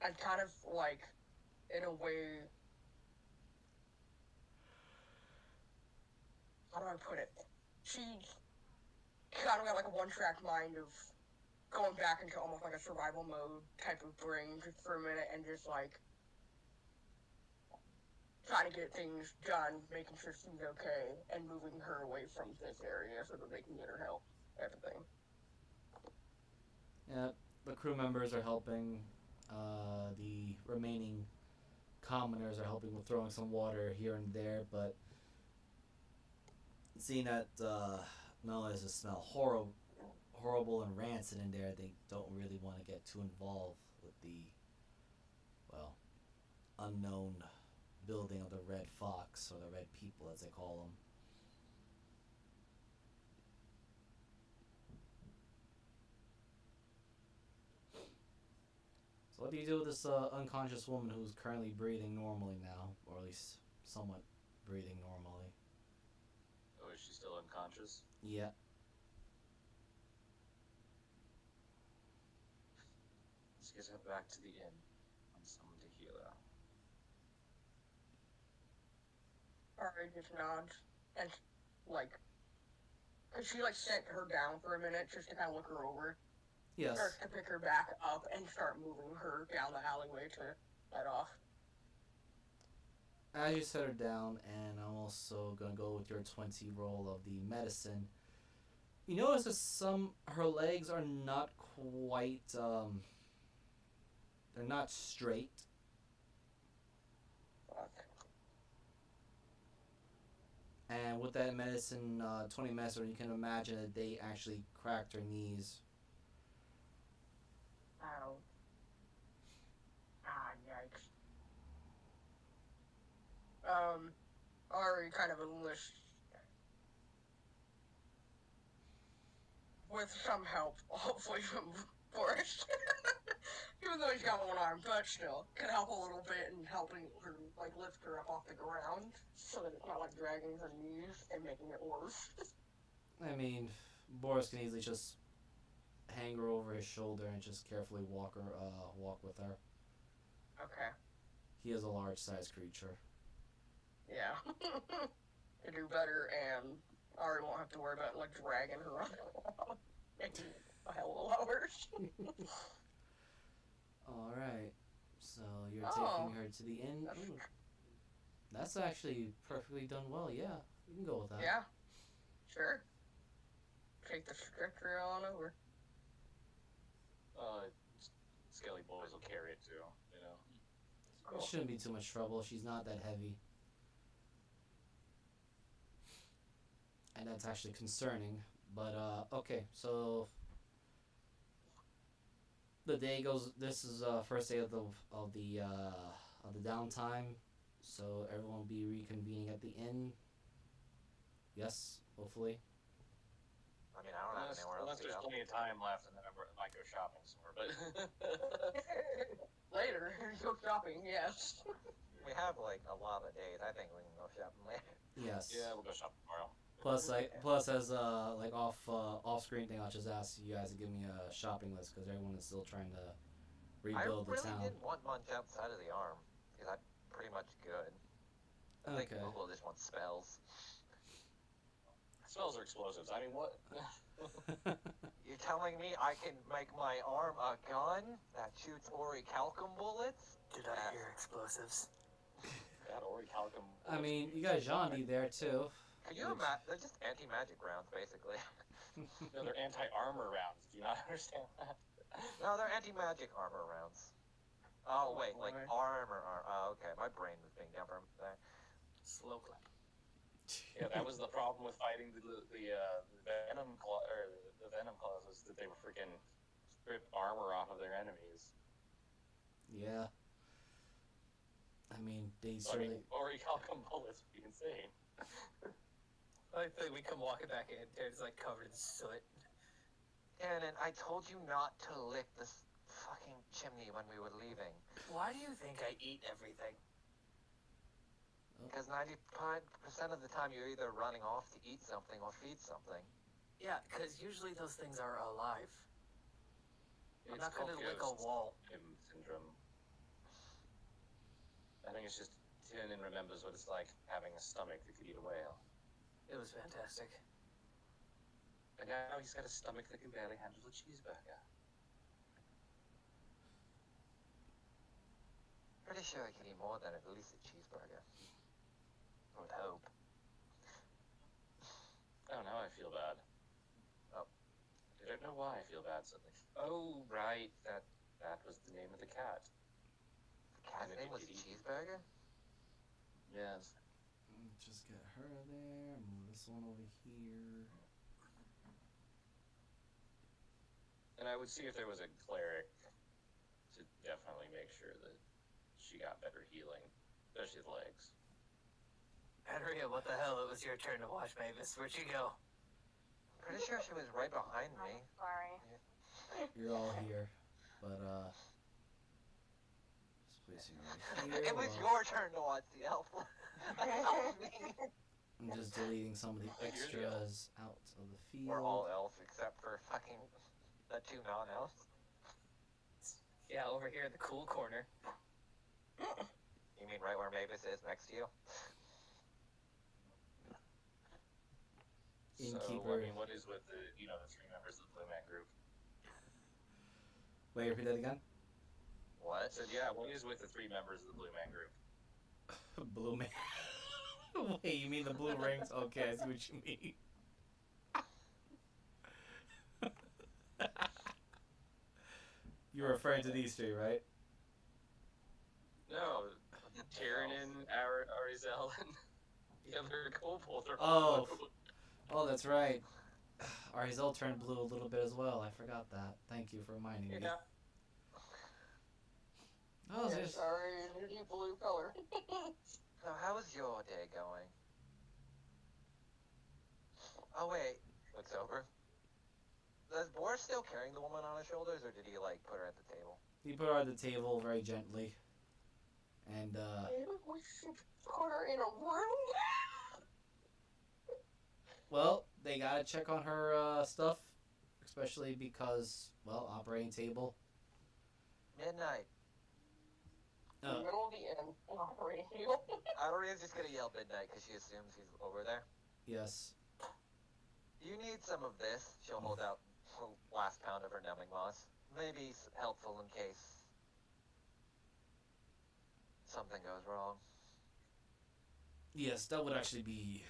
And kind of like, in a way, how do I put it? She kind of got like a one-track mind of going back into almost like a survival mode type of brain just for a minute and just like trying to get things done, making sure she's okay, and moving her away from this area so that they can get her help, type of thing. Yeah, the crew members are helping. The remaining commoners are helping with throwing some water here and there, but seeing that not only does it smell horrible and rancid in there, they don't really want to get too involved with the, well, unknown building of the Red Fox, or the Red People as they call them. So what do you do with this unconscious woman who's currently breathing normally now, or at least somewhat breathing normally? Oh, is she still unconscious? Yeah. Let's get her back to the inn. And someone to heal her. Alright, just nods. And, like, cause she, like, set her down for a minute just to kind of look her over. Yes. Starts to pick her back up and start moving her down the alleyway to head off. As you set her down, and I'm also gonna go with your 20 roll of the medicine. You notice that her legs are not quite, they're not straight. Fuck. And with that medicine, 20 medicine, you can imagine that they actually cracked her knees. Ow. Ah, yikes. Ari kind of enlists, with some help, hopefully from Forrest, he Even though he's got one arm, but still, can help a little bit in helping her, like, lift her up off the ground, so that it's not, like, dragging her knees and making it worse. I mean, Boris can easily just hang her over his shoulder and just carefully walk with her. Okay. He is a large-sized creature. Yeah. To do better, and Ari won't have to worry about, like, dragging her around. Making a hell of a lot worse. All right. So you're Oh. taking her to the inn. Ooh. That's actually perfectly done well. Yeah, you can go with that. Yeah. Sure. Take the stretcher on over. Skelly boys will carry it too, you know. It shouldn't be too much trouble. She's not that heavy. And that's actually concerning. But, okay, so the day goes. This is first day of the downtime, so everyone will be reconvening at the inn. Yes, hopefully. I mean, I don't have anywhere else Unless to there's go. plenty of time left, and then I might go shopping somewhere. But Later, go shopping, yes. We have like a lot of days. I think we can go shopping later. Yes. yeah, we'll go shopping tomorrow. Plus, as like off screen thing, I'll just ask you guys to give me a shopping list because everyone is still trying to rebuild I the really town. didn't want much outside of the arm because I'm pretty much good. I think Okay. Google just wants spells. Spells are explosives. I mean, what? You're telling me I can make my arm a gun that shoots orichalcum bullets? Did I hear explosives? That orichalcum. I mean, you got Jandi there too. Can you imagine? They're just anti-magic rounds, basically. No, they're anti-armor rounds. Do you not understand that? No, they're anti-magic armor rounds. Oh wait, like Alright. armor. Oh, okay. My brain was being dumb for there. Slow clap. Yeah, that was the problem with fighting the venom the venom claws was that they were freaking strip armor off of their enemies. Yeah. I mean, they So, I certainly. mean, orichalcum bullets would be insane. I think we come walking back in. It's like covered in soot. Gannon, I told you not to lick this fucking chimney when we were leaving. Why do you think I eat everything? Because 95% of the time you're either running off to eat something or feed something. Yeah, because usually those things are alive. I'm It's not gonna called lick a ghost wall. syndrome. I think it's just Tiernan remembers what it's like having a stomach that could eat a whale. It was fantastic. And now he's got a stomach that can barely handle a cheeseburger. Pretty sure I can eat more than at least a cheeseburger. I would hope. Oh, now I feel bad. Oh. I don't know why I feel bad suddenly. Oh, right. That was the name of the cat. The cat's name was Cheeseburger? Yes. Just get her there. Move this one over here. And I would see if there was a cleric to definitely make sure that she got better healing, especially the legs. Henrietta, what the hell? It was your turn to watch Mavis. Where'd you go? Pretty sure she was right behind me. Sorry. You're all here, but just placing you right here. It was while- your turn to watch the elf. That was me. I'm just deleting some of the You're the elf. extras out of the field. We're all elves except for fucking the two non-elves. Yeah, over here in the cool corner. You mean right where Mavis is next to you? So, Innkeeper. I mean, what is with the three members of the Blue Man group? Wait, repeat that again. What? I said, yeah, what is with the three members of the Blue Man group? Blue man. Wait, you mean the blue rings? Okay, I see what you mean. You're referring to these three, right? No, Tiernan, Arizel, and the other kobold are Oh. blue. Oh, that's right. Our result turned blue a little bit as well. I forgot that. Thank you for reminding me. Yeah. Oh, Yeah, there's... sorry, new blue color. So how was your day going? Oh wait, looks over. Is Boris still carrying the woman on his shoulders, or did he like put her at the table? He put her at the table very gently. And, Maybe we should put her in a room? well, they gotta check on her stuff. Especially because, well, operating table. Midnight. Middle of the end. Operating table. Adorian's just gonna yell midnight because she assumes he's over there. Yes. You need some of this. She'll hold out the last pound of her numbing moss. Maybe helpful in case something goes wrong. Yes, that would actually be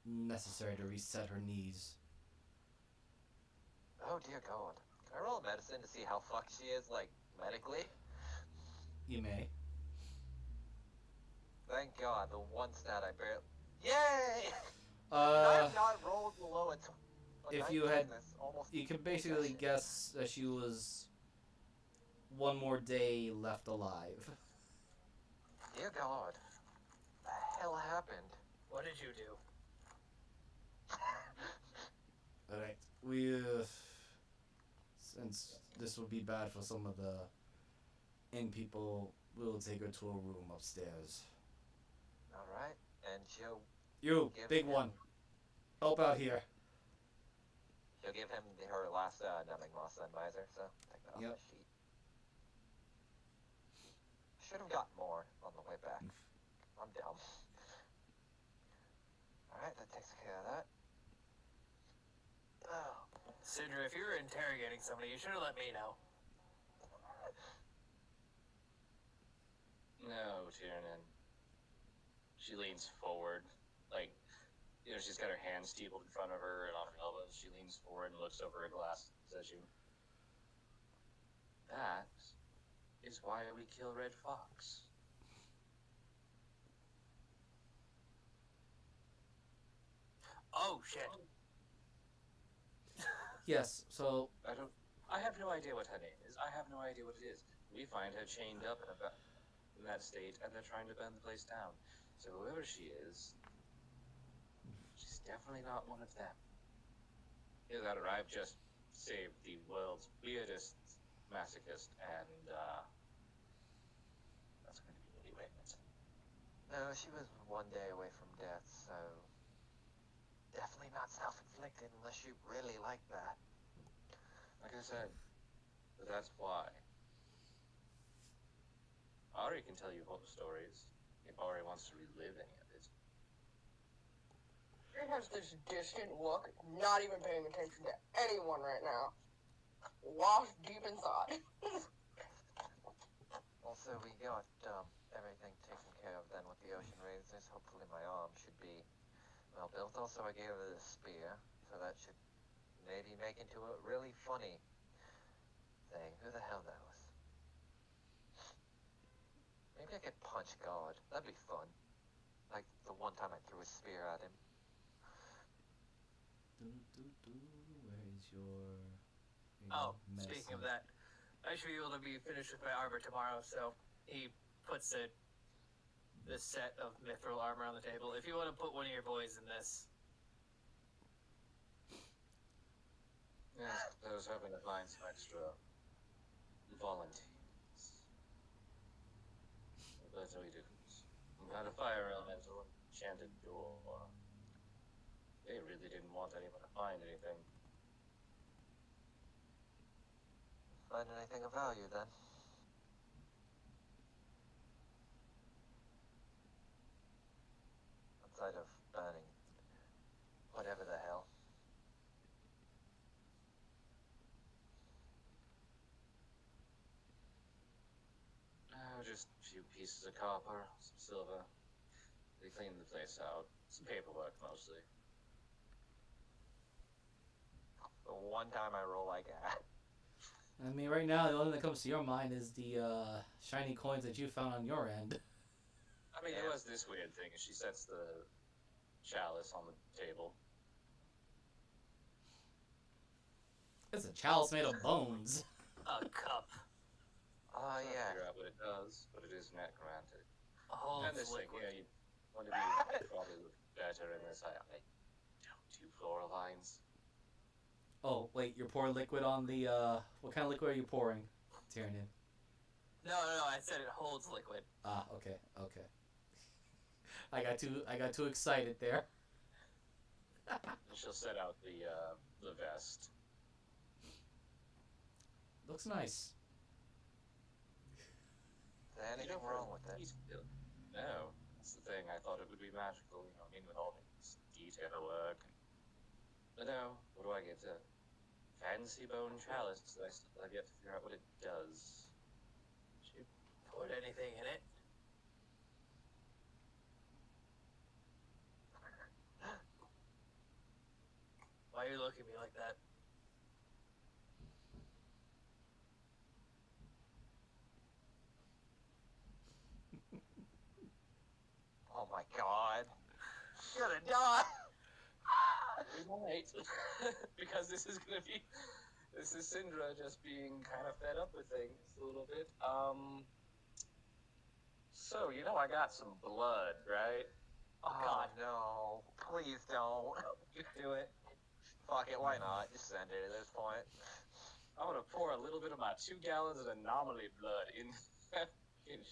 necessary to reset her knees. Oh dear God. Can I roll a medicine to see how fucked she is, like, medically? You may. Thank God, the one stat I barely... Yay! I have not rolled below a If 19 you had- this almost You can basically session. guess that she was one more day left alive. Dear God. What the hell happened? What did you do? Alright, we, since this would be bad for some of the inn people, we'll take her to a room upstairs. Alright, and she'll You, give big him, one, help out here. She'll give him her last numbing moss then, Miser, so take that off Yep. the sheet. Should have gotten more on the way back. I'm dumb. Alright, that takes care of that. Oh. Sindra, if you were interrogating somebody, you should have let me know. No, Tiernan. She leans forward, like, she's got her hands steepled in front of her and on her elbows. She leans forward and looks over her glass and says, that is why we kill Red Fox. Oh, shit. Yes, so, I have no idea what her name is. I have no idea what it is. We find her chained up in that state, and they're trying to burn the place down. So whoever she is, she's definitely not one of them. Either that or I've just saved the world's weirdest masochist, and that's going to be really weird. No, she was one day away from death, so definitely not self-inflicted unless you really like that. Like I said, but that's why. Ari can tell you both stories if Ari wants to relive any of it. She has this distant look, not even paying attention to anyone right now. Lost deep in thought. Also, we got everything taken care of then with the ocean razors. Hopefully my arm should be well built. Also, I gave her the spear, so that should maybe make into a really funny thing. Who the hell knows? Maybe I could punch God. That'd be fun. Like the one time I threw a spear at him. where's your Oh, medicine? speaking of that, I should be able to be finished with my armor tomorrow, so he puts this set of mithril armor on the table. If you want to put one of your boys in this. Yes, I was hoping to find some extra volunteers. But we didn't. We had a fire elemental, enchanted door. They really didn't want anyone to find anything. Find anything of value then? Outside of burning whatever the hell. Just a few pieces of copper, some silver. They cleaned the place out. Some paperwork, mostly. The one time I roll like that. I mean, right now, the only thing that comes to your mind is the shiny coins that you found on your end. I mean, Yeah. there was this weird thing. She sets the chalice on the table. It's a chalice made of bones. A cup. Oh Can't yeah. figure out what it does, but it is necromantic. A whole And this thing, liquid. yeah, you want to be probably look better in this. I don't do floral lines. Oh, wait, you're pouring liquid on the, what kind of liquid are you pouring, Tyrion? No, I said it holds liquid. Ah, okay. I got too excited there. She'll set out the vest. Looks nice. Is there anything wrong with it? No, that's the thing. I thought it would be magical, I mean, with all this detail work. But no, what do I get? A fancy bone chalice that I still have yet to figure out what it does. Should you put anything in it? Why are you looking at me like that? Oh my god. You're gonna die! We might. Because this is Syndra just being kind of fed up with things a little bit. So, I got some blood, right? Oh god, no. Please don't. Just do it. Fuck it, why not? Just send it at this point. I'm gonna pour a little bit of my 2 gallons of anomaly blood in.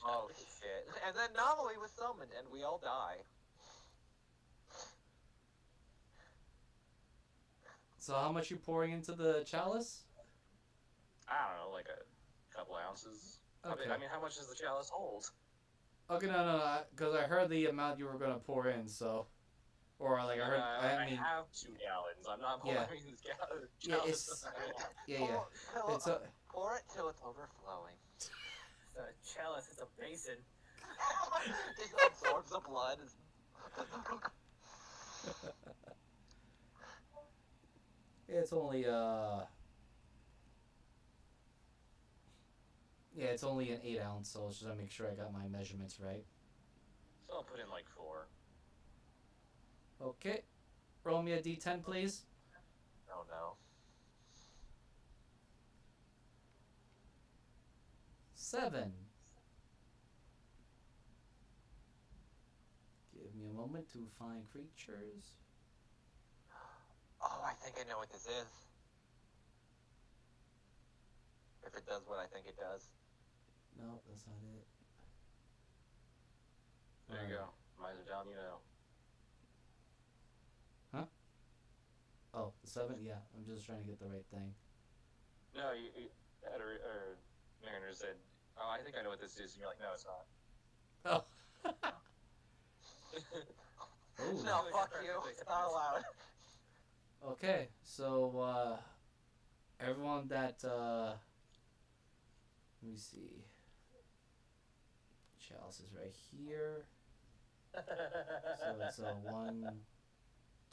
Oh shit. And then Anomaly was summoned and we all die. So how much you pouring into the chalice? I don't know, like a couple ounces. Okay. I mean, how much does the chalice hold? Okay, no, because I heard the amount you were gonna pour in, so, or like I heard, I mean, have 2 gallons. I'm not pouring this gallon. Yeah, it's- yeah, it's a, Pour it till it's overflowing. It's not a chalice, it's a basin. Just absorbs the blood. it's only yeah, it's only an 8 ounce, so let's just make sure I got my measurements right. So I'll put in like 4. Okay, roll me a d10, please. Oh no. 7. Give me a moment to find creatures. Oh, I think I know what this is. If it does what I think it does. No, that's not it. There you go. Might as well, Oh, the 7? Yeah, I'm just trying to get the right thing. No, or Mariner said, "Oh, I think I know what this is," and you're like, "No, it's not." Oh. Ooh. No, fuck you. It's not allowed. Okay, so everyone that let me see. Chalice is right here. So it's a 1,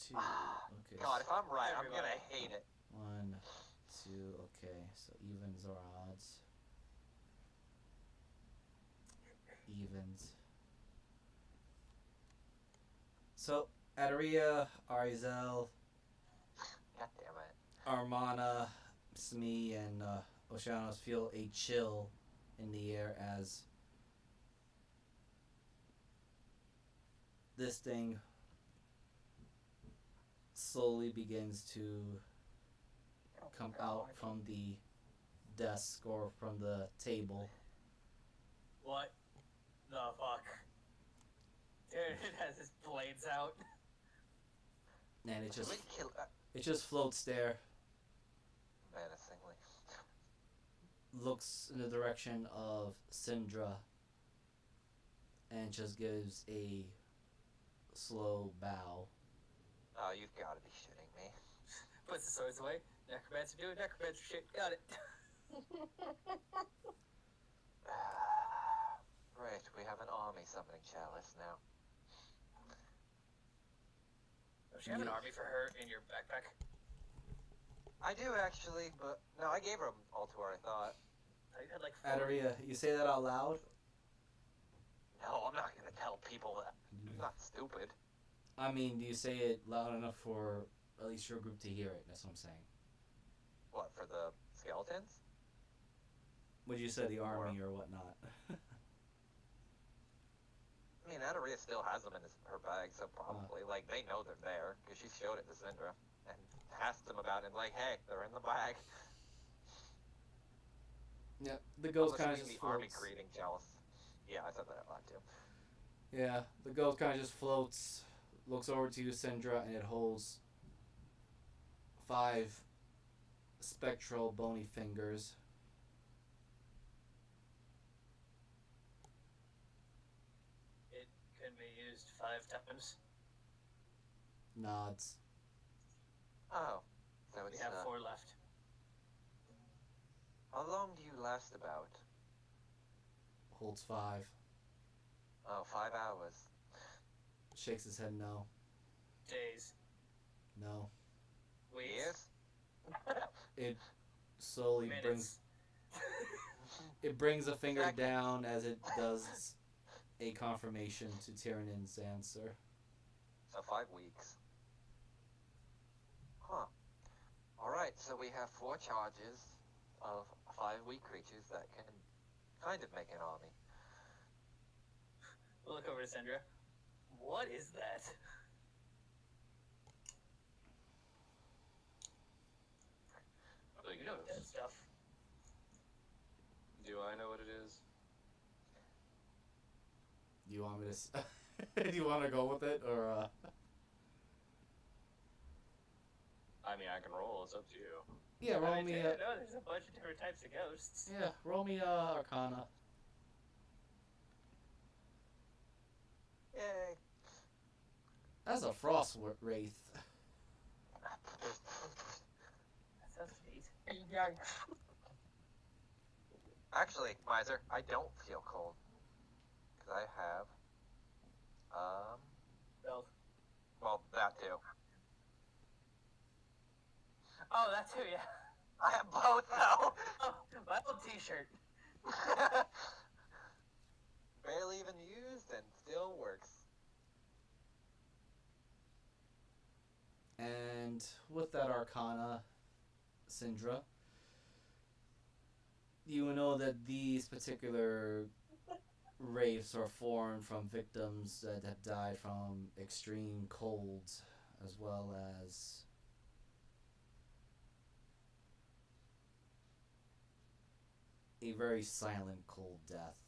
2. Okay. God, if I'm right, I'm gonna hate it. 1, 2. Okay, so evens or odds. Evens. So Adaria, Arizel, God damn it. Armana, Smee, and Oceanos feel a chill in the air as this thing slowly begins to come out from the desk or from the table. What the fuck? Dude, it has his blades out. And it Should just we kill it just floats there, menacingly? looks in the direction of Syndra, and just gives a slow bow. Oh, you've got to be shitting me. Puts the swords away. Necromancer doing necromancer shit. Got it. Right, we have an army summoning chalice now. Does she have an army for her in your backpack? I do actually, but no, I gave her all to her, I thought. I had like 4. Adaria, you say that out loud? No, I'm not gonna tell people that. I'm not stupid. I mean, do you say it loud enough for at least your group to hear it? That's what I'm saying. What, for the skeletons? Would you say the army or whatnot? I mean, Adaria still has them in her bag, so probably, like, they know they're there, because she showed it to Syndra. And ask them about it. Like, hey, they're in the bag. Yeah, the ghost I'm kind of assuming just the army floats. creating jealous. Yeah, I said that out loud too. Yeah, the ghost kind of just floats, looks over to you, Syndra, and it holds 5 spectral bony fingers. It can be used 5 times. Nods. Oh, so We it's have 4 left. how long do you last about? Holds 5. Oh, 5 hours. Shakes his head no. Days. No. Weeks. Years? It slowly Minutes. brings a finger Seconds. down as it does a confirmation to Tyrannin's answer. So 5 weeks. Huh. Alright, so we have 4 charges of 5 weak creatures that can kind of make an army. We'll look over to Syndra. What is that? Like, You know that stuff. do I know what it is? Do you want me to? Do you want to go with it or? I mean, I can roll. It's up to you. Yeah, roll I me. didn't know there's a bunch of different types of ghosts. Yeah, roll me Arcana. Yay! That's a frost wraith. That sounds neat. Yikes. Actually, Miser, I don't feel cold. Because I have, Well, well, that too. oh, that too, yeah. I have both, though! Oh, my old t-shirt. Barely even used and still works. And with that Arcana, Syndra, you know that these particular wraiths are formed from victims that have died from extreme cold, as well as a very silent cold death,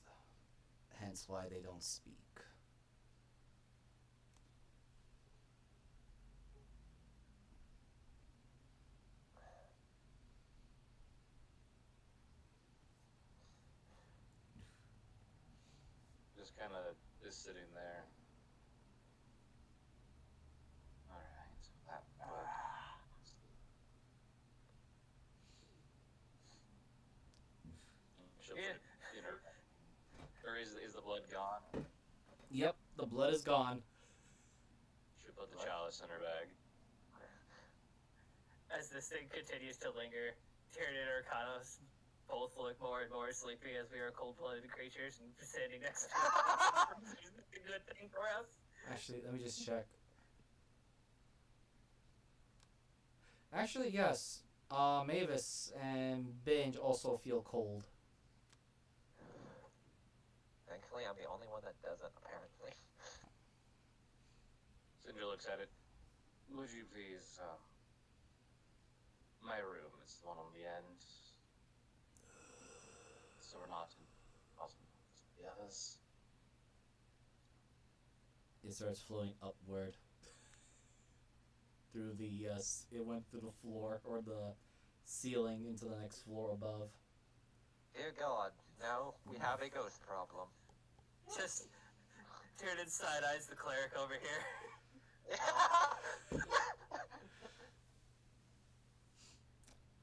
hence why they don't speak. Just kind of is sitting there. Alright, so that would. She'll Yeah. put, you know, or is the blood gone? Yep, the blood is gone. She'll put the chalice in her bag. As this thing continues to linger, Tyrann and Arcanos both look more and more sleepy as we are cold-blooded creatures and standing next to us. Is this a good thing for us? Actually, let me just check. Actually, yes. Mavis and Binge also feel cold. Thankfully, I'm the only one that doesn't, apparently. Syndra looks at it. Would you please, my room is the one on the end. So we're not in the others. It starts floating upward. Through the, it went through the floor, or the ceiling, into the next floor above. Dear God, now we have a ghost problem. Just Tyrann side eyes the cleric over here.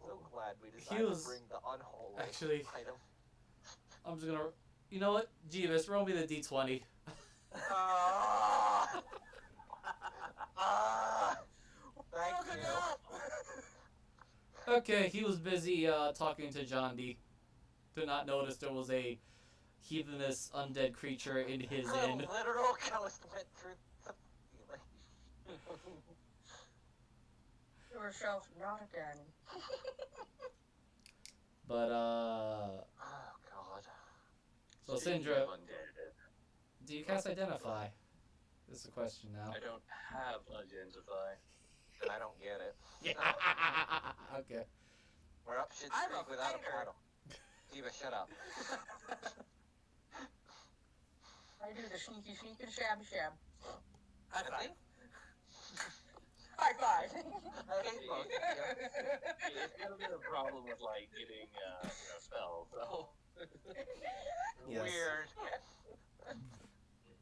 So glad we He decided was- to bring the unholy actually- item. I'm just gonna... You know what? Jeeves, roll me the d20. Ah! Ah! Thank you. Okay, he was busy talking to John D. To not notice there was a heathenous undead creature in his A inn. literal ghost went through the ceiling. Yourself not again. But, Oh God. So Speaking Syndra, of undead, do you cast Identify? This is a question now. I don't have identify. and I don't get it. Okay. We're up shit I'm a creek without a fighter. paddle. Diva, shut up. I do the sneaky sneak and shabby shab. High I five. think High five. I hate both of you. It's gonna be a problem with like getting spells. So Yes. Weird.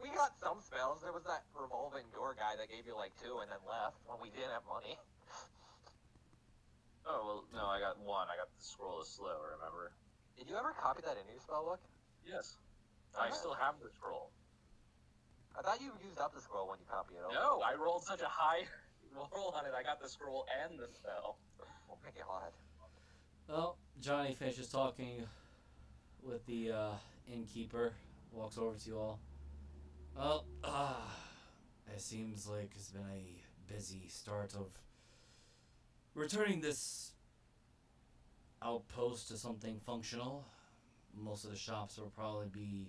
We got some spells. There was that revolving door guy that gave you like 2 and then left when we didn't have money. oh well, no, I got one. I got the scroll of slow. Remember? Did you ever copy that into your spellbook? Yes. I still have the scroll. I thought you used up the scroll when you copied it over. No, I rolled such a high roll on it. I got the scroll and the spell. Oh my god. Well, Johnny finishes talking with the innkeeper, walks over to you all. Well, it seems like it's been a busy start of returning this outpost to something functional. Most of the shops will probably be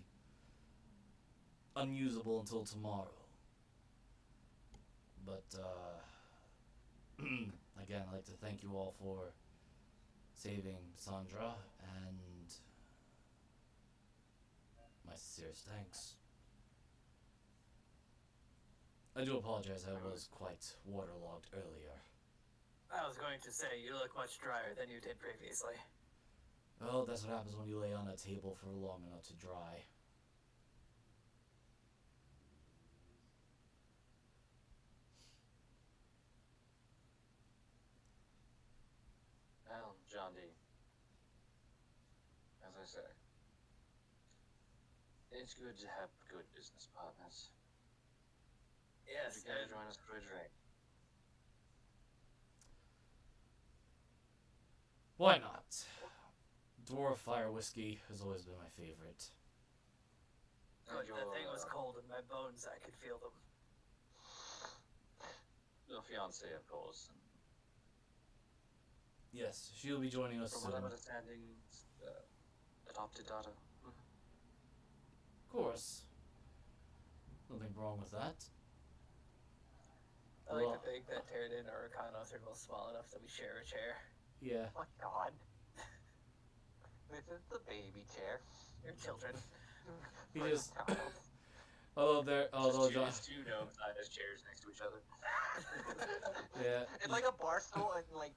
unusable until tomorrow. But, again, I'd like to thank you all for saving Sandra, and my sincerest thanks. I do apologize, I was quite waterlogged earlier. I was going to say, you look much drier than you did previously. Well, that's what happens when you lay on a table for long enough to dry. Well, John D. As I say, it's good to have good business partners. Yes, Would you care and to join us for a drink? Why not? Dwarf fire whiskey has always been my favorite. when Your, the thing was cold in my bones, I could feel them. Your fiancée, of course. And Yes, she'll be joining us from soon. what I'm Of understanding, adopted daughter. course. Nothing wrong with that. I like Well- to think that Terran and Urakanos are both small enough that we share a chair. Yeah. Oh my god. This is the baby chair. Your children. He For just, child. although John, Just two gnome-sized chairs next to each other. yeah, It's like a bar stool and like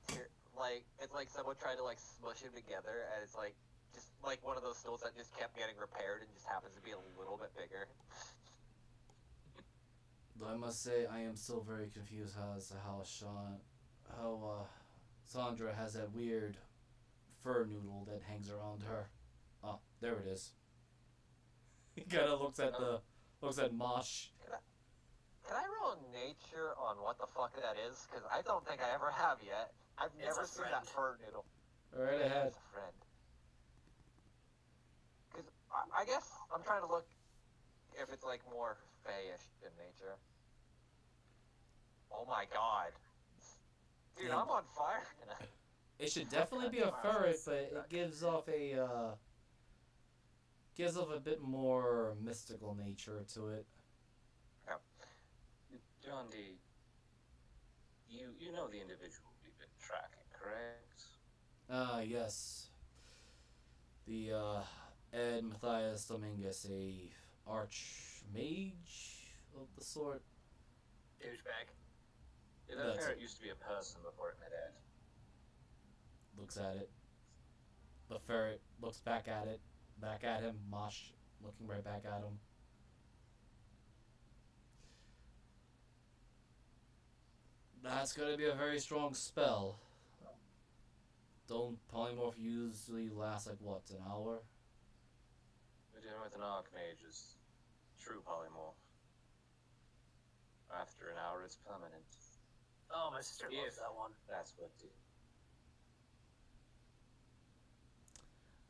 it's like someone tried to like smush them together and it's like just like one of those stools that just kept getting repaired and just happens to be a little bit bigger. though I must say I am still very confused as to how Sandra has that weird fur noodle that hangs around her. Oh, there it is. He kind of looks at Mosh. Can I roll nature on what the fuck that is? Because I don't think I ever have yet. I've It's never a seen that friend. fur noodle. Right ahead. It's a friend. Because I guess I'm trying to look if it's like more fayish in nature. Oh my god. Dude, Yeah. I'm on fire. It should definitely be a ferret, but it gives off a bit more mystical nature to it. John D. You know the individual we've been tracking, correct? Yes. The Ed Matthias Dominguez, a archmage of the sort. Douchebag. Yeah, that That's ferret used to be a person before it met Ed. Looks at it. The ferret looks back at it, back at him. Mosh looking right back at him. That's gonna be a very strong spell. Don't polymorph usually last like what, an hour? We're dealing with an archmage, is true polymorph. After an hour, it's permanent. Oh, my sister loves If- that one. That's what did.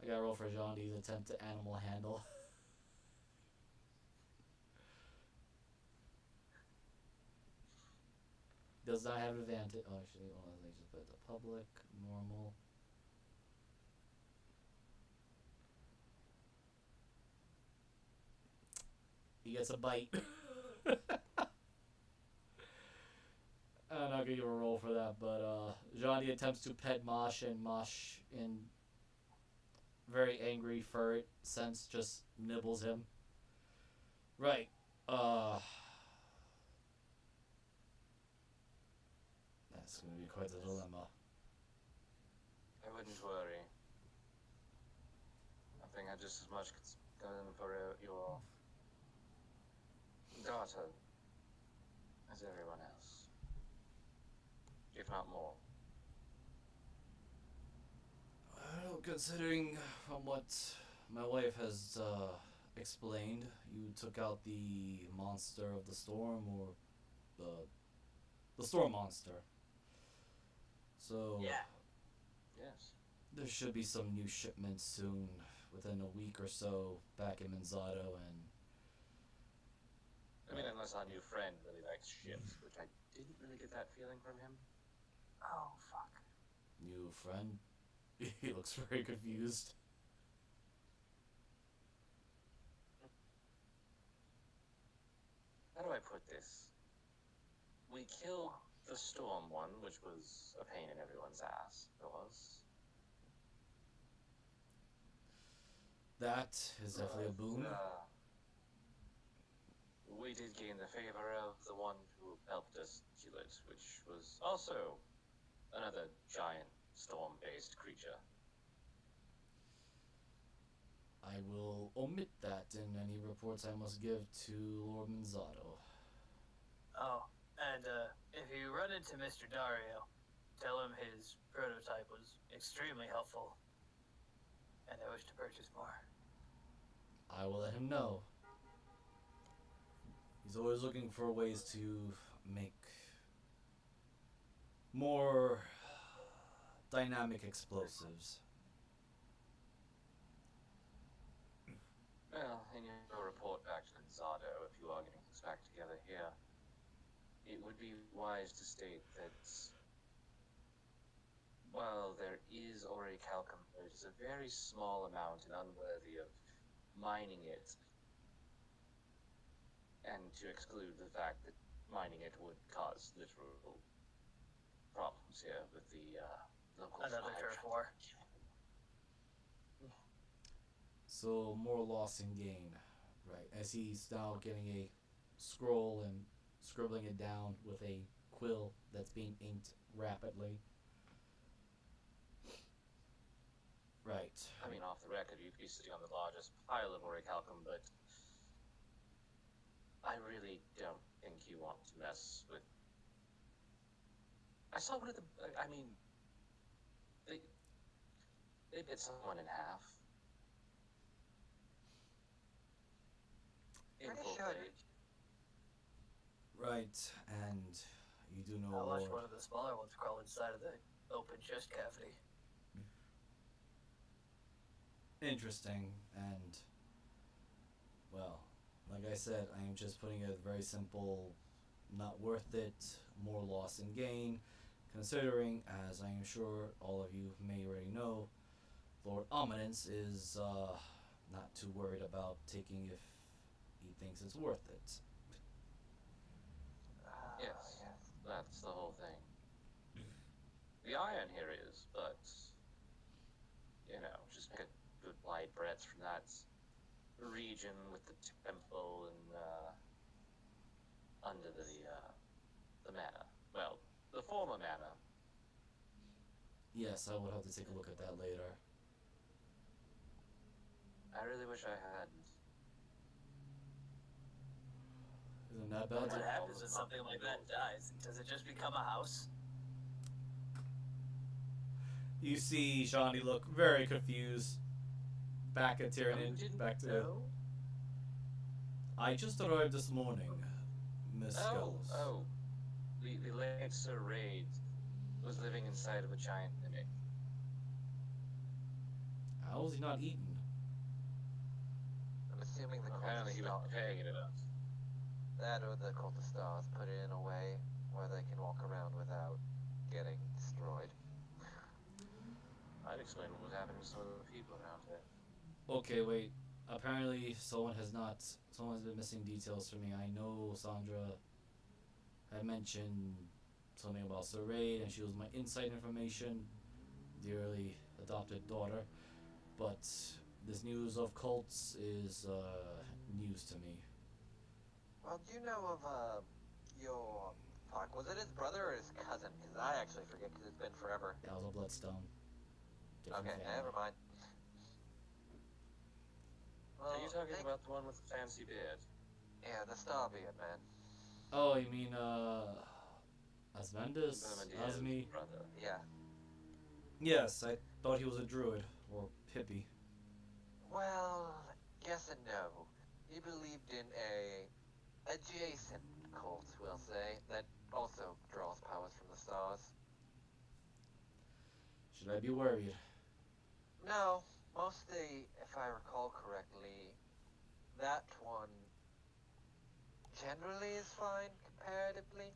I gotta roll for Jean D's attempt to animal handle. Does not have advantage. Oh, actually, hold on, let me just put the public, normal. He gets a bite. And not gonna give a roll for that, but Johnny attempts to pet Mosh, and Mosh, in very angry ferret sense, just nibbles him. Right. That's gonna be quite a dilemma. I wouldn't worry. I think I just as much concern for your daughter as everyone else, if not more. Well, considering from what my wife has explained, you took out the monster of the storm, or the storm monster. So Yeah. Yes. there should be some new shipments soon, within a week or so, back in Manzato, and I mean, unless our new friend really likes ships, which I didn't really get that feeling from him. Oh, fuck. new friend. He looks very confused. How do I put this? We killed the storm one, which was a pain in everyone's ass. It was. That is definitely a boon. We did gain the favor of the one who helped us kill it, which was also another giant storm-based creature. I will omit that in any reports I must give to Lord Manzato. Oh, and if you run into Mr. Dario, tell him his prototype was extremely helpful, and I wish to purchase more. I will let him know. He's always looking for ways to make more dynamic explosives. Well, in your report back to Manzato, if you are getting things back together here, it would be wise to state that while there is orichalcum, it is a very small amount and unworthy of mining it, and to exclude the fact that mining it would cause literal problems here with the local Another fire turf war. So more loss and gain, right? As he's now getting a scroll and scribbling it down with a quill that's being inked rapidly. Right. I mean, off the record, you'd be sitting on the largest pile of orichalcum, but I really don't think you want to mess with. I saw one of the. I mean, they bit someone in half. In Pretty full sure. footage. Right, and you do know How much Lord. one of the smaller ones crawl inside of the open chest cavity? Interesting, and well, like I said, I am just putting it very simple, not worth it, more loss and gain, considering, as I am sure all of you may already know, Lord Ominence is not too worried about taking if he thinks it's worth it. Yes, that's the whole thing. The iron here is, but just make a good wide breadth from that region with the temple and under the manor. Well, the former manor. Yes, I would have to take a look at that later. I really wish I hadn't. Isn't that bad? What happens when something like that dies? Does it just become a house? You see Johnny look very confused. Back at Tyranid, back to... know? I just arrived this morning, Miss Oh, Skulls. oh. The late Sir Raid was living inside of a giant mimic. How is he not eaten? I'm assuming the Apparently he was cultist paying it enough. that or the cultist stars put it in a way where they can walk around without getting destroyed. I'd explain what was happening to some of the people around here. Okay, wait. Apparently someone has been missing details for me. I know Sandra had mentioned something about Saray, and she was my inside information, dearly adopted daughter. But this news of cults is news to me. Well, do you know of your fuck? Was it his brother or his cousin? Because I actually forget because it's been forever. That was a bloodstone. Different Okay, family. never mind. Well, Are you talking about the one with the fancy beard? Yeah, the Starbeard man. Oh, you mean Asmendus? Vermindia's Asmi? brother. Yeah. Yes, I thought he was a druid or hippie. Well, yes and no. He believed in a adjacent cult, we'll say, that also draws powers from the stars. Should I be worried? No, mostly, if I recall correctly, that one generally is fine comparatively.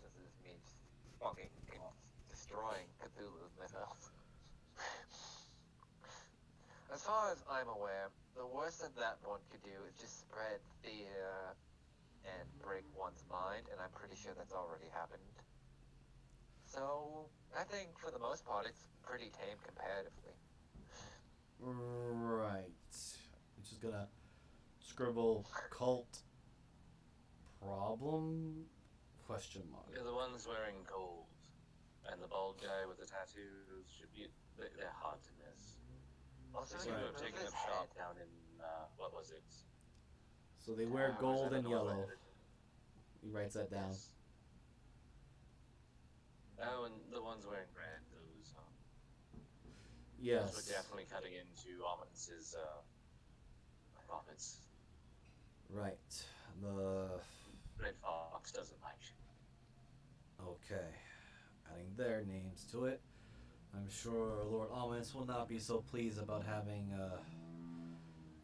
This is me just fucking destroying Cthulhu's mythos. As far as I'm aware, the worst that that one could do is just spread fear and break one's mind, and I'm pretty sure that's already happened. So, I think for the most part it's pretty tame comparatively. Right. I'm just gonna scribble cult problem question mark. They're the ones wearing gold, and the bald guy with the tattoos should be. They're hard to miss. Also, They you seem to know, have taken his up shop head. down in what was it? So they wear Was gold that and the one yellow. that- He writes that down. Yes. Oh, and the ones wearing red, those Yes. were definitely cutting into Ominous' profits. Right. The Red Fox doesn't like you. okay. Adding their names to it. I'm sure Lord Ominous will not be so pleased about having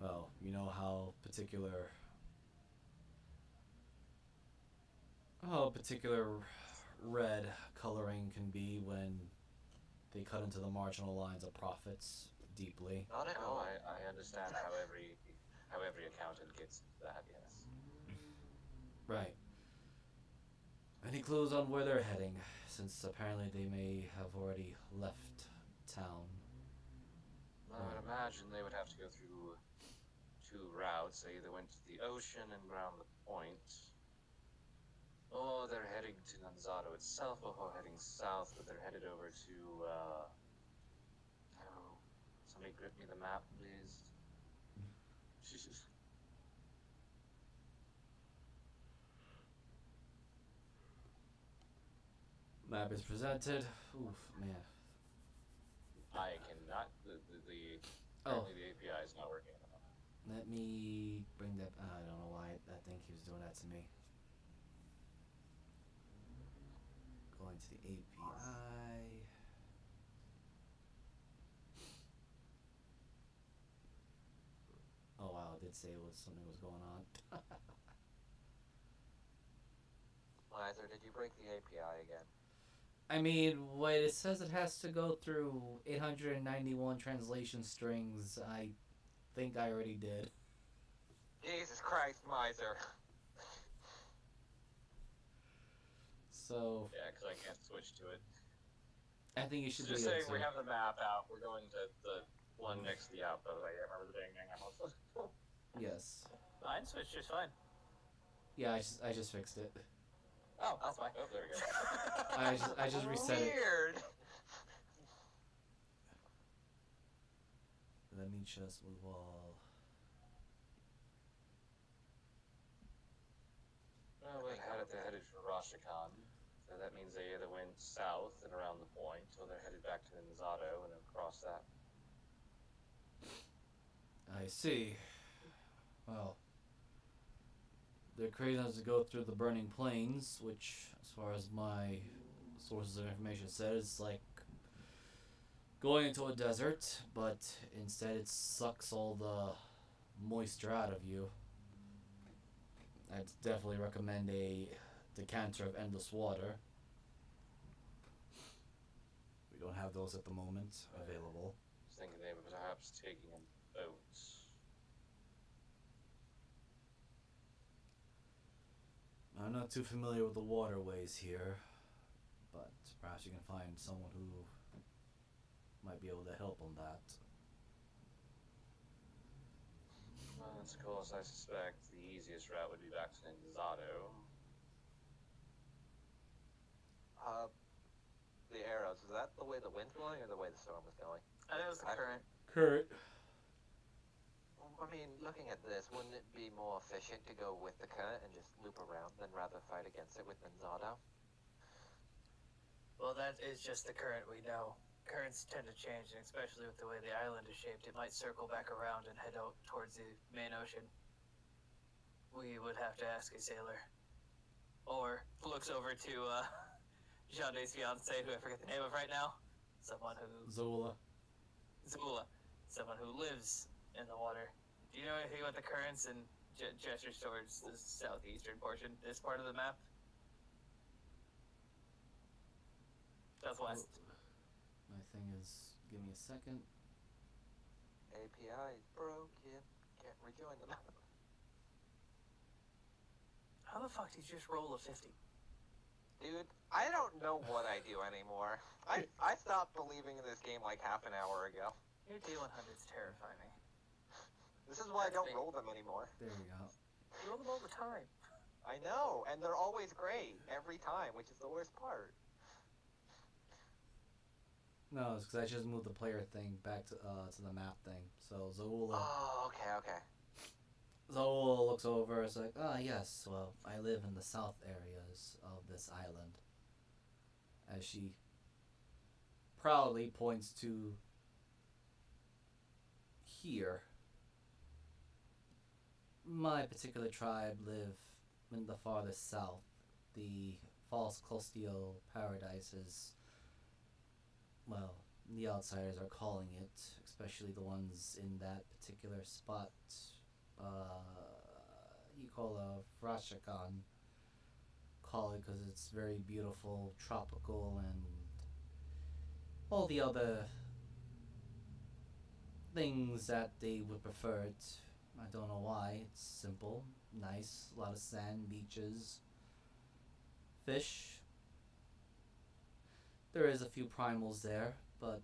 well, you know how particular red coloring can be when they cut into the marginal lines of profits deeply. Not at Oh, all. I understand how every accountant gets that, yes. Right. Any clues on where they're heading, since apparently they may have already left town? I would imagine they would have to go through two routes. They either went to the ocean and round the point, or they're heading to Nanzado itself before heading south, but they're headed over to, oh, somebody grip me the map, please. Jesus. Map is presented. Oof, man. I cannot, apparently the API is not working at the moment. Let me bring that. I don't know why that thing keeps doing that to me. Going to the API. Oh wow, it did say something was going on. Lizer, did you break the API again? I mean, what it says it has to go through 891 translation strings. I think I already did. Jesus Christ, Miser. So Yeah, because I can't switch to it. I think you should Just be saying, able we to. have the map out. We're going to the one next to the outpost. I can't remember the dang name. Yes. Mine switched just fine. Yeah, I just fixed it. Oh, that's fine. Oh, there we go. I just reset it. Weird. Let me just move all. Well, they're headed for Rashakan. So that means they either went south and around the point, or they're headed back to Nizado and across that. I see. Well, they're creating us to go through the burning plains, which, as far as my sources of information says, is like going into a desert, but instead it sucks all the moisture out of you. I'd definitely recommend a decanter of endless water. We don't have those at the moment available. I was thinking they were perhaps taking a boat. I'm not too familiar with the waterways here, but perhaps you can find someone who might be able to help on that. Well, of course, I suspect the easiest route would be back to Nzado. The arrows, is that the way the wind's blowing or the way the storm is going? I think it was the current. Kurt. I mean, looking at this, wouldn't it be more efficient to go with the current and just loop around than rather fight against it with Manzado? Well, that is just the current we know. Currents tend to change, and especially with the way the island is shaped, it might circle back around and head out towards the main ocean. We would have to ask a sailor. Or looks over to Jande's fiance, who I forget the name of right now. Someone who... Zola. Zula. Someone who lives in the water. Do you know anything about the currents and gestures towards the southeastern portion, this part of the map? Southwest. My thing is, give me a second. API is broken. Can't rejoin the map. How the fuck did you just roll a 50? Dude, I don't know what I do anymore. I stopped believing in this game like half an hour ago. Your D100s terrify me. This is why I don't roll them anymore. There we go. You roll them all the time. I know, and they're always great every time, which is the worst part. No, it's because I just moved the player thing back to the map thing. So Zola. Oh, okay. Zola looks over. It's like, yes. Well, I live in the south areas of this island. As she proudly points to here. My particular tribe live in the farthest south. The false Costio paradise is, well, the outsiders are calling it, especially the ones in that particular spot. You call a Frashakan. Call it because it's very beautiful, tropical, and all the other things that they would prefer it. I don't know why. It's simple, nice, a lot of sand, beaches, fish. There is a few primals there, but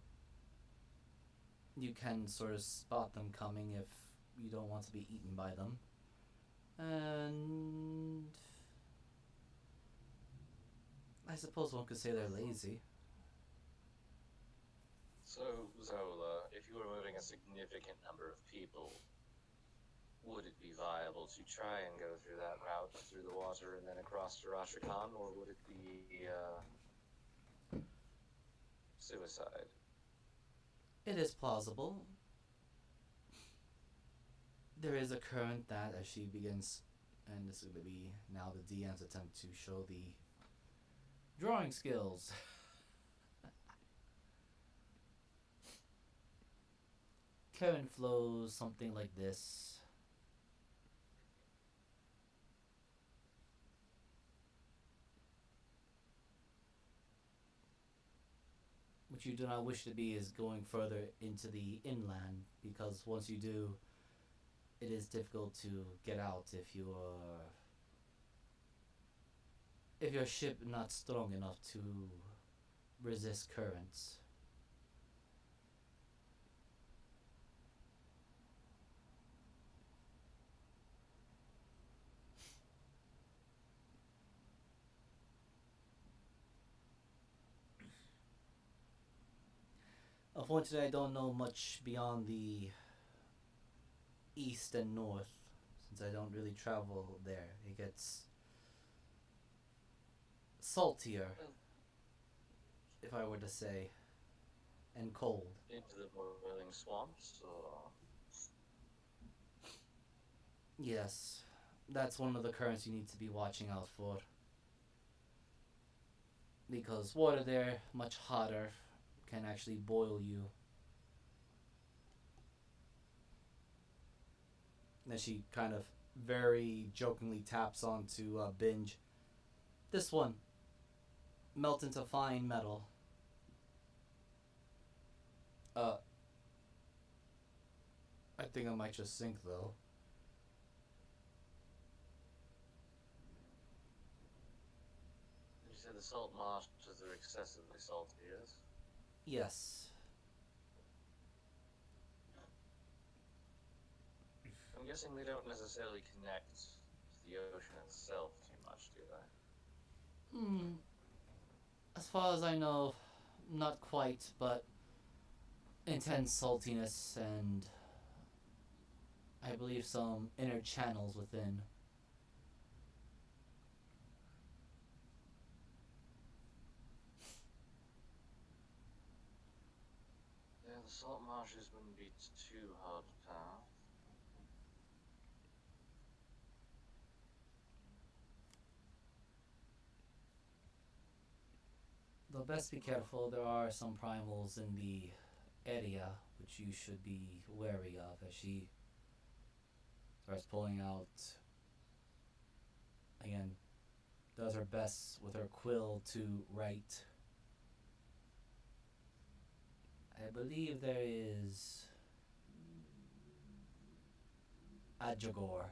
you can sort of spot them coming if you don't want to be eaten by them. And I suppose one could say they're lazy. So, Zola, if you were moving a significant number of people, would it be viable to try and go through that route, through the water and then across to Rashakan, or would it be, suicide? It is plausible. There is a current that, as she begins, and this is going to be now the DM's attempt to show the drawing skills. Current flows something like this. What you do not wish to be is going further into the inland, because once you do, it is difficult to get out if your ship not strong enough to resist currents. Unfortunately, I don't know much beyond the east and north, since I don't really travel there. It gets saltier, if I were to say, and cold. Into the boiling swamps, or... Yes, that's one of the currents you need to be watching out for. Because water there, much hotter, can actually boil you. And she kind of very jokingly taps onto Binge. This one, melt into fine metal. I think I might just sink though. salt marshes are excessively salty, yes? Yes. I'm guessing they don't necessarily connect to the ocean itself too much, do they? As far as I know, not quite, but intense saltiness and I believe some inner channels within. Yeah, the salt marshes wouldn't be too hard to pass. Though best be careful, there are some primals in the area which you should be wary of as she starts pulling out. Again, does her best with her quill to write. I believe there is Ajagor.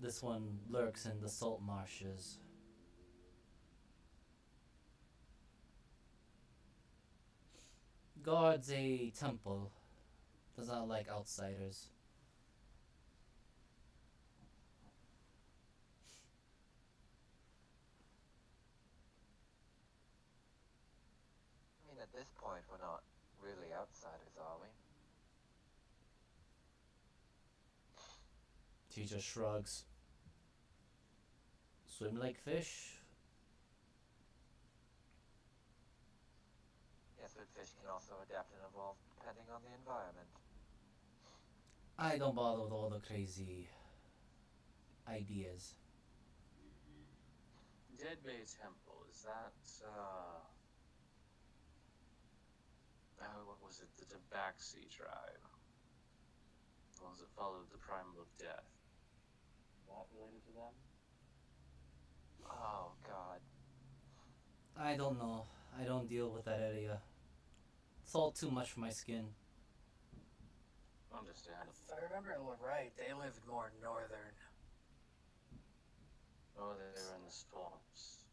This one lurks in the salt marshes. Guards a temple. Does not like outsiders. I mean, at this point, we're not really outsiders, are we? She just shrugs. Swim like fish? Yes, but fish can also adapt and evolve depending on the environment. I don't bother with all the crazy ideas. Dead Bay Temple, is that, oh, what was it? The Tabaxi tribe. The ones that followed the Primal of Death. Is that related to them? Oh, God. I don't know. I don't deal with that area. It's all too much for my skin. Understand. If I remember right, they lived more northern. Oh, they were in the swamps.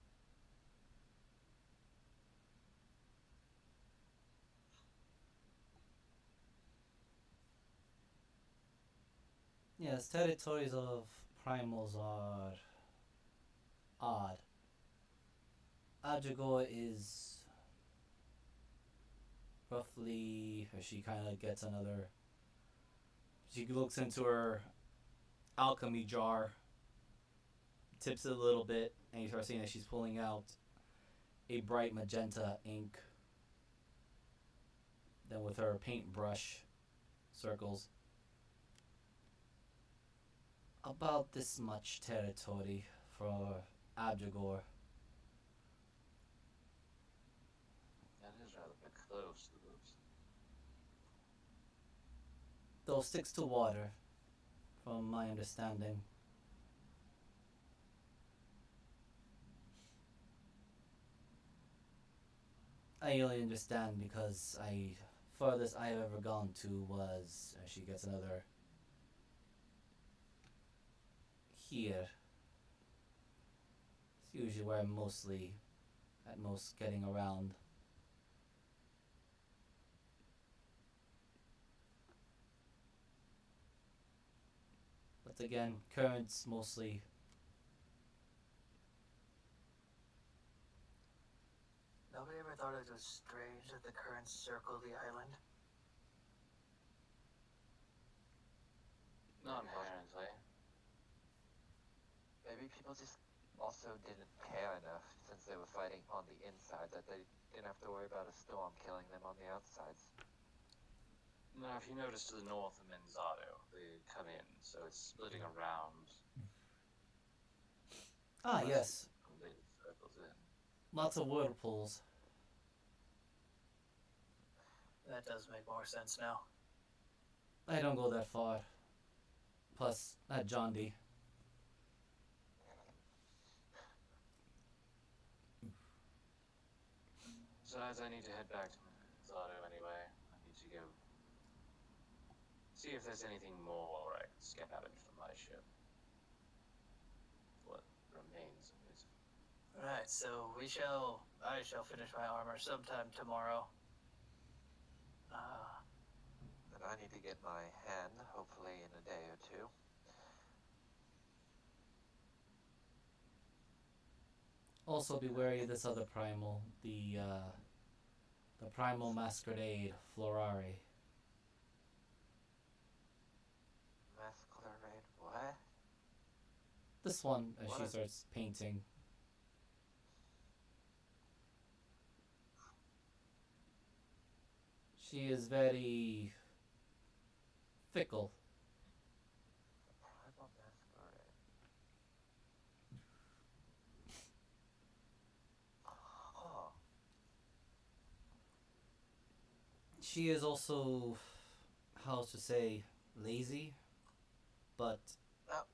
Yes, territories of primals are odd. Ajagor is roughly, or she kind of gets another. She looks into her alchemy jar, tips it a little bit, and you start seeing that she's pulling out a bright magenta ink. Then with her paintbrush, circles about this much territory for Abjagor. That is rather close to those. Though sticks to water, from my understanding. I only understand because furthest I've ever gone to was, she gets another here. It's usually where I'm mostly, at most, getting around. But again, currents mostly. Nobody ever thought it was strange that the currents circle the island? Not apparently. Maybe people just also didn't care enough since they were fighting on the inside that they didn't have to worry about a storm killing them on the outsides. Now, if you notice to the north of Menzato, they come in, so it's splitting around. Ah, yes. It circles in. Lots of whirlpools. That does make more sense now. I don't go that far. Plus, at John D. Besides, I need to head back to Menzato anyway. I need to go see if there's anything more I can scavenge from my ship. Right, so I shall finish my armor sometime tomorrow. And I need to get my hand, hopefully in a day or two. Also, be wary of this other primal, the primal masquerade Florari. Masquerade, what? This one, as What she is- starts painting. She is very fickle. Primal masquerade. Huh. She is also, how to say, lazy, but Oh.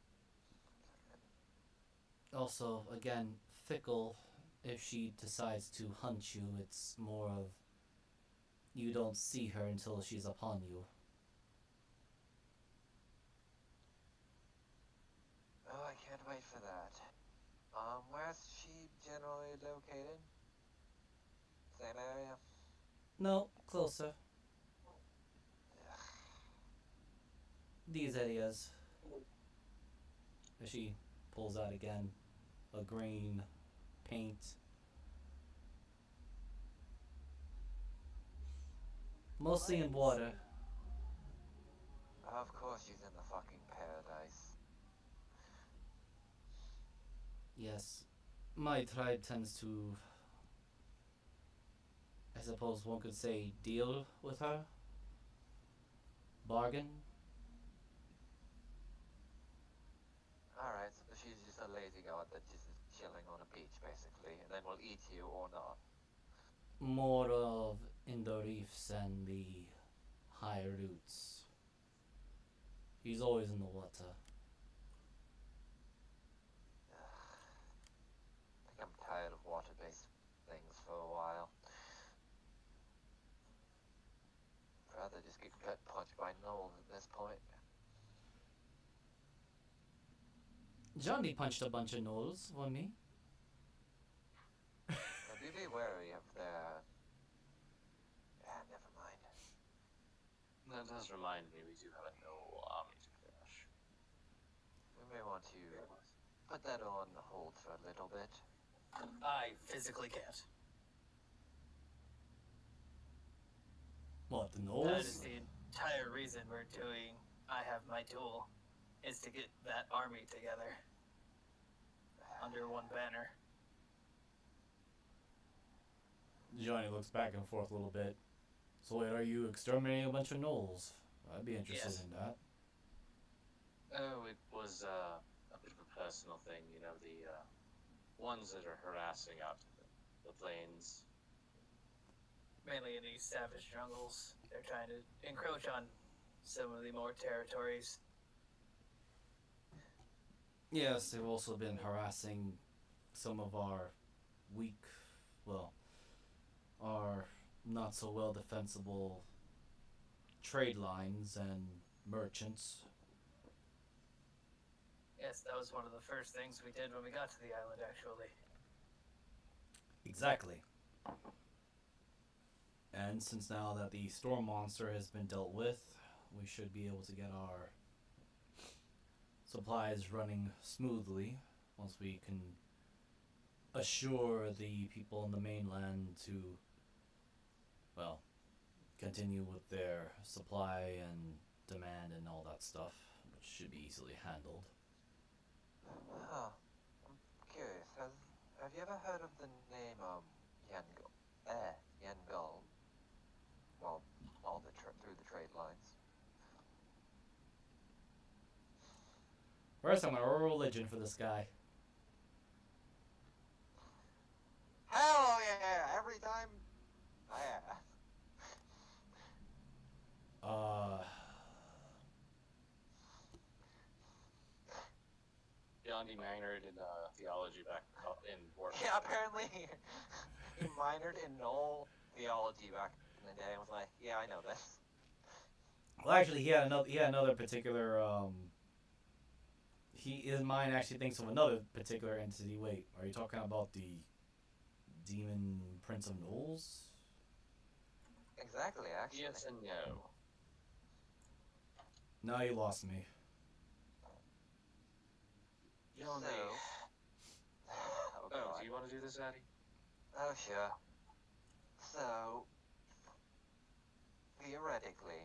also, again, fickle. If she decides to hunt you, it's more of you don't see her until she's upon you. Oh, I can't wait for that. Where's she generally located? Same area? No, closer. These areas. As she pulls out again a green paint. Mostly in water. Of course she's in the fucking paradise. Yes. My tribe tends to, I suppose one could say, deal with her. Bargain. Alright, so she's just a lazy god that just is chilling on a beach, basically, and then will eat you or not. More of in the reefs and the high roots. He's always in the water. I think I'm tired of water-based things for a while. I'd rather just get gut punched by gnolls at this point. Johnny punched a bunch of gnolls, wasn't me? Now do be wary of their... Ah, never mind. That does remind me, we do have a no army to finish. We may want to put that on hold for a little bit. I physically can't. What, the That gnolls? is the entire reason we're doing I Have My Duel, is to get that army together under one banner. Johnny looks back and forth a little bit. So wait, are you exterminating a bunch of gnolls? I'd be interested Yes. in that. Oh, it was a bit of a personal thing, you know, the ones that are harassing out the plains. Mainly in these savage jungles. They're trying to encroach on some of the more territories. Yes, they've also been harassing some of our weak, well, our not so well defensible trade lines and merchants. Yes, that was one of the first things we did when we got to the island, actually. Exactly. And since now that the storm monster has been dealt with, we should be able to get our supplies running smoothly once we can assure the people on the mainland to, well, continue with their supply and demand and all that stuff, which should be easily handled. Huh. I'm curious, have you ever heard of the name, Yangol? Well, through the trade lines. First, I'm gonna roll religion for this guy. Hell yeah! Every time... Yeah. Gandhi minored in theology back up in Warsaw. Yeah, apparently he minored in null theology back in the day and was like, yeah, I know this. Well, actually, he had another particular his mind actually thinks of another particular entity. Wait, are you talking about the demon Prince of Knowles? Exactly, actually. Yes and no. No, you lost me. Yandi. Oh, Oh, God. do you want to do this, Addy? Oh, sure. So, theoretically,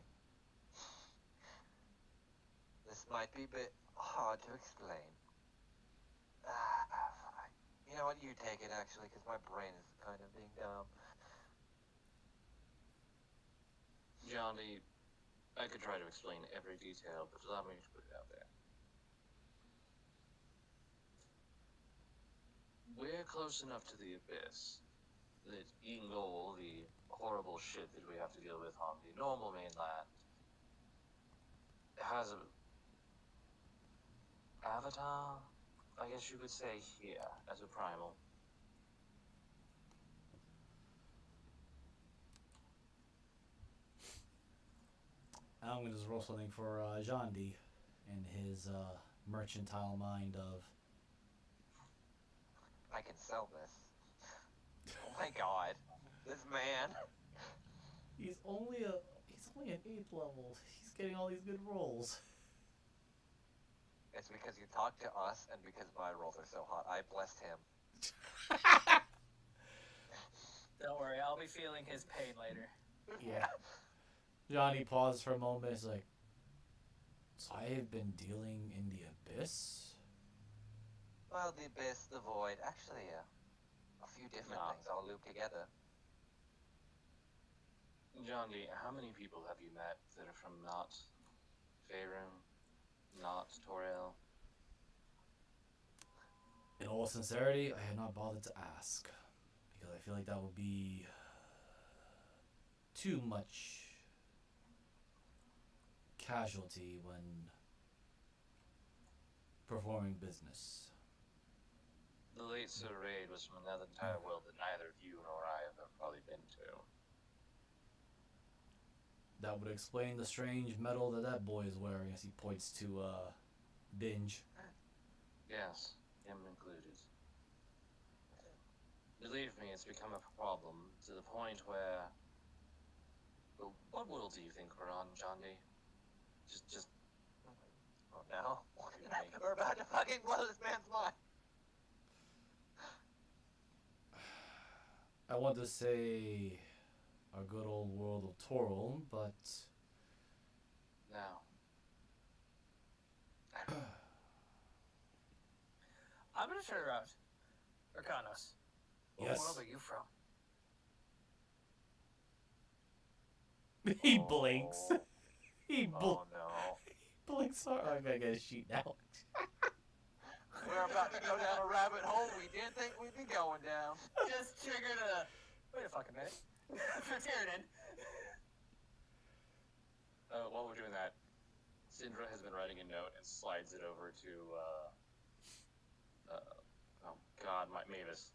this might be a bit hard to explain. Fine. You know what? You take it, actually, because my brain is kind of being dumb. Yandi, I could try to explain every detail, but allow me to put it out there. We're close enough to the abyss that Ingol, the horrible shit that we have to deal with on the normal mainland, has a avatar, I guess you could say, here as a primal. I'm gonna just roll something for Jandi and his mercantile mind of. I can sell this. Oh my God. This man. He's only an 8th level. He's getting all these good rolls. It's because you talked to us and because my rolls are so hot. I blessed him. Don't worry, I'll be feeling his pain later. Yeah. Johnny paused for a moment. He's like, "So I have been dealing in the abyss." Well, the abyss, the void, actually, a few different things all looped together. Jondi, how many people have you met that are from not Faerun, not Toril? In all sincerity, I had not bothered to ask because I feel like that would be too much casualty when performing business. The late Sir Raid was from another entire world that neither you nor I have ever probably been to. That would explain the strange metal that boy is wearing as he points to Binge. Yes, him included. Believe me, it's become a problem to the point where... Well, what world do you think we're on, Jondi? Just... Oh no. We're about to fucking blow this man's mind. I want to say our good old world of Toril, but now. I'm gonna turn around. Urkanos. Yes. What world are you from? he blinks. He Oh no. blinks hard. I'm gonna get a sheet now. We're about to go down a rabbit hole we didn't think we'd be going down. Just triggered a. Wait a fucking minute. For Tyranid. While we're doing that, Syndra has been writing a note and slides it over to, oh god, Mavis.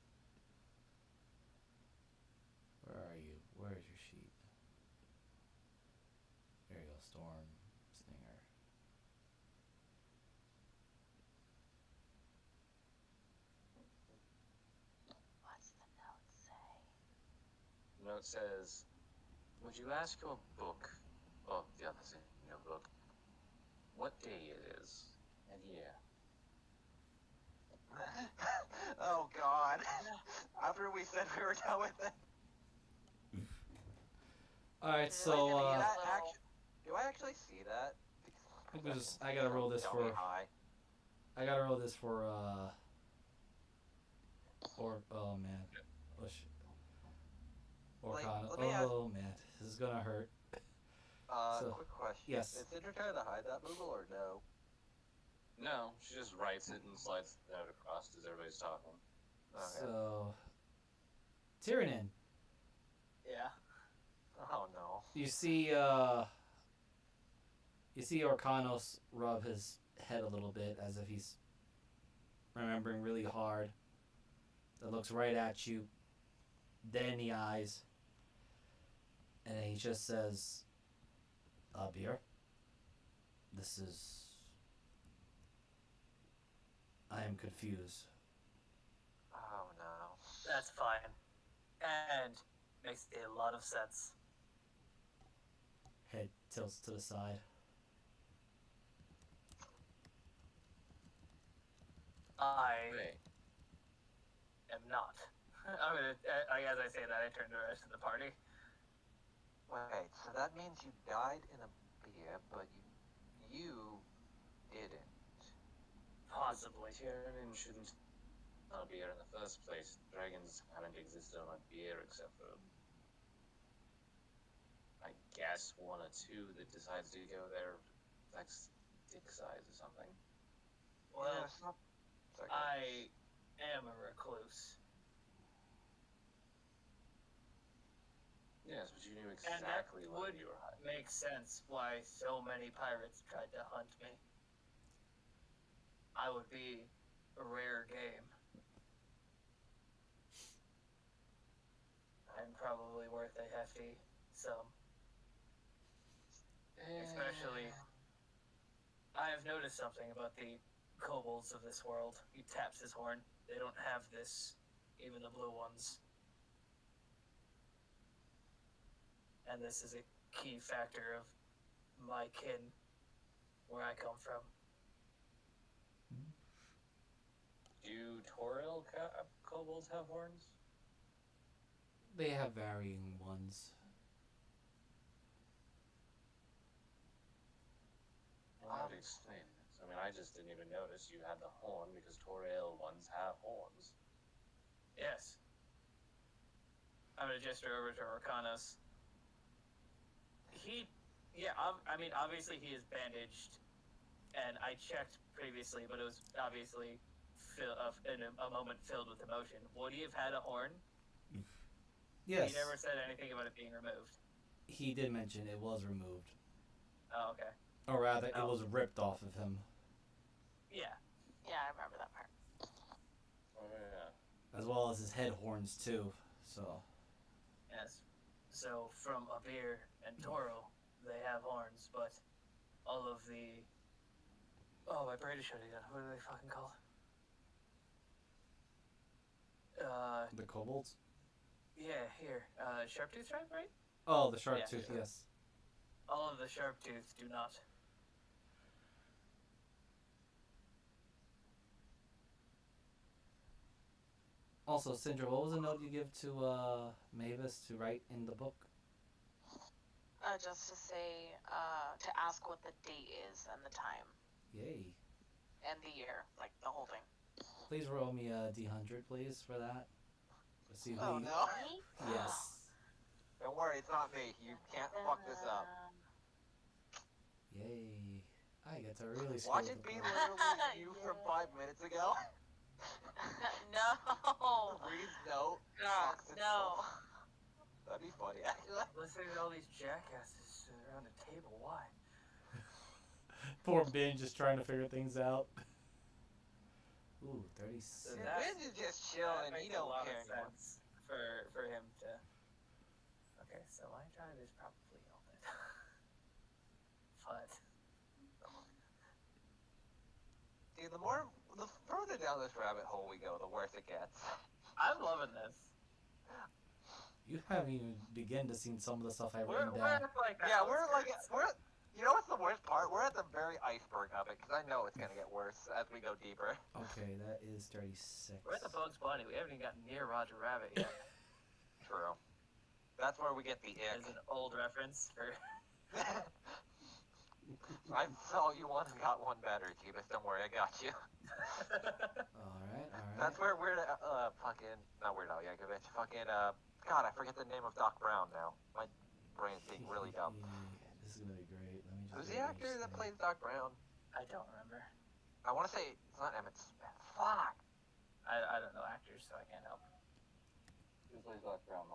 Where are you? Where's your sheet? There you go, Storm Stinger. What's the note say? The note says, would you ask your book, or the other thing in your book, what day it is, and year? Oh god. After we said we were done with it. Alright, so Do I actually see that? I gotta roll this for High. or oh man. Oh shit. Like, Orkana. let me ask- Oh man, this is gonna hurt. So, Quick question. yes. Is Cinder trying to hide that Moogle or no? No, she just writes it and slides the note across as everybody's talking. Okay. So Tyranid, Yeah. Oh no. you see Orkanos rub his head a little bit as if he's remembering really hard. That looks right at you, dead in the eyes, and he just says, Beer, this is I am confused. Oh no. That's fine. And makes a lot of sense. Head tilts to the side. I Wait. am not. I'm gonna. As I say that, I turn to the rest of the party. Wait, so that means you died in a beer, but you didn't. Possibly. Tyrion shouldn't not be here in the first place. Dragons haven't existed on a beer except for, I guess, one or two that decides to go there, like stick size or something. Well, Yeah, it's not. It's okay. I am a recluse. Yes, but you knew And that exactly would when you were hiding. make sense why so many pirates tried to hunt me. I would be a rare game. And probably worth a hefty sum. Especially, I have noticed something about the kobolds of this world. He taps his horn. They don't have this, even the blue ones. And this is a key factor of my kin, where I come from. Do Toril kobolds have horns? They have varying ones. Well, how to explain this? I mean, I just didn't even notice you had the horn because Toril ones have horns. Yes. I'm gonna gesture over to Orkanos. I mean, obviously he is bandaged, and I checked previously, but it was obviously in a moment filled with emotion. Would he have had a horn? Yes. He never said anything about it being removed. He did mention it was removed. Oh, okay. Or rather, it Oh. was ripped off of him. Yeah. Yeah, I remember that part. Oh yeah. As well as his head horns, too. So, Yes. So from Abir and Toro, they have horns, but all of the my brain is shutting down. What are they fucking called? the kobolds? Yeah, here. Sharptooth tribe, right? Oh, the shark Yeah. tooth, yes. All of the Sharptooth do not. Also, Sindra, what was the note you give to Mavis to write in the book? Just to say, to ask what the date is and the time Yay. and the year, like the whole thing. Please roll me a D100, please, for that. Let's see who Oh you- no. Me? Yes. Don't worry, it's not me. You can't fuck this up. Yay. I get to really screw Watch with it the be plan. literally you from 5 minutes ago. No. Reed's note. God, fucks no. itself. That'd be funny, actually. Listening to all these jackasses around a table, why? Poor Ben just trying to figure things out. Ooh, 36. That- Vince is just That chilling. makes He a don't lot care of anymore. sense for him to. Okay, so my tribe is probably open, but Dude, the further down this rabbit hole we go, the worse it gets. I'm loving this. You haven't even begun to see some of the stuff I've We're written down. at like Yeah, you know what's the worst part? We're at the very iceberg of it, because I know it's gonna get worse as we go deeper. Okay, that is 36. We're at the Bugs Bunny. We haven't even gotten near Roger Rabbit yet. True. That's where we get the ick. As an old reference for. I saw you one and got one better, Jeebus. Don't worry, I got you. Alright. That's where Weird, fucking, not Weird Al Yankovic, fucking, God, I forget the name of Doc Brown now. My brain's being really dumb. This is gonna be great. Let me just Who's get the it actor that understand. plays Doc Brown? I don't remember. I want to say it's not Emmett Smith. Fuck. I don't know actors, so I can't help. Who plays Doc Brown?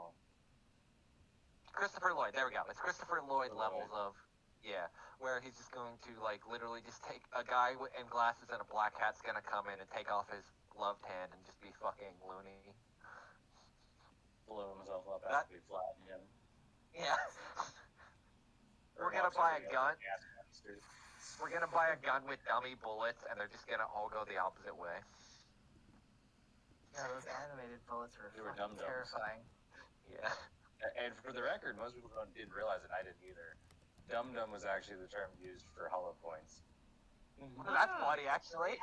Christopher Lloyd, there we go. It's Christopher Lloyd levels of, yeah, where he's just going to, like, literally just take a guy in glasses and a black hat's gonna come in and take off his gloved hand and just be fucking loony. Blow himself up That- after he flat again. Yeah. We're gonna buy a gun. We're gonna buy a gun with dummy bullets, and they're just gonna all go the opposite way. Yeah, those animated bullets were They were fucking dum-dums. terrifying. Yeah. And for the record, most people didn't realize it. I didn't either. Dum dum was actually the term used for hollow points. That's funny, actually.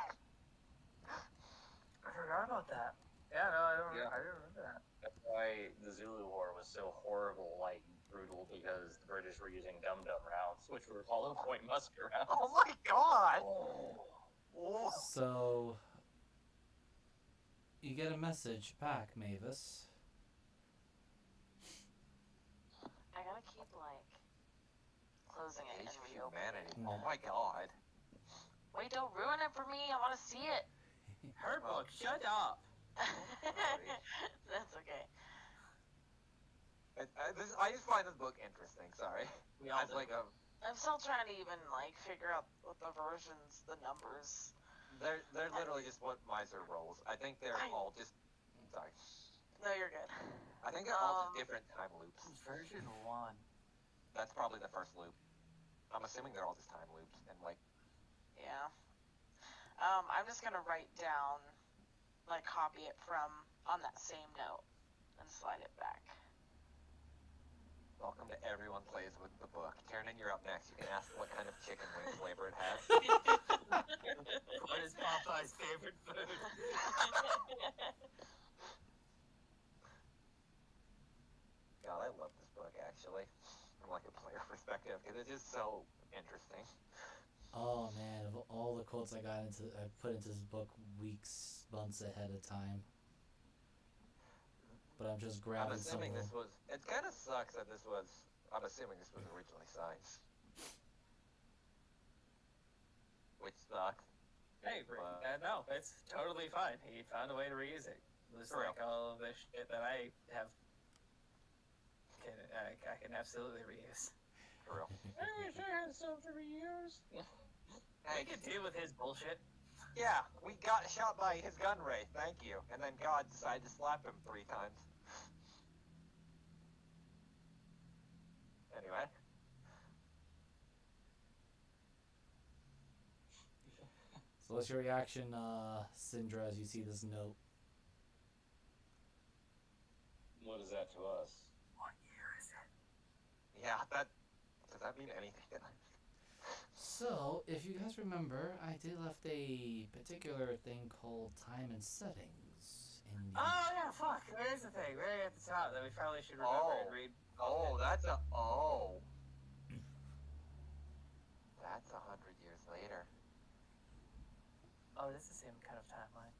I forgot about that. Yeah, no, I don't remember that. That's why the Zulu War was so horrible, like brutal, because the British were using dum dum rounds, which were hollow point musket rounds. Oh my god! Oh. So you get a message back, Mavis. I gotta keep, like, closing it Age and of reopening. humanity. Oh my god. Wait, don't ruin it for me. I want to see it. Her book, shut up. That's okay. I just find this book interesting. Sorry. We all As do. like a, I'm still trying to even, like, figure out what the versions, the numbers. they're literally just what Miser rolls. I think they're all just. Sorry. No, you're good. I think they're all just different time loops. Version 1. That's probably the first loop. I'm assuming they're all just time loops, and like. Yeah. I'm just gonna write down, like, copy it from on that same note and slide it back. Welcome to Everyone Plays with the Book. Tiernan, you're up next. You can ask what kind of chicken wing flavor it has. What is Popeye's favorite food? God, I love this book actually, from like a player perspective, because it's just so interesting. Oh man, of all the quotes I put into this book weeks, months ahead of time. But I'm just I'm grabbing some assuming of this them. was. It kind of sucks that this was. I'm assuming this was originally science, which sucks. Hey, no, it's totally fine. He found a way to reuse it. Just For real. like all of the shit that I have, I can absolutely reuse. For real. I wish I had stuff to reuse. I can deal with his bullshit. Yeah, we got shot by his gun ray. Thank you. And then God decided to slap him 3 times. Anyway. So what's your reaction, Syndra, as you see this note? What is that to us? What year is it? Yeah, does that mean anything? So, if you guys remember, I did left a particular thing called time and settings in the... Oh yeah, fuck. There's the thing right at the top that we probably should remember and read. Oh, that's a. Oh. That's 100 years later. Oh, this is the same kind of timeline.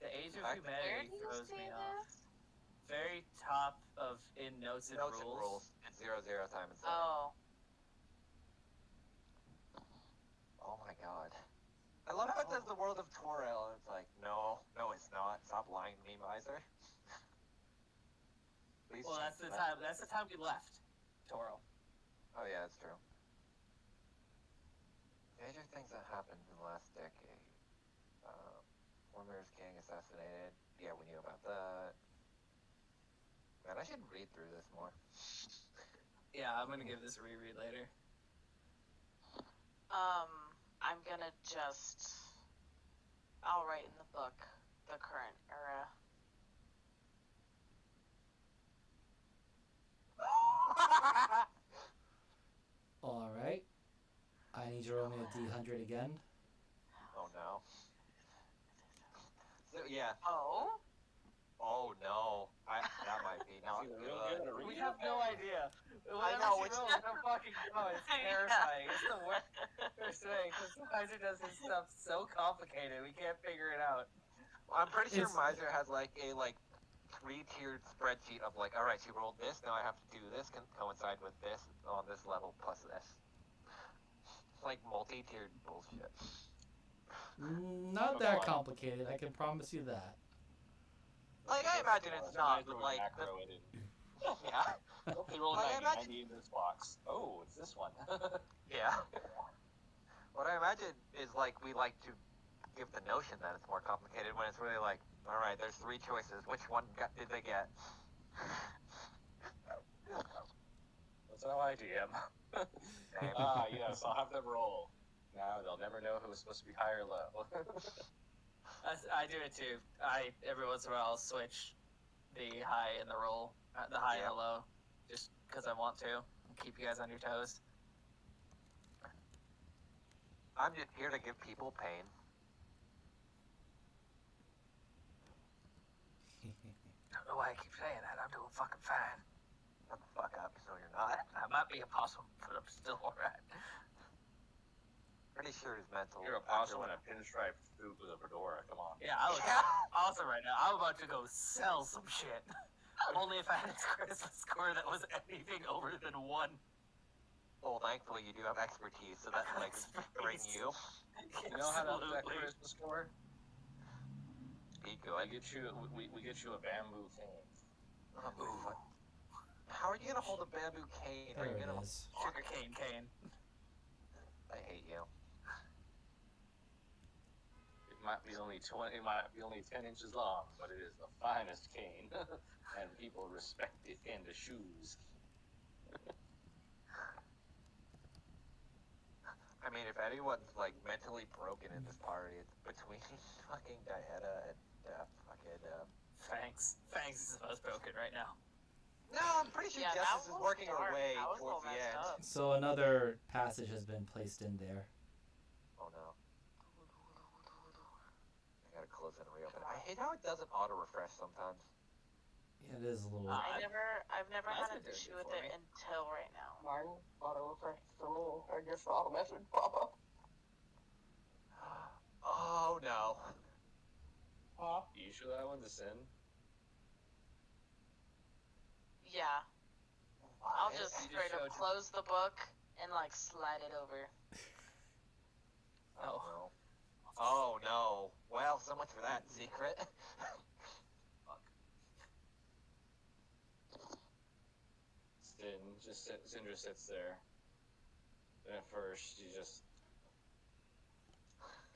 The Age of Where Humanity do you throws see me off. this? Very top of in notes and Notes rules. and rules. It's 00 time and 7. Oh. Oh my god. I love how it says the world of Torel, and it's like, no, it's not. Stop lying to me, Miser. Please Well, change that's the that. time. That's the time we left. Toro. Oh yeah, that's true. Major things that happened in the last decade. Former's king assassinated. Yeah, we knew about that. Man, I should read through this more. Yeah, I'm gonna give this a reread later. I'm gonna just. I'll write in the book the current era. Alright. I need you to roll me a D100 again. Oh no. So yeah. Oh? Oh no. That might be not Either good. real good or We real have no idea. I know, it's I don't fucking know. It's terrifying. It's the worst thing. Because Miser does his stuff so complicated, we can't figure it out. I'm pretty sure It's- Miser has like a 3-tiered spreadsheet of like, all right, she rolled this, now I have to do this, can coincide with this on this level plus this. It's like multi-tiered bullshit. Not that complicated, I can promise you that. Like I imagine it's not, but like the, macro in. yeah, Okay, roll Like, I 90. imagine- 90 in this box. Oh, it's this one. yeah. What I imagine is like we like to give the notion that it's more complicated when it's really like, all right, there's 3 choices. Which one did they get? Let's That's how I DM. Yes, I'll have them roll. Now they'll never know who was supposed to be high or low. I do it too. Every once in a while I'll switch the high and the roll, the high and the low, just because I want to keep you guys on your toes. I'm just here to give people pain. I don't know why I keep saying that. I'm doing fucking fine. Shut the fuck up, so you're not. I might be a possum, but I'm still alright. Pretty sure his mental. You're a possum in a pinstripe suit with a fedora. Come on. Yeah, I look awesome right now. I'm about to go sell some shit. Only if I had a Christmas score that was anything over than 1. Well, thankfully you do have expertise, so that makes bring you. You know how to up that Christmas score? Be We good. get you. We get you a bamboo cane. Ooh. How are you gonna hold a bamboo cane? Are There you it gonna? is. Sugar cane. I hate you. It might be only 20. It might be only 10 inches long, but it is the finest cane, and people respect it and the shoes. I mean, if anyone's like mentally broken in this party, it's between fucking Diana and fucking. Fangs is the most broken right now. No, I'm pretty sure Yeah, that Justice is was working her dark. way That was towards all the messed end. up. So another passage has been placed in there. Oh no. I gotta close it and reopen. I hate how it doesn't auto refresh sometimes. Yeah, it is a little. I've never That's had been an doing issue it with for it me. until right now. Mine auto refresh for me. I just saw the message pop up. Oh no. Huh? You sure that one's a sin? Yeah, I'll What? just You just straight up showed- close the book and like slide it over. Oh no. Oh no. Well, so much for that secret. Cinder sits there. And at first, he just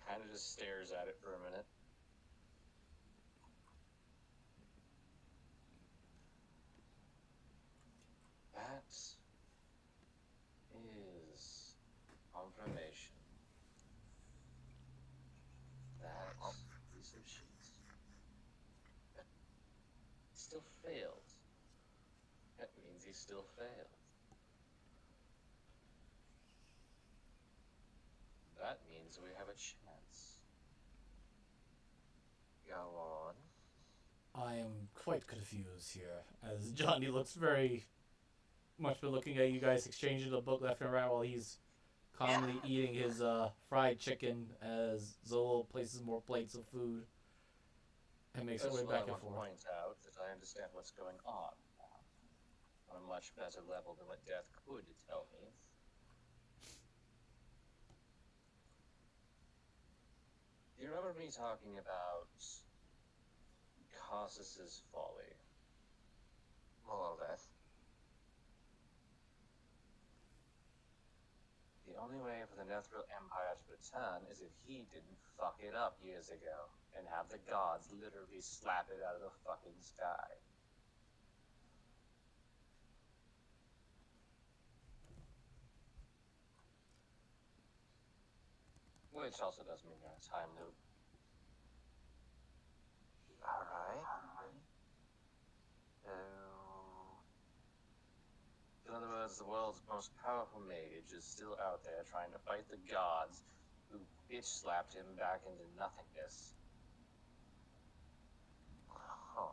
kind of just stares at it for a minute. That is confirmation. That piece of shit still failed. That means he still failed. That means we have a chance. Go on. I am quite confused here, as Johnny looks very much been looking at you guys exchanging the book left and right while he's calmly eating his fried chicken as Zolo places more plates of food and makes his way First of all, back I and want to forth. point out that I understand what's going on now, on a much better level than what Death could tell me. Do you remember me talking about Casus's folly? More or less. The only way for the Netheril Empire to return is if he didn't fuck it up years ago and have the gods literally slap it out of the fucking sky. Which also does mean you're in a time loop. Alright. In other words, the world's most powerful mage is still out there trying to fight the gods who bitch slapped him back into nothingness. Huh.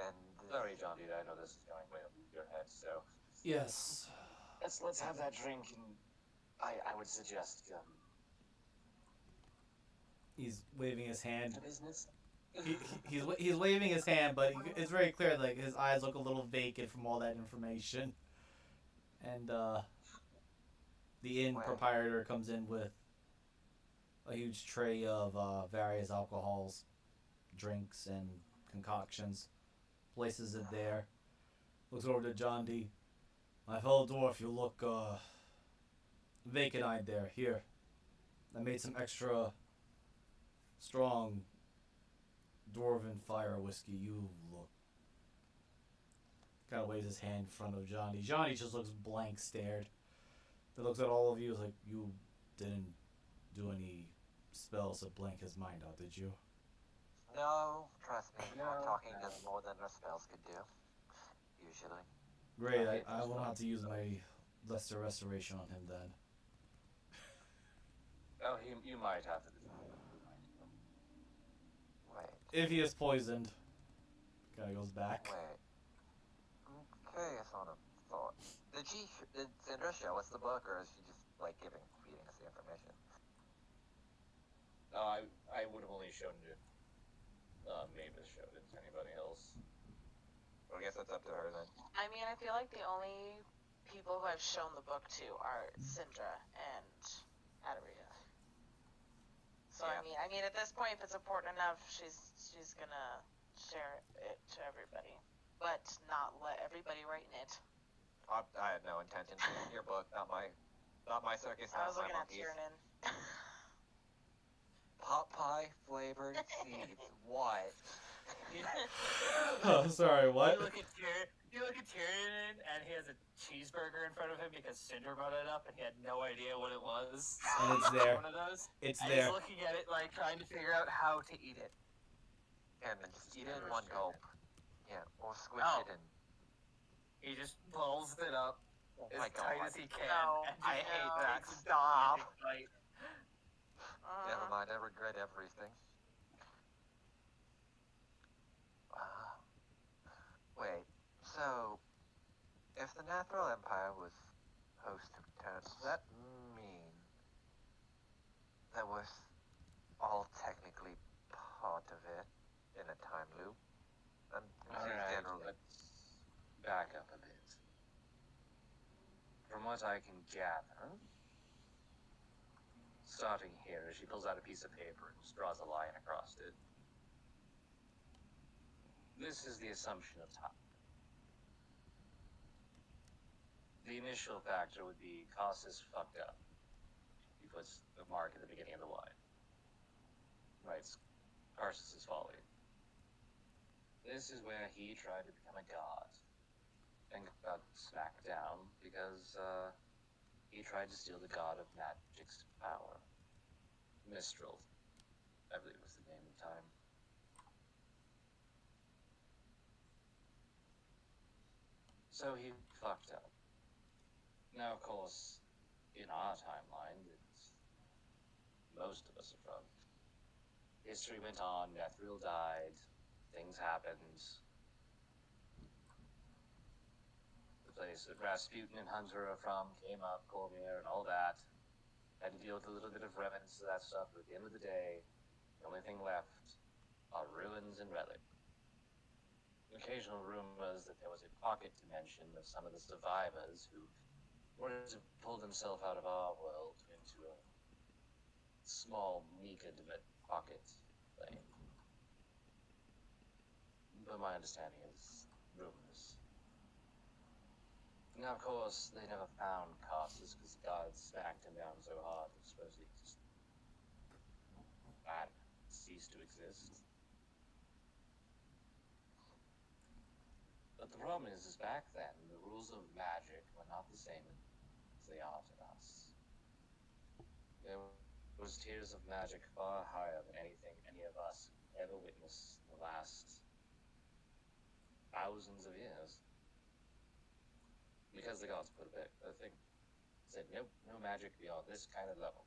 And Sorry, John Deere, I know this is going way over your head, so Yes. let's have that drink, and I would suggest He's waving his hand. business. He's waving his hand, but it's very clear like his eyes look a little vacant from all that information. And the inn Wow. proprietor comes in with a huge tray of various alcohols, drinks, and concoctions. Places it there. Looks over to John D. My fellow dwarf, you look vacant-eyed there. Here, I made some extra strong dwarven fire whiskey. You look kind of waves his hand in front of Johnny. Johnny just looks blank stared. He looks at all of you like, you didn't do any spells to blank his mind out, did you? No, trust me. No, Talking no. does more than our spells could do. Usually. Great, Okay, I will have to use my lesser restoration on him then. Oh, you might have to. Wait. If he is poisoned, kind of goes back. Wait. I'm curious on a thought. Did Cinder show us the book, or is she just like feeding us the information? No, I would have only shown it. Mavis showed it to anybody else. Well, I guess that's up to her then. I mean, I feel like the only people who I've shown the book to are Syndra and Adaria. So Yeah. I mean, at this point, if it's important enough, she's gonna share it to everybody, but not let everybody write in it. I had no intention. Your book, not my circus, I not was my looking at monkeys. Tiernan. Pot pie flavored seeds. What? Oh, sorry, what? You look at Tyrion, and he has a cheeseburger in front of him because Cinder brought it up, and he had no idea what it was. And it's there. One of those. It's And there. he's looking at it, like trying to figure out how to eat it. And then just eat it in one gulp. Yeah, or squish Oh. it in. He just pulls it up Oh as my tight god. as he can. No, and I just hate No. that. takes a Stop. gigantic bite. Never mind, I regret everything. Wait, so if the Natural Empire was host to return, does that mean that we're all technically part of it in a time loop? I'm Alright, generally. let's back up a bit. From what I can gather, starting here, she pulls out a piece of paper and just draws a line across it. This is the assumption of time. The initial factor would be Cossus fucked up. He puts a mark at the beginning of the line. Writes Cossus' folly. This is where he tried to become a god and got smacked down because he tried to steal the god of magic's power. Mistral, I believe was the name of time. So he fucked up. Now, of course, in our timeline, that most of us are from, history went on, Nethril died, things happened. The place that Rasputin and Hunter are from came up, Cormier and all that. Had to deal with a little bit of remnants of that stuff, but at the end of the day, the only thing left are ruins and relics. Occasional rumors that there was a pocket dimension of some of the survivors who wanted to pull themselves out of our world into a small, meager pocket thing. But my understanding is rumors. Now, of course, they never found Cossus because God smacked him down so hard that supposedly he just ceased to exist. But the problem is back then, the rules of magic were not the same as they are to us. There was tiers of magic far higher than anything any of us ever witnessed in the last thousands of years. Because the gods put a thing, said nope, no magic beyond this kind of level.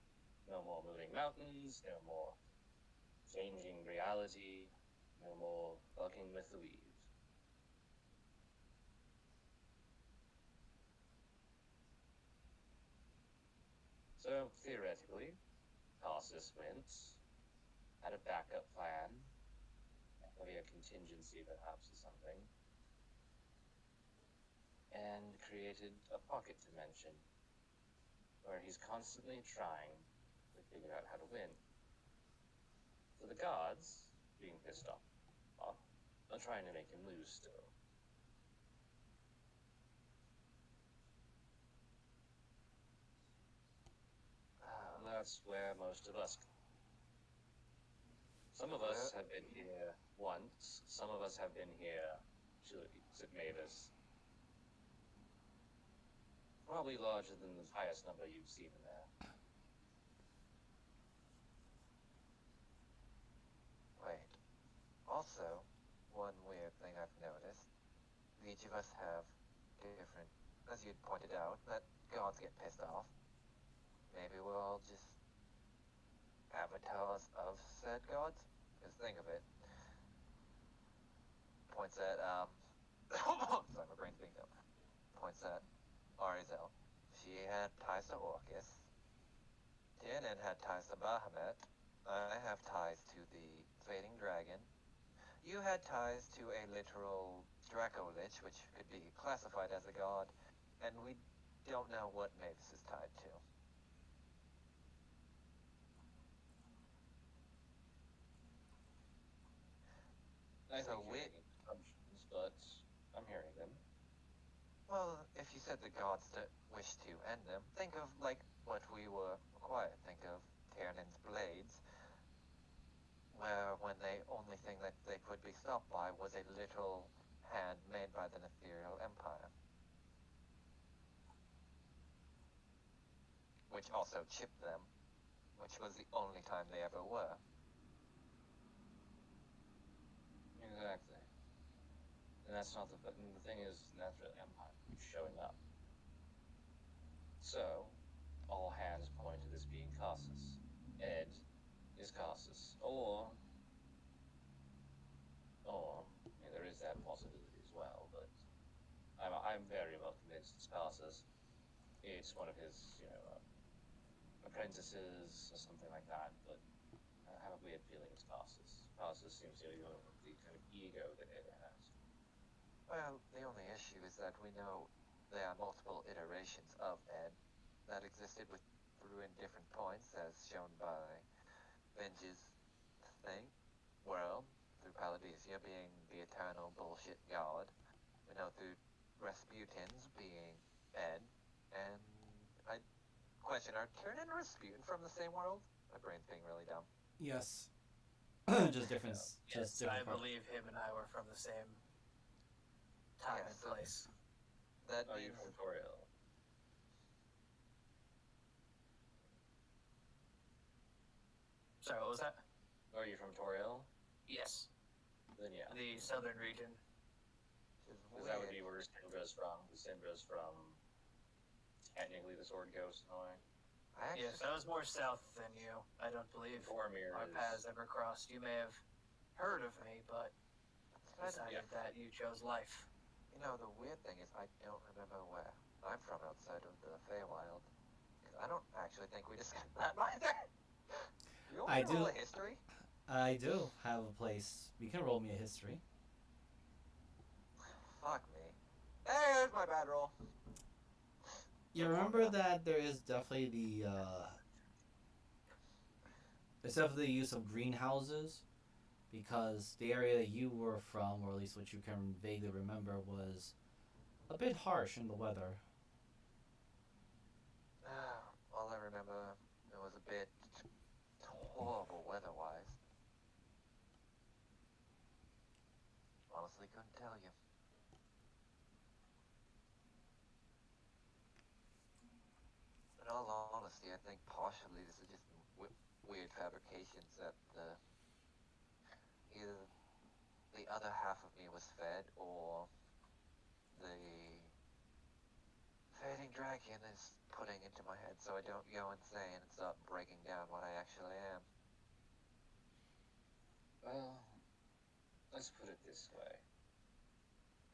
No more moving mountains, no more changing reality, no more fucking with the weave. So, theoretically, Cossus went, had a backup plan, maybe a contingency perhaps or something, and created a pocket dimension where he's constantly trying to figure out how to win. So the gods, being pissed off, are trying to make him lose still. That's where most of us come. Some of us have been here once, some of us have been here, she looks at Mavis, Probably larger than the highest number you've seen in there. Wait. Also, one weird thing I've noticed. Each of us have different, as you'd pointed out, that gods get pissed off. Maybe we're all just avatars of said gods? Because think of it. Points at, sorry, my brain's being dumb. Points at Arizel. She had ties to Orcus. Tiernan had ties to Bahamut. I have ties to the Fading Dragon. You had ties to a literal Draco Lich, which could be classified as a god, and we don't know what Mavis is tied to. I So think you're making assumptions, but I'm hearing them. Well, if you said the gods wish to end them, think of, like, what we were required. Think of Tiernan's blades, where when the only thing that they could be stopped by was a literal hand made by the Ethereal Empire. Which also chipped them, which was the only time they ever were. Exactly. And that's not the thing is, that's really Empire showing up. So, all hands point to this being Cassus. Ed is Cassus. Or, I mean, there is that possibility as well, but I'm very well convinced it's Cassus. It's one of his, apprentices or something like that, but I have a weird feeling it's Cassus. Cassus seems to be the kind of ego that Ed has. Well, the only issue is that we know there are multiple iterations of Ed that existed through in different points, as shown by Benji's thing, world, through Paladisia being the eternal bullshit god. We know through Rasputin's being Ed, and I question, are Tyrion and Rasputin from the same world? My brain's being really dumb. Yes. Just different. Yes, Just different. I believe him and I were from the same time Yeah, and so- place. That Are you means from Toriel? Sorry, what was that? Are you from Toriel? Yes, Then yeah. the southern region. is Because that would be weird. where Syndra's from. Syndra's from technically the Sword Ghost Annoying. I actually, Yes, I was more south than you. I don't believe Boromir our is paths ever crossed. You may have heard of me, but decided that you chose life. You know, the weird thing is I don't remember where I'm from outside of the Feywild. 'Cause I don't actually think we discussed that either. You want me I to roll do. a history? I do have a place. You can roll me a history. Fuck me. There's my bad roll. You remember that there is definitely there's definitely the use of greenhouses, because the area that you were from, or at least what you can vaguely remember, was a bit harsh in the weather. All I remember, it was a bit horrible weather-wise. Honestly, couldn't tell you. In all honesty, I think partially this is just weird fabrications that either the other half of me was fed, or the Fading Dragon is putting into my head so I don't go insane and start breaking down what I actually am. Well, let's put it this way.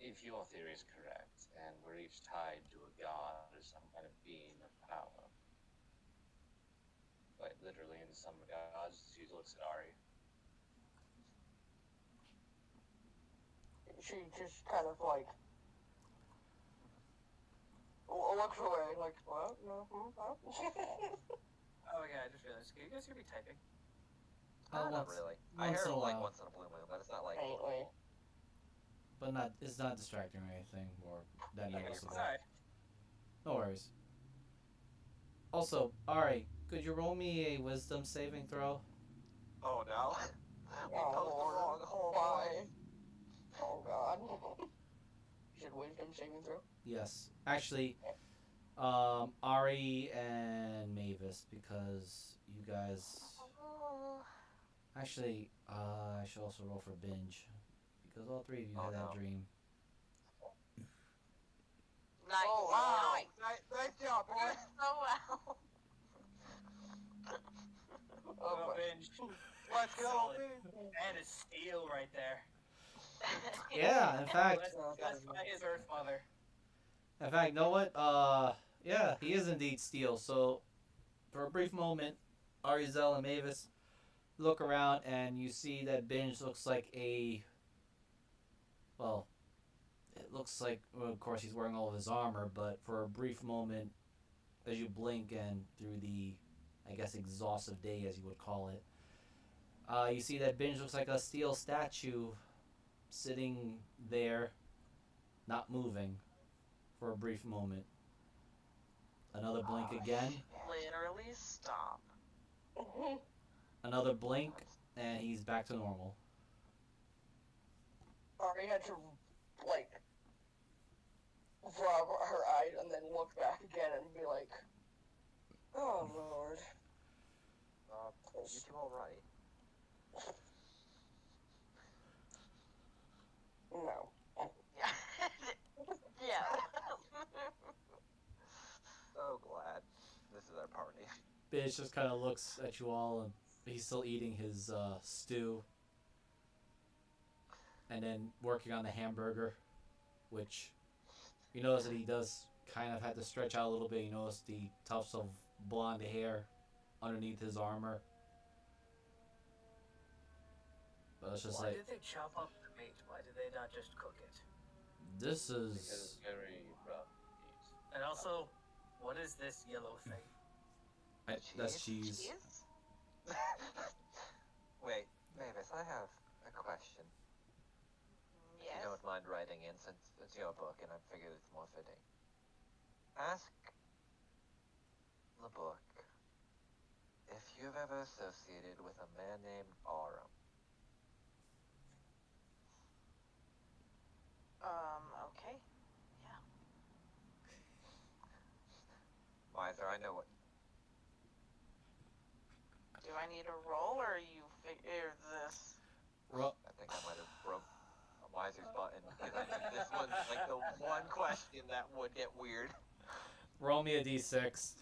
If your theory is correct, and we're each tied to a god or some kind of being of power, like literally in some regards, she looks at Ari. She just kind of like looks away, like, what? No, huh? Oh yeah, I just realized. You guys gonna be typing? Not Once- really. I once hear in a it like while. once in a blue moon, but it's not like. Anyway, But not, it's not distracting or anything more that Yeah, noticeable. Alright. No worries. Also, Ari, could you roll me a wisdom saving throw? Oh no. We oh posted the Lord, wrong whole why? Oh God. Should wisdom saving throw? Yes. Actually, Ari and Mavis, because you guys. Actually, I should also roll for binge, because all three of you Oh, had that no. dream. Nice. Oh, Wow. Nice job, boy. So well. Oh, Well, but- binge. Let's go. Solid. And a steal right there. Yeah, in fact, Blessed by his Earth Mother. you know what? Yeah, he is indeed Steel. So, for a brief moment, Arizel and Mavis look around, and you see that Binge looks like a. Well, it looks like, well, of course, he's wearing all of his armor, but for a brief moment, as you blink and through the, I guess, exhaustive day, as you would call it, you see that Binge looks like a steel statue sitting there, not moving, for a brief moment. Another blink again, Literally stop. another blink, and he's back to normal. Ari had to, like, rub her eyes and then look back again and be like, oh, Lord. You two alright? No. Yeah. So glad this is our party. Binge just kind of looks at you all, and he's still eating his stew. And then working on the hamburger, which you notice that he does kind of have to stretch out a little bit. You notice the tufts of blonde hair underneath his armor. But it's just Why like, did they chop up the meat? Why did they not just cook it? this Because is. it's very rough. And also, what is this yellow thing? That's cheese. Cheese? Wait, Mavis, I have a question. If Yes. you don't mind writing in, since it's your book and I figured it's more fitting. Ask the book if you've ever associated with a man named Aram. Okay. Miser, I know what. Do I need a roll or you figure this? I think I might have broke a Miser's button because I knew this was like the one question that would get weird. Roll me a d6.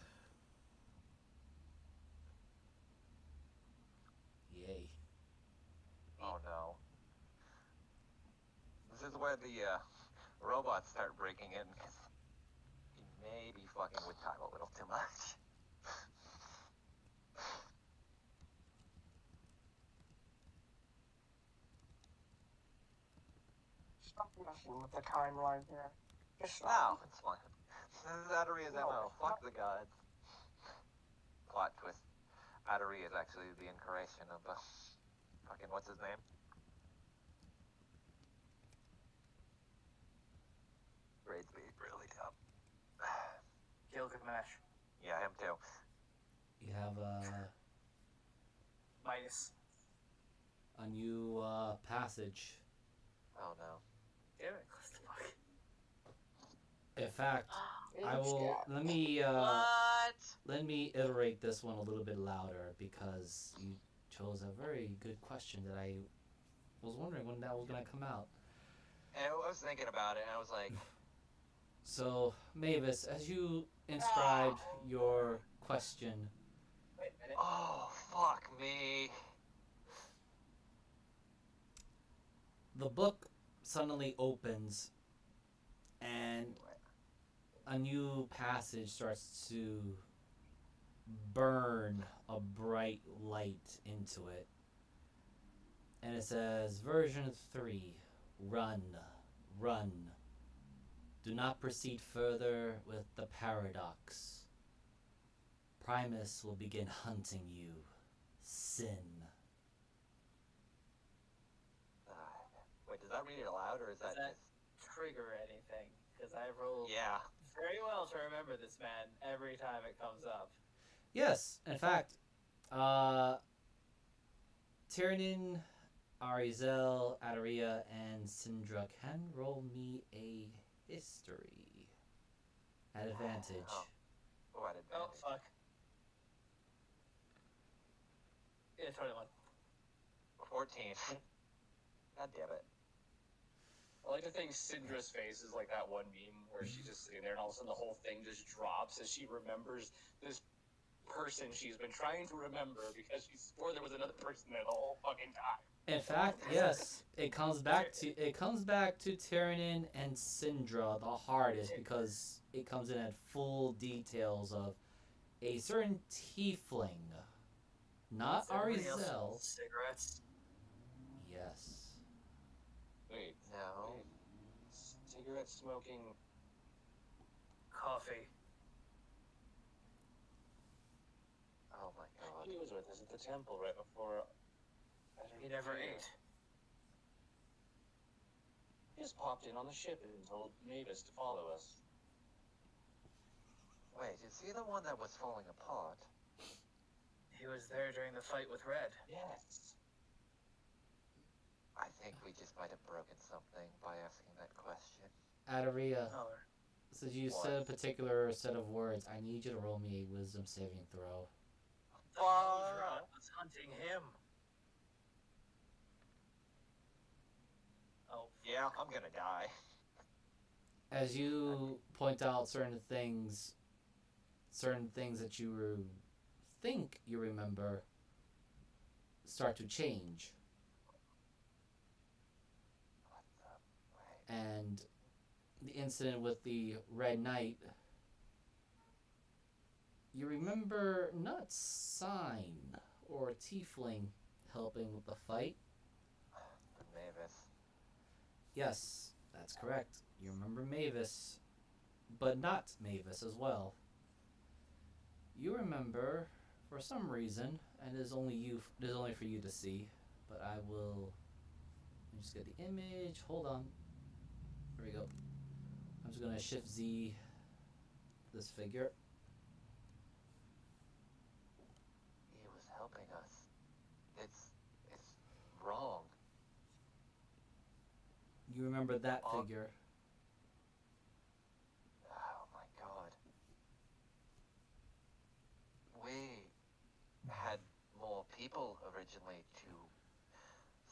Yay. Oh no. This is where the robots start breaking in. 'Cause he may be fucking with time a little too much. Stop messing with the timeline here. Just No, stop. it's fine. This is Adaria's MO. Fuck the gods. Plot twist. Adaria is actually the incarnation of fucking what's his name? Grades be really tough. Gilgamesh. Yeah, him too. You have Midas. a new passage. Oh no. Damn it, close the book. In fact, I It's will got- let me iterate this one a little bit louder, because you chose a very good question that I was wondering when that was gonna come out. And I was thinking about it, and I was like, So, Mavis, as you inscribed your question, Wait a minute. oh fuck me. the book suddenly opens, and a new passage starts to burn a bright light into it. And it says, version 3, run, run. Do not proceed further with the paradox. Primus will begin hunting you. Sin. Wait, does that read it aloud, or is that Does that just... trigger anything? Because I rolled Yeah. very well to remember this man every time it comes up. Yes, in fact, Tiernan, Arizel, Adaria, and Syndra can roll me a history. At advantage. Oh. What advantage? Oh, fuck. Yeah, 21. 14. God damn it. I like to think Syndra's face is like that one meme where she's just sitting there and all of a sudden the whole thing just drops as she remembers this person she's been trying to remember because she swore there was another person there the whole fucking time. In fact, yes, it comes back to Tyrion and Syndra the hardest because it comes in at full details of a certain tiefling, not Does everybody else Arizel. smoke cigarettes? Yes. Wait, No. wait. Cigarette smoking. Coffee. Oh my god. He was with us at the temple right before. He never ate. He just popped in on the ship and told Mavis to follow us. Wait, is he the one that was falling apart? He was there during the fight with Red. Yes. I think we just might have broken something by asking that question. Adaria, Oh, since you What? said a particular set of words, I need you to roll me a wisdom saving throw. Red was hunting him. Oh, Yeah, I'm gonna die. As you point out certain things that you think you remember start to change. What the? Wait. And the incident with the Red Knight, you remember not Sign or Tiefling helping with the fight. Mavis. Yes, that's correct. You remember Mavis, but not Mavis as well. You remember, for some reason, and it is only for you to see, but I will. Let me just get the image. Hold on. There we go. I'm just gonna Shift Z this figure. He was helping us. It's wrong. You remember that Oh. figure. Oh my god. We had more people originally to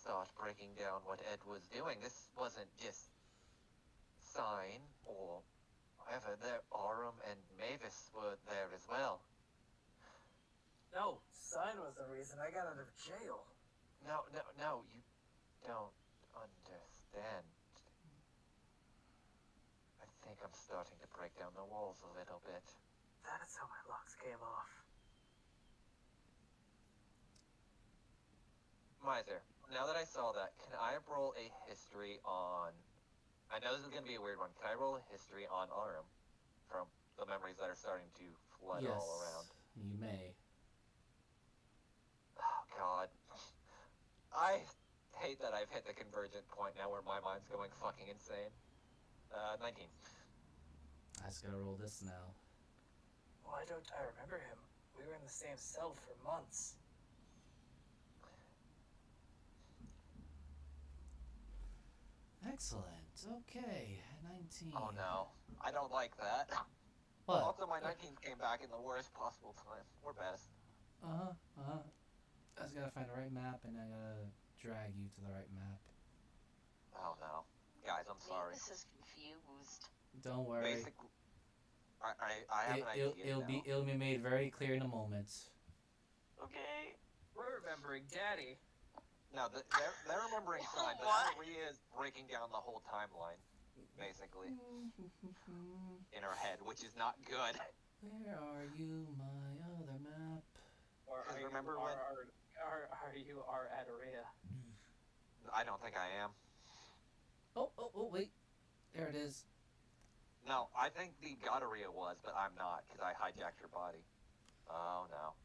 start breaking down what Ed was doing. This wasn't just Sign or whoever. There, Aurum and Mavis were there as well. no, Sign was the reason I got out of jail. No, you don't understand. I think I'm starting to break down the walls a little bit. That's how my locks came off. Miser, now that I saw that, can I roll a history on... I know this is going to be a weird one. Can I roll a history on Aurum from the memories that are starting to flood Yes, all around? you may. Oh, God. I hate that I've hit the convergent point now where my mind's going fucking insane. 19. I just gotta roll this now. Why don't I remember him? We were in the same cell for months. Excellent. Okay, 19. Oh, no. I don't like that. What? Also, my 19 came back in the worst possible time. We're best. I just gotta find the right map and I gotta drag you to the right map. Oh, no. Guys, I'm sorry. This is confused. Don't worry. Basically, I have an idea now. It'll be made very clear in a moment. Okay. We're remembering Daddy. No, they're remembering Sign, but What? Aria is breaking down the whole timeline, basically, in her head, which is not good. Where are you, my other map? Or Because are remember you, when- are you our Adaria? I don't think I am. Oh, wait. There it is. No, I think the Godaria was, but I'm not, because I hijacked her body. Oh, no.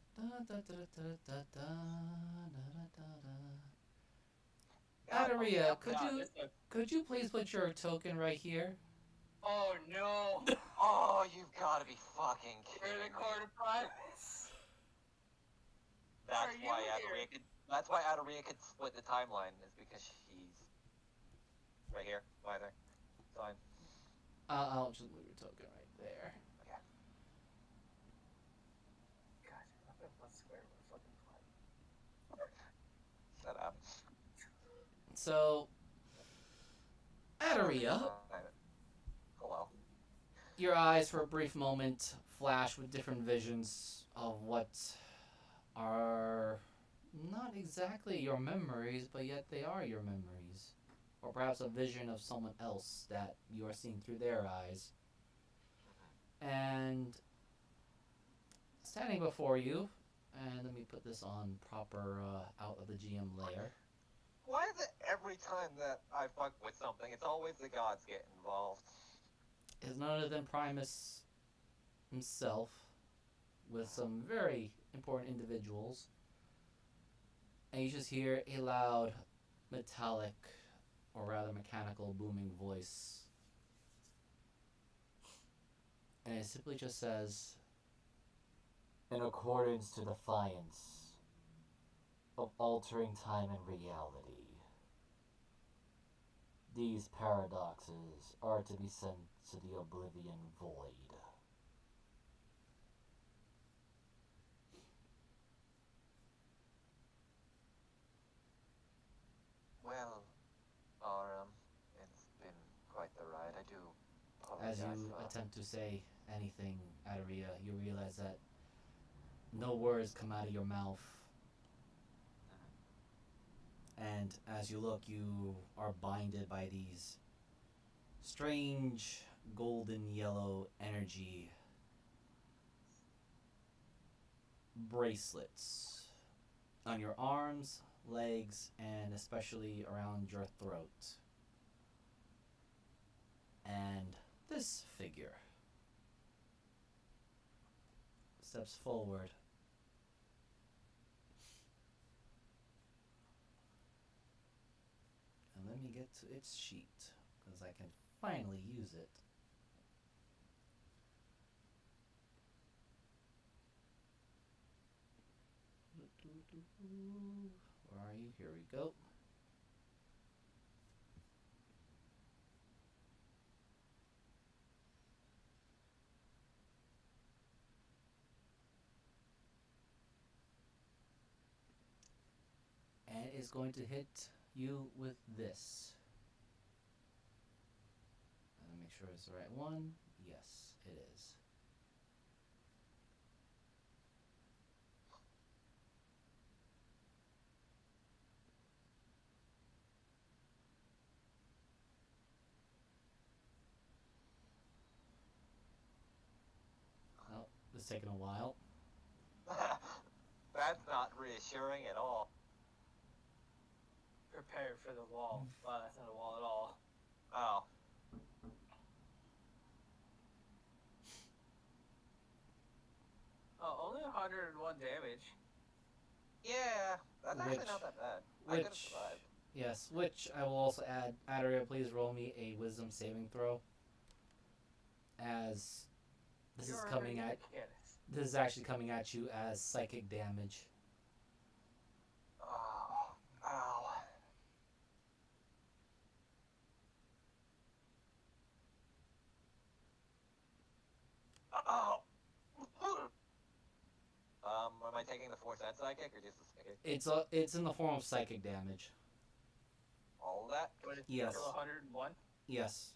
Adaria, God, could you please put your token right here? Oh no! Oh, you've got to be fucking We're kidding in me. the court of privates. That's Are you why here? Adaria could. That's why Adaria could split the timeline, is because she's right here, either. Fine. I'll just move your token right there. So, Adaria, Hello. your eyes for a brief moment flash with different visions of what are not exactly your memories, but yet they are your memories. Or perhaps a vision of someone else that you are seeing through their eyes. And standing before you, and let me put this on proper out of the GM layer. Why is it every time that I fuck with something, it's always the gods get involved? Is none other than Primus himself with some very important individuals. And you just hear a loud, metallic, or rather mechanical booming voice. And it simply just says, in accordance to defiance of altering time and reality, these paradoxes are to be sent to the oblivion void. Well, it's been quite the ride. I do As apologize you for... attempt to say anything, Adaria, you realize that no words come out of your mouth. And as you look, you are blinded by these strange golden yellow energy bracelets on your arms, legs, and especially around your throat. And this figure steps forward. And let me get to its sheet, because I can finally use it. Where are you? Here we go. And it's going to hit you with this. Let me make sure it's the right one. Yes, it is. Well, it's taking a while. That's not reassuring at all. Prepare for the wall. Wow, that's not a wall at all. Oh. Oh, only 101 damage. Yeah, that's actually Which- not that bad. I could have Which, survived. yes, which I will also add. Adaria, please roll me a wisdom saving throw. As this is coming at, this is actually coming at you as psychic damage. Oh, ow. Oh. Am I taking the force and psychic or just the psychic? It's in the form of psychic damage. All of that? But it's Yes. still 101? Yes.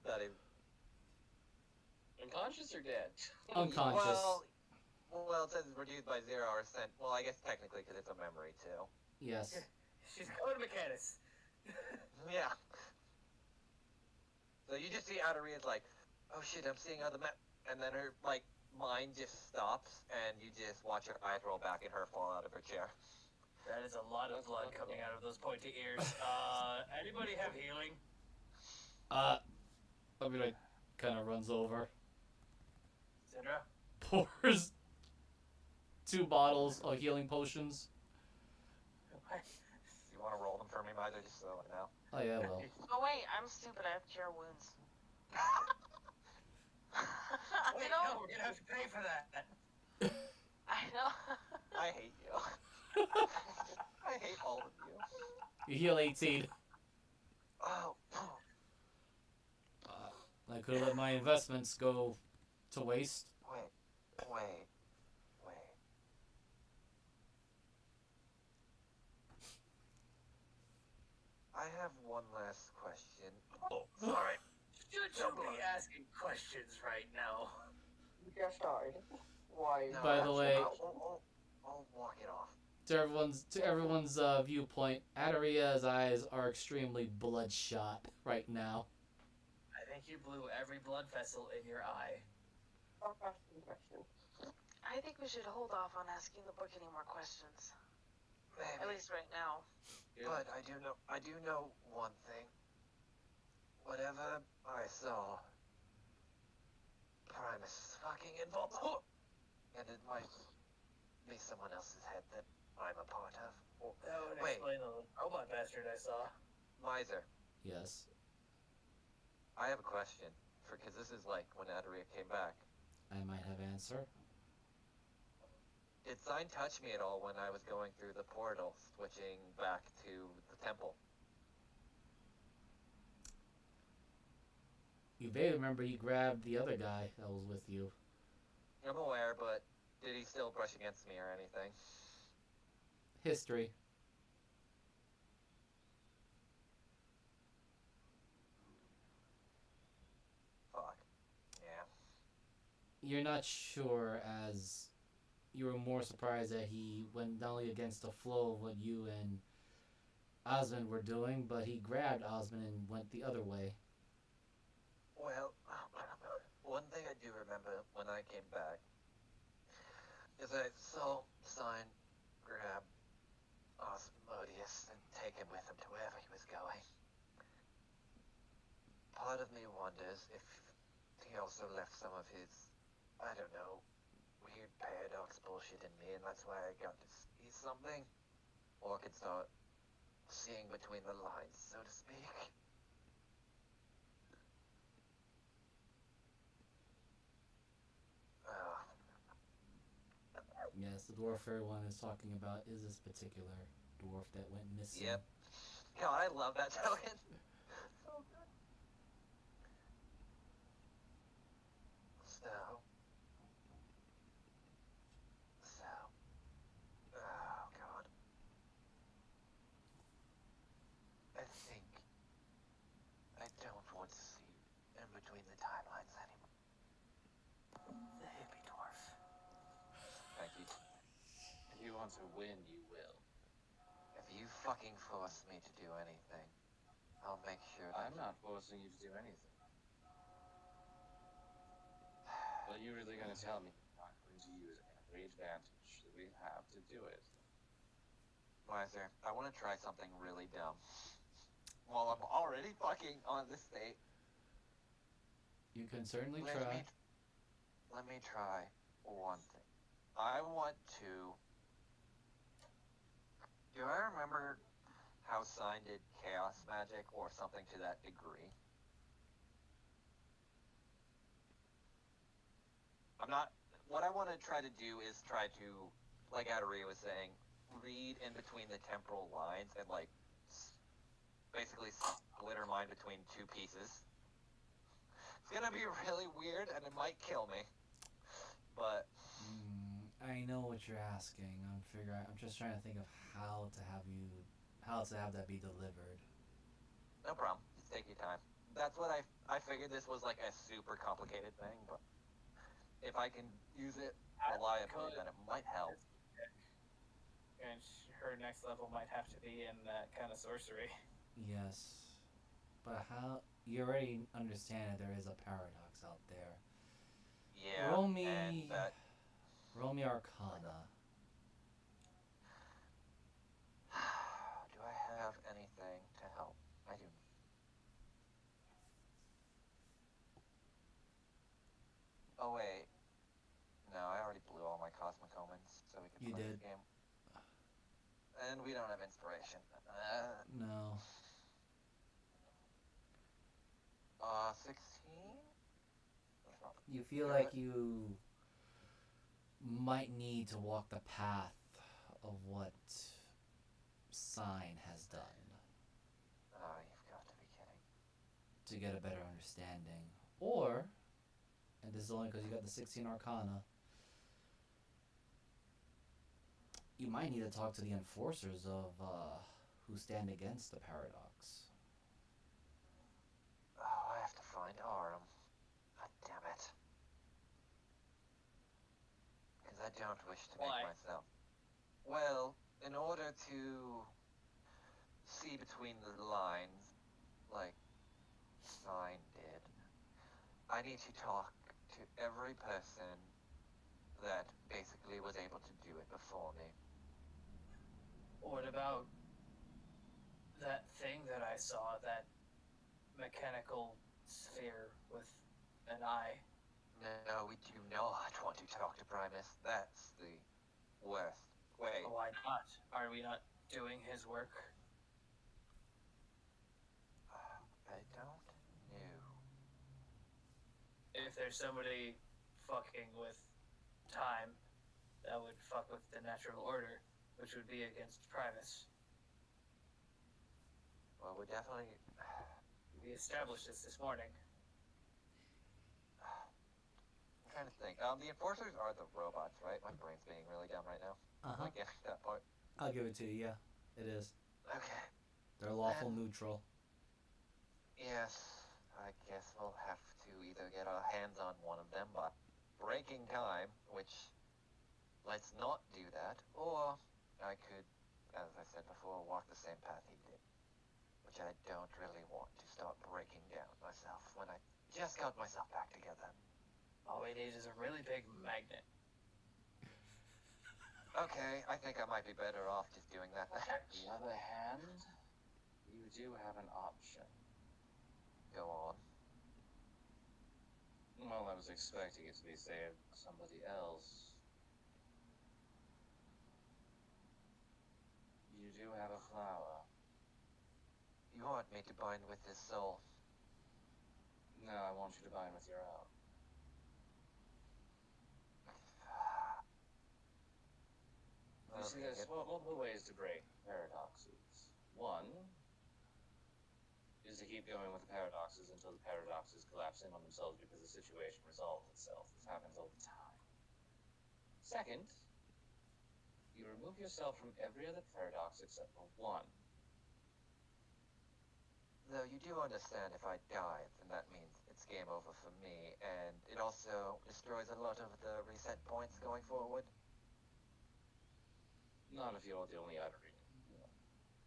Not even. Unconscious or dead? Unconscious. Well, it says it's reduced by 0%. Well, I guess technically because it's a memory too. Yes. She's going to Mechanics. Yeah. So you just see Adaria's like, oh shit, I'm seeing other map, and then her like mind just stops, and you just watch her eyes roll back and her fall out of her chair. That is a lot of blood coming out of those pointy ears. Anybody have healing? I mean, like, kind of runs over, Sindra? pours 2 bottles of healing potions. You want to roll them for me, Miser, just so I know? Oh yeah, well. Oh wait, I'm stupid. I have cure wounds. Wait, No. no, we're gonna have to pay for that. I know. I hate you. I hate all of you. You heal 18. Oh. I could have let my investments go to waste. Wait. I have one last question. Oh, sorry. Don't be asking questions right now. You just died. Why? No, By the way- I'll walk it off. To everyone's viewpoint, Adaria's eyes are extremely bloodshot right now. I think you blew every blood vessel in your eye. Stop asking questions. I think we should hold off on asking the book any more questions. At Maybe. least right now. But I do know one thing. Whatever I saw, Primus is fucking involved. And it might be someone else's head that I'm a part of. Or, That would wait, explain the robot bastard I saw. Miser, Yes, I have a question. Because this is like when Adaria came back. I might have answer. Did Sign touch me at all when I was going through the portal, switching back to the temple? You may remember he grabbed the other guy that was with you. I'm aware, but did he still brush against me or anything? History. Fuck. Yeah. You're not sure, as you were more surprised that he went not only against the flow of what you and Osmond were doing, but he grabbed Osmond and went the other way. Well, one thing I do remember when I came back is I saw Sign grab Osmodius and take him with him to wherever he was going. Part of me wonders if he also left some of his, I don't know, weird paradox bullshit in me, and that's why I got to see something. Or I could start seeing between the lines, so to speak. Yes, the dwarf everyone is talking about is this particular dwarf that went missing. Yep. God, I love that token. So good. So. Oh, God. I think I don't want to see in between the timelines anymore. The hippie dwarf. Thank you. If you want to win, you will. If you fucking force me to do anything, I'll make sure that I'm not forcing you to do anything. But you're really going to tell me you're not going to use every advantage that we have to do it. Miser, I want to try something really dumb. While I'm already fucking on this state, You can certainly let try. let me try one thing. I want to... Do I remember how Sign did chaos magic or something to that degree? I'm not... What I want to try to do is try to, like Adaria was saying, read in between the temporal lines and, like, basically split her mind between two pieces. It's gonna be really weird and it might kill me. But... I know what you're asking. I'm just trying to think of how to have that be delivered. No problem. Just take your time. That's what I figured this was like a super complicated thing, but if I can use it reliably, then it might help. And her next level might have to be in that kind of sorcery. Yes, but how you already understand that there is a paradox out there. Yeah. Roll And that... Roll me Arcana. Do I have anything to help? I do. Oh wait. No, I already blew all my cosmic omens, so we can You play did. the game. And we don't have inspiration. No. 16? You feel like you might need to walk the path of what Sign has done Oh, you've got to be kidding. to get a better understanding. Or, and this is only because you got the 16 Arcana, you might need to talk to the enforcers of who stand against the paradox. Oh, I have to find Aram. God damn it. Because I don't wish to Why? make myself. Well, in order to see between the lines, like Sign did, I need to talk to every person that basically was able to do it before me. What about that thing that I saw, that mechanical sphere with an eye? No, we do not want to talk to Primus. That's the worst. Wait, Why not? Are we not doing his work? I don't know. If there's somebody fucking with time, that would fuck with the natural order, which would be against Primus. Well, we're definitely. We established this morning. I'm trying to think. The enforcers are the robots, right? My brain's being really dumb right now. Uh-huh. I get that part. I'll give it to you, yeah. It is. Okay. They're lawful neutral. Yes, I guess we'll have to either get our hands on one of them by breaking time, which let's not do that, or I could, as I said before, walk the same path he did, which I don't really want to start breaking down myself when I just got myself back together. All we need is a really big magnet. Okay, I think I might be better off just doing that. On the other hand, you do have an option. Go on. Well, I was expecting it to be saved by somebody else. You do have a flower. You want me to bind with his soul? No, I want you to bind with your own. You see, there's multiple ways to break paradoxes. One is to keep going with the paradoxes until the paradoxes collapse in on themselves because the situation resolves itself. This happens all the time. Second, you remove yourself from every other paradox except for one. Though you do understand if I die, then that means it's game over for me, and it also destroys a lot of the reset points going forward. Not if you're the only item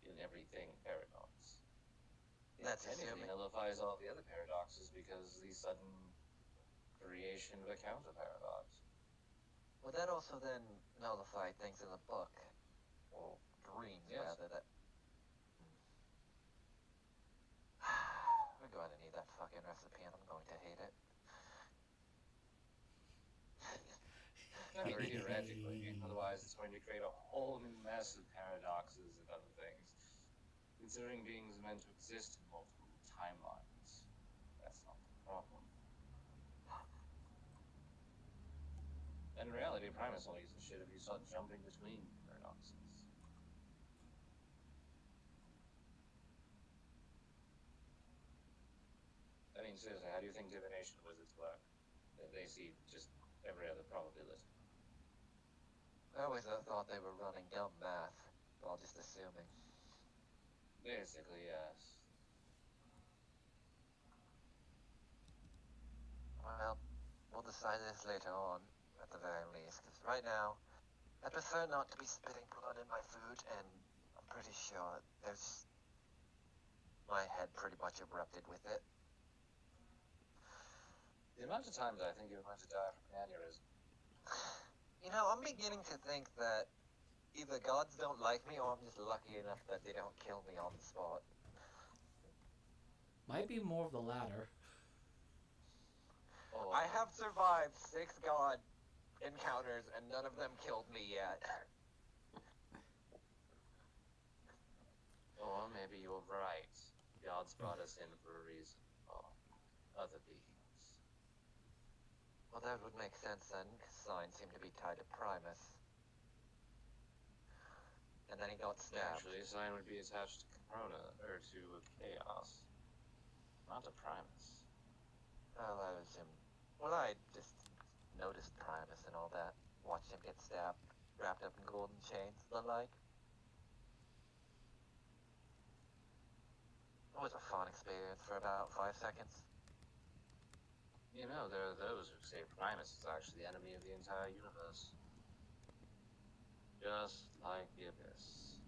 in everything paradox. That's It technically assuming. nullifies all the other paradoxes because the sudden creation of a counter paradox. Would that also then nullify things in the book? Or dreams, Yes. rather, that... We're going to need that fucking recipe, and I'm going to hate it. Very theoretically, otherwise it's going to create a whole new mess of paradoxes and other things. Considering beings are meant to exist in multiple timelines, that's not the problem. And in reality, Primus only uses shit if you start jumping between paradoxes. I mean, seriously, how do you think divination wizards work? They see just every other probability. I always thought they were running dumb math, while just assuming. Basically, yes. Well, we'll decide this later on, at the very least, because right now, I prefer not to be spitting blood in my food, and I'm pretty sure there's... My head pretty much erupted with it. The amount of times I think you're going to die from an aneurysm. You know, I'm beginning to think that either gods don't like me, or I'm just lucky enough that they don't kill me on the spot. Might be more of the latter. Oh, I have survived 6 god encounters, and none of them killed me yet. Or maybe you're right. Gods brought us in for a reason. Or other beings. Well, that would make sense then, because signs seem to be tied to Primus. And then he got stabbed. Actually, a sign would be attached to Corona, or to Chaos. Not to Primus. Well, I assume... Well, I just noticed Primus and all that. Watched him get stabbed, wrapped up in golden chains, the like. experience for about 5 seconds. You know, there are those who say Primus is actually the enemy of the entire universe. Just like the Abyss.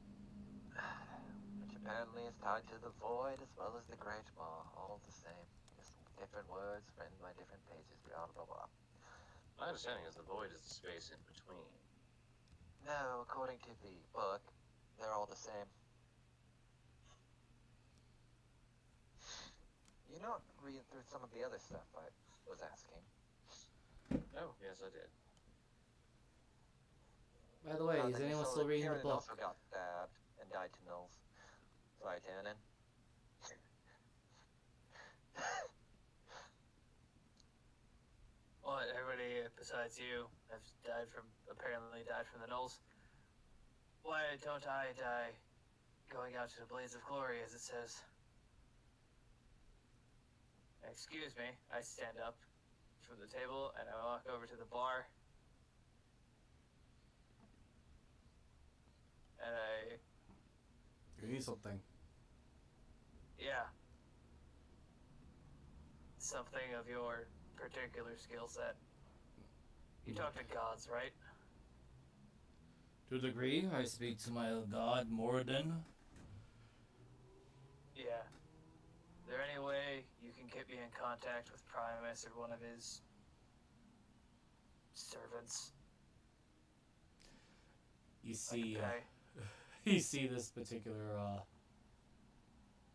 Which apparently is tied to the Void as well as the Great Maw, all the same. Just different words written by different pages, blah blah blah. My understanding is the Void is the space in between. No, according to the book, they're all the same. You're not reading through some of the other stuff I was asking. Oh, yes, I did. By the way, is Then you anyone saw still that reading the Kieran book? also got stabbed and died to Knowles. Sorry, Tannen. What, everybody besides you have apparently died from the Knolls? Why don't I die going out to the blaze of glory, as it says? Excuse me, I stand up from the table and I walk over to the bar. And You need something. yeah. Something of your particular skill set. You talk to gods, right? To a degree, I speak to my god Moradin. Yeah. Is there any way you can get me in contact with Primus or one of his servants? You see, Okay. you see this particular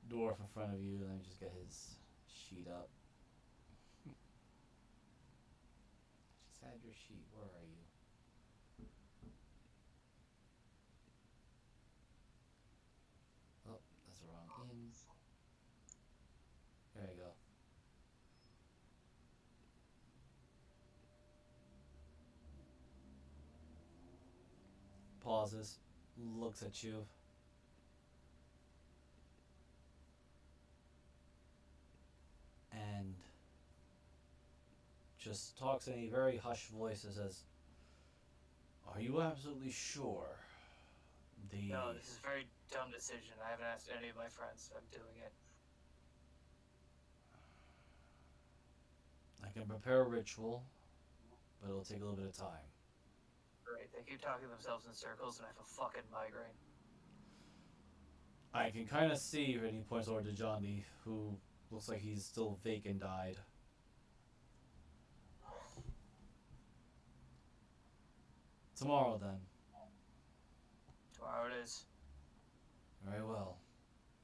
dwarf in front of you, and then just get his sheet up. Just had your sheet. Where are you? Oh, that's the wrong in. There you go. Pauses, looks at you. And just talks in a very hushed voice and says, "Are you absolutely sure the No, this is a very dumb decision. I haven't asked any of my friends. I'm doing it. I can prepare a ritual, but it'll take a little bit of time. Great. They keep talking themselves in circles and I have a fucking migraine. I can kind of see," and he points over to Johnny, who looks like he's still vacant eyed. Tomorrow, then. Tomorrow it is. Very well.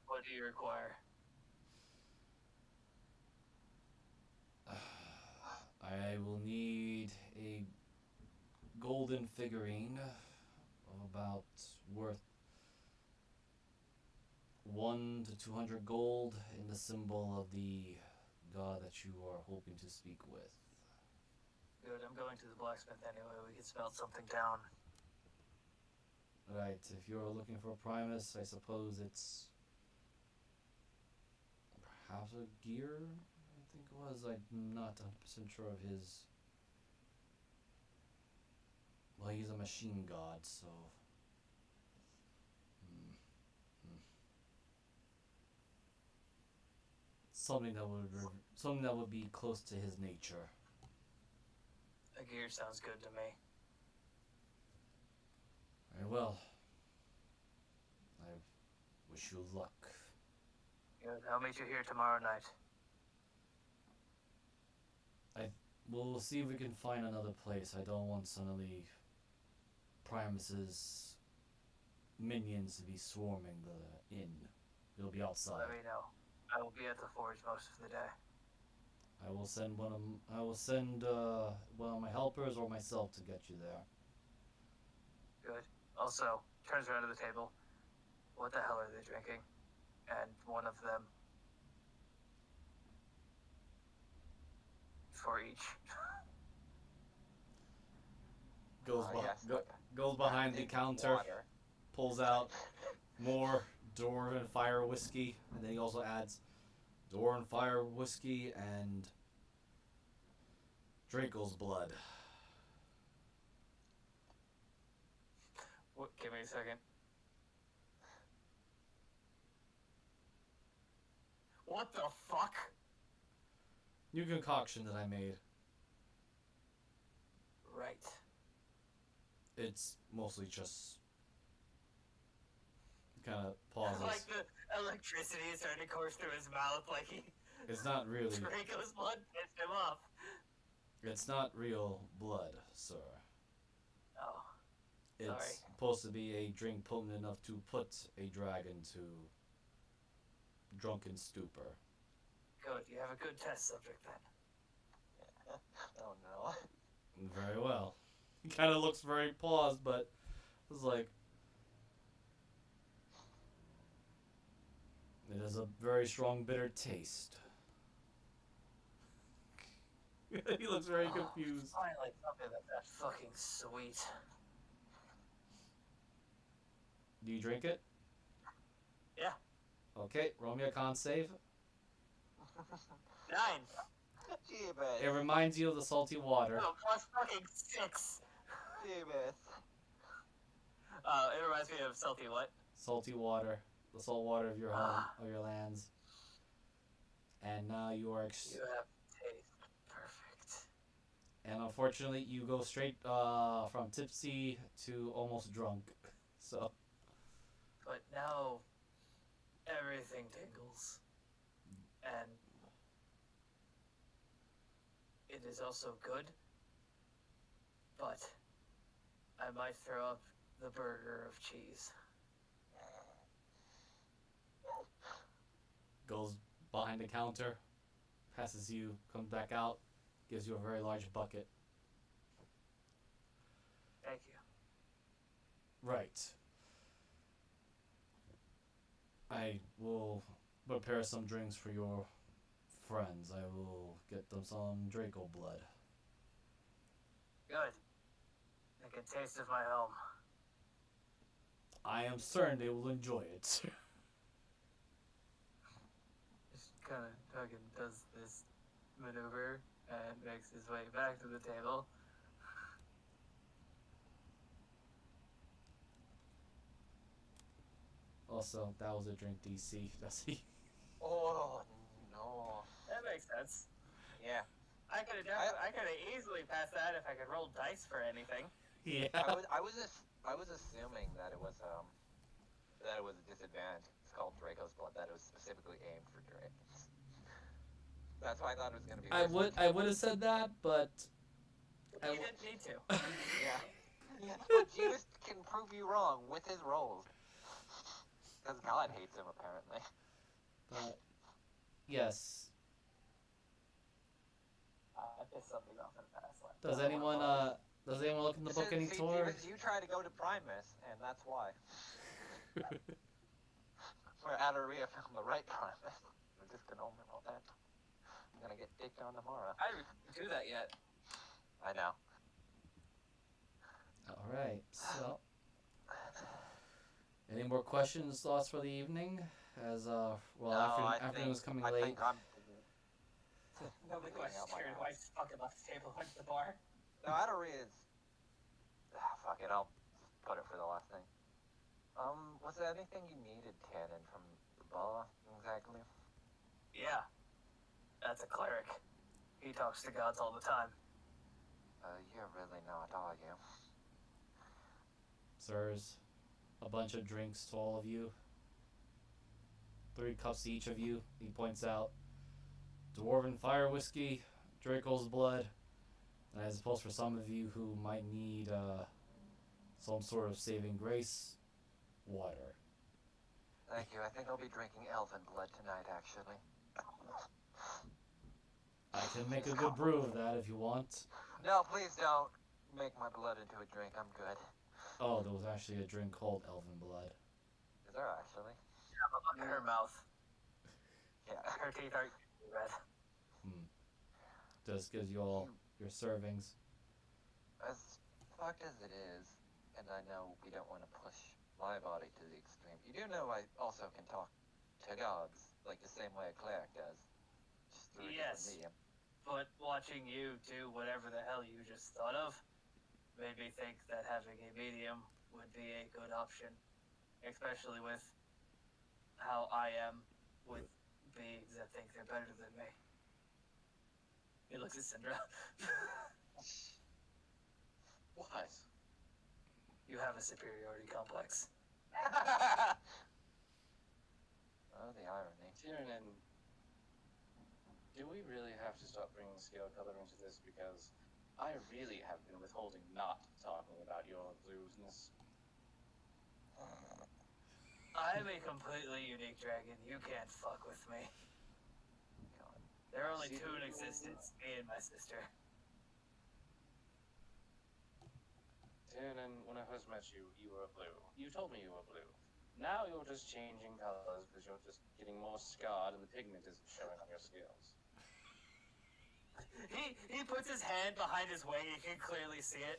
What do you require? I will need a golden figurine of about worth 1 to 200 gold in the symbol of the god that you are hoping to speak with. Good, I'm going to the blacksmith anyway. We can smelt something down. Right, if you're looking for a Primus, I suppose it's perhaps a gear, I think it was. I'm not 100% sure of his. Well, he's a machine god, so. Something that would be close to his nature. A gear sounds good to me. Very well. I wish you luck. Good, I'll meet you here tomorrow night. We'll see if we can find another place. I don't want suddenly Primus's minions to be swarming the inn. It'll be outside. Let me know. I will be at the forge most of the day. I will send one of my helpers or myself to get you there. Good. Also, turns around to the table. What the hell are they drinking? And one of them. For each. Goes behind the counter, Water. pulls out more Dwarven Fire whiskey, and then he also adds Dwarven Fire whiskey and Draco's blood. What, give me a second. What the New concoction that I made. Right. It's mostly just kind of pauses. Like the electricity is starting to course through his mouth, like he. It's not really. Draco's blood pissed him off. It's not real blood, sir. Oh. It's Sorry. supposed to be a drink potent enough to put a dragon to drunken stupor. Good. You have a good test subject then. Oh no. Very well. He kind of looks very paused, but it's like it has a very strong bitter taste. He looks very confused. Finally, something that's fucking sweet. Do you drink it? Yeah. Okay, roll me a con save. 9. Jeebus. It reminds you of the salty water. No, plus fucking 6. Jeebus. It reminds me of salty what? Salty water, the salt water of your home, of your lands. And now you are. You have taste perfect. And unfortunately, you go straight from tipsy to almost drunk. So. But now everything tingles. And it is also good. But I might throw up the burger of cheese. Goes behind the counter, passes you, comes back out, gives you a very large bucket. Thank you. Right. I will prepare some drinks for your friends. I will get them some Draco blood. Good. I can taste of my home. I am certain they will enjoy it. Just kind of fucking does this maneuver and makes his way back to the table. Also, that was a drink DC. Does he? Oh no. That makes sense. Yeah. I could have easily passed that if I could roll dice for anything. Yeah. I was assuming that it was a disadvantage. It's called Draco's blood. That it was specifically aimed for dragons. That's why I thought it was gonna be. I would have said that, but You didn't need to. Yeah. Yeah. But Jeeves can prove you wrong with his rolls. Because God hates him apparently. but yes. I pissed something off in the past life. Does anyone look in the book any tour? Jeeves, you try to go to Primus, and that's why. Where Adaria found the right Primus. We're just gonna omen all that. I'm gonna get dicked on tomorrow. I didn't do that yet. I know. All right. So, any more questions, thoughts for the evening? As afternoon's coming I late. think I'm. Nobody questions my why he's fucking left the table, went to the bar. No, Adoria's. Fuck it, I'll put it for the last thing. Was there anything you needed, Cannon, from the bar, exactly? Yeah. That's a cleric. He talks to gods all the time. You're really not, are you? Sirs, a bunch of drinks to all of you. 3 cups to each of you. He points out Dwarven fire whiskey, Draco's blood, and I suppose for some of you who might need some sort of saving grace, water. Thank you. I think I'll be drinking elven blood tonight, actually. I can make a good brew of that if you want. No, please don't make my blood into a drink. I'm good. Oh, there was actually a drink called Elven Blood. Is there actually? Yeah, but look at her mouth. Yeah. Her teeth are red. Just gives you all your servings. As fucked as it is, and I know we don't want to push my body to the extreme, you do know I also can talk to gods, like the same way a cleric does. Just through a Yes. different medium. But watching you do whatever the hell you just thought of made me think that having a medium would be a good option. Especially with how I am with beings that think they're better than me. He looks at Syndra. What? You have a superiority complex. Oh, the irony. Tyrion, do we really have to stop bringing scale color into this? Because I really have been withholding not talking about your bluesness. I'm a completely unique dragon. You can't fuck with me. God. There are only two in existence, me and my sister. Tyrion, when I first met you, you were blue. You told me you were blue. Now you're just changing colors because you're just getting more scarred and the pigment isn't showing on your scales. He puts his hand behind his wing. You can clearly see it.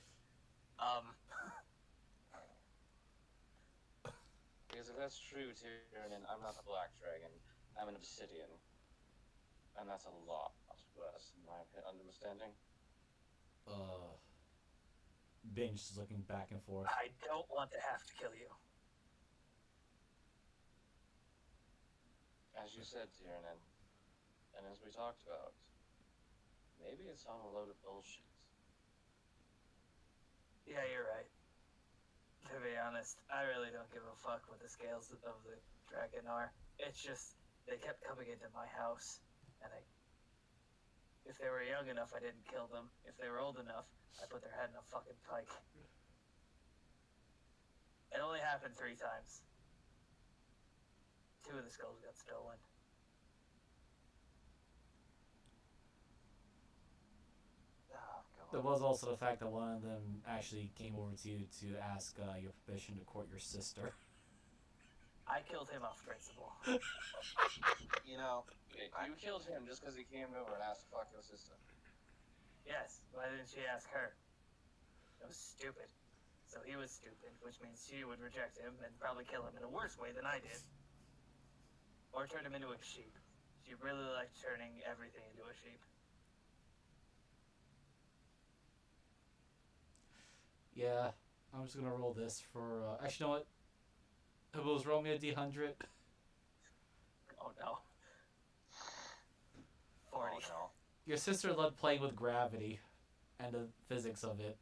Because if that's true, Tyrion, I'm not a black dragon. I'm an obsidian. And that's a lot worse, in my understanding. Binge is looking back and forth. I don't want to have to kill you. As you said, Tyrion, and as we talked about, maybe it's all a load of bullshit. Yeah, you're right. To be honest, I really don't give a fuck what the scales of the dragon are. It's just, they kept coming into my house, and if they were young enough, I didn't kill them. If they were old enough, I put their head in a fucking pike. It only happened 3 times. 2 of the skulls got stolen. Oh, God. There was also the fact that one of them actually came over to you to ask your permission to court your sister. I killed him off principle. You know, You killed him just because he came over and asked to fuck your sister. Yes, why didn't she ask her? That was stupid. So he was stupid, which means she would reject him and probably kill him in a worse way than I did. Or turn him into a sheep. She really liked turning everything into a sheep. Yeah, I'm just gonna roll this for. Actually, you know what? Hibbles, roll me a D100. Oh no. 40. oh no. Your sister loved playing with gravity and the physics of it.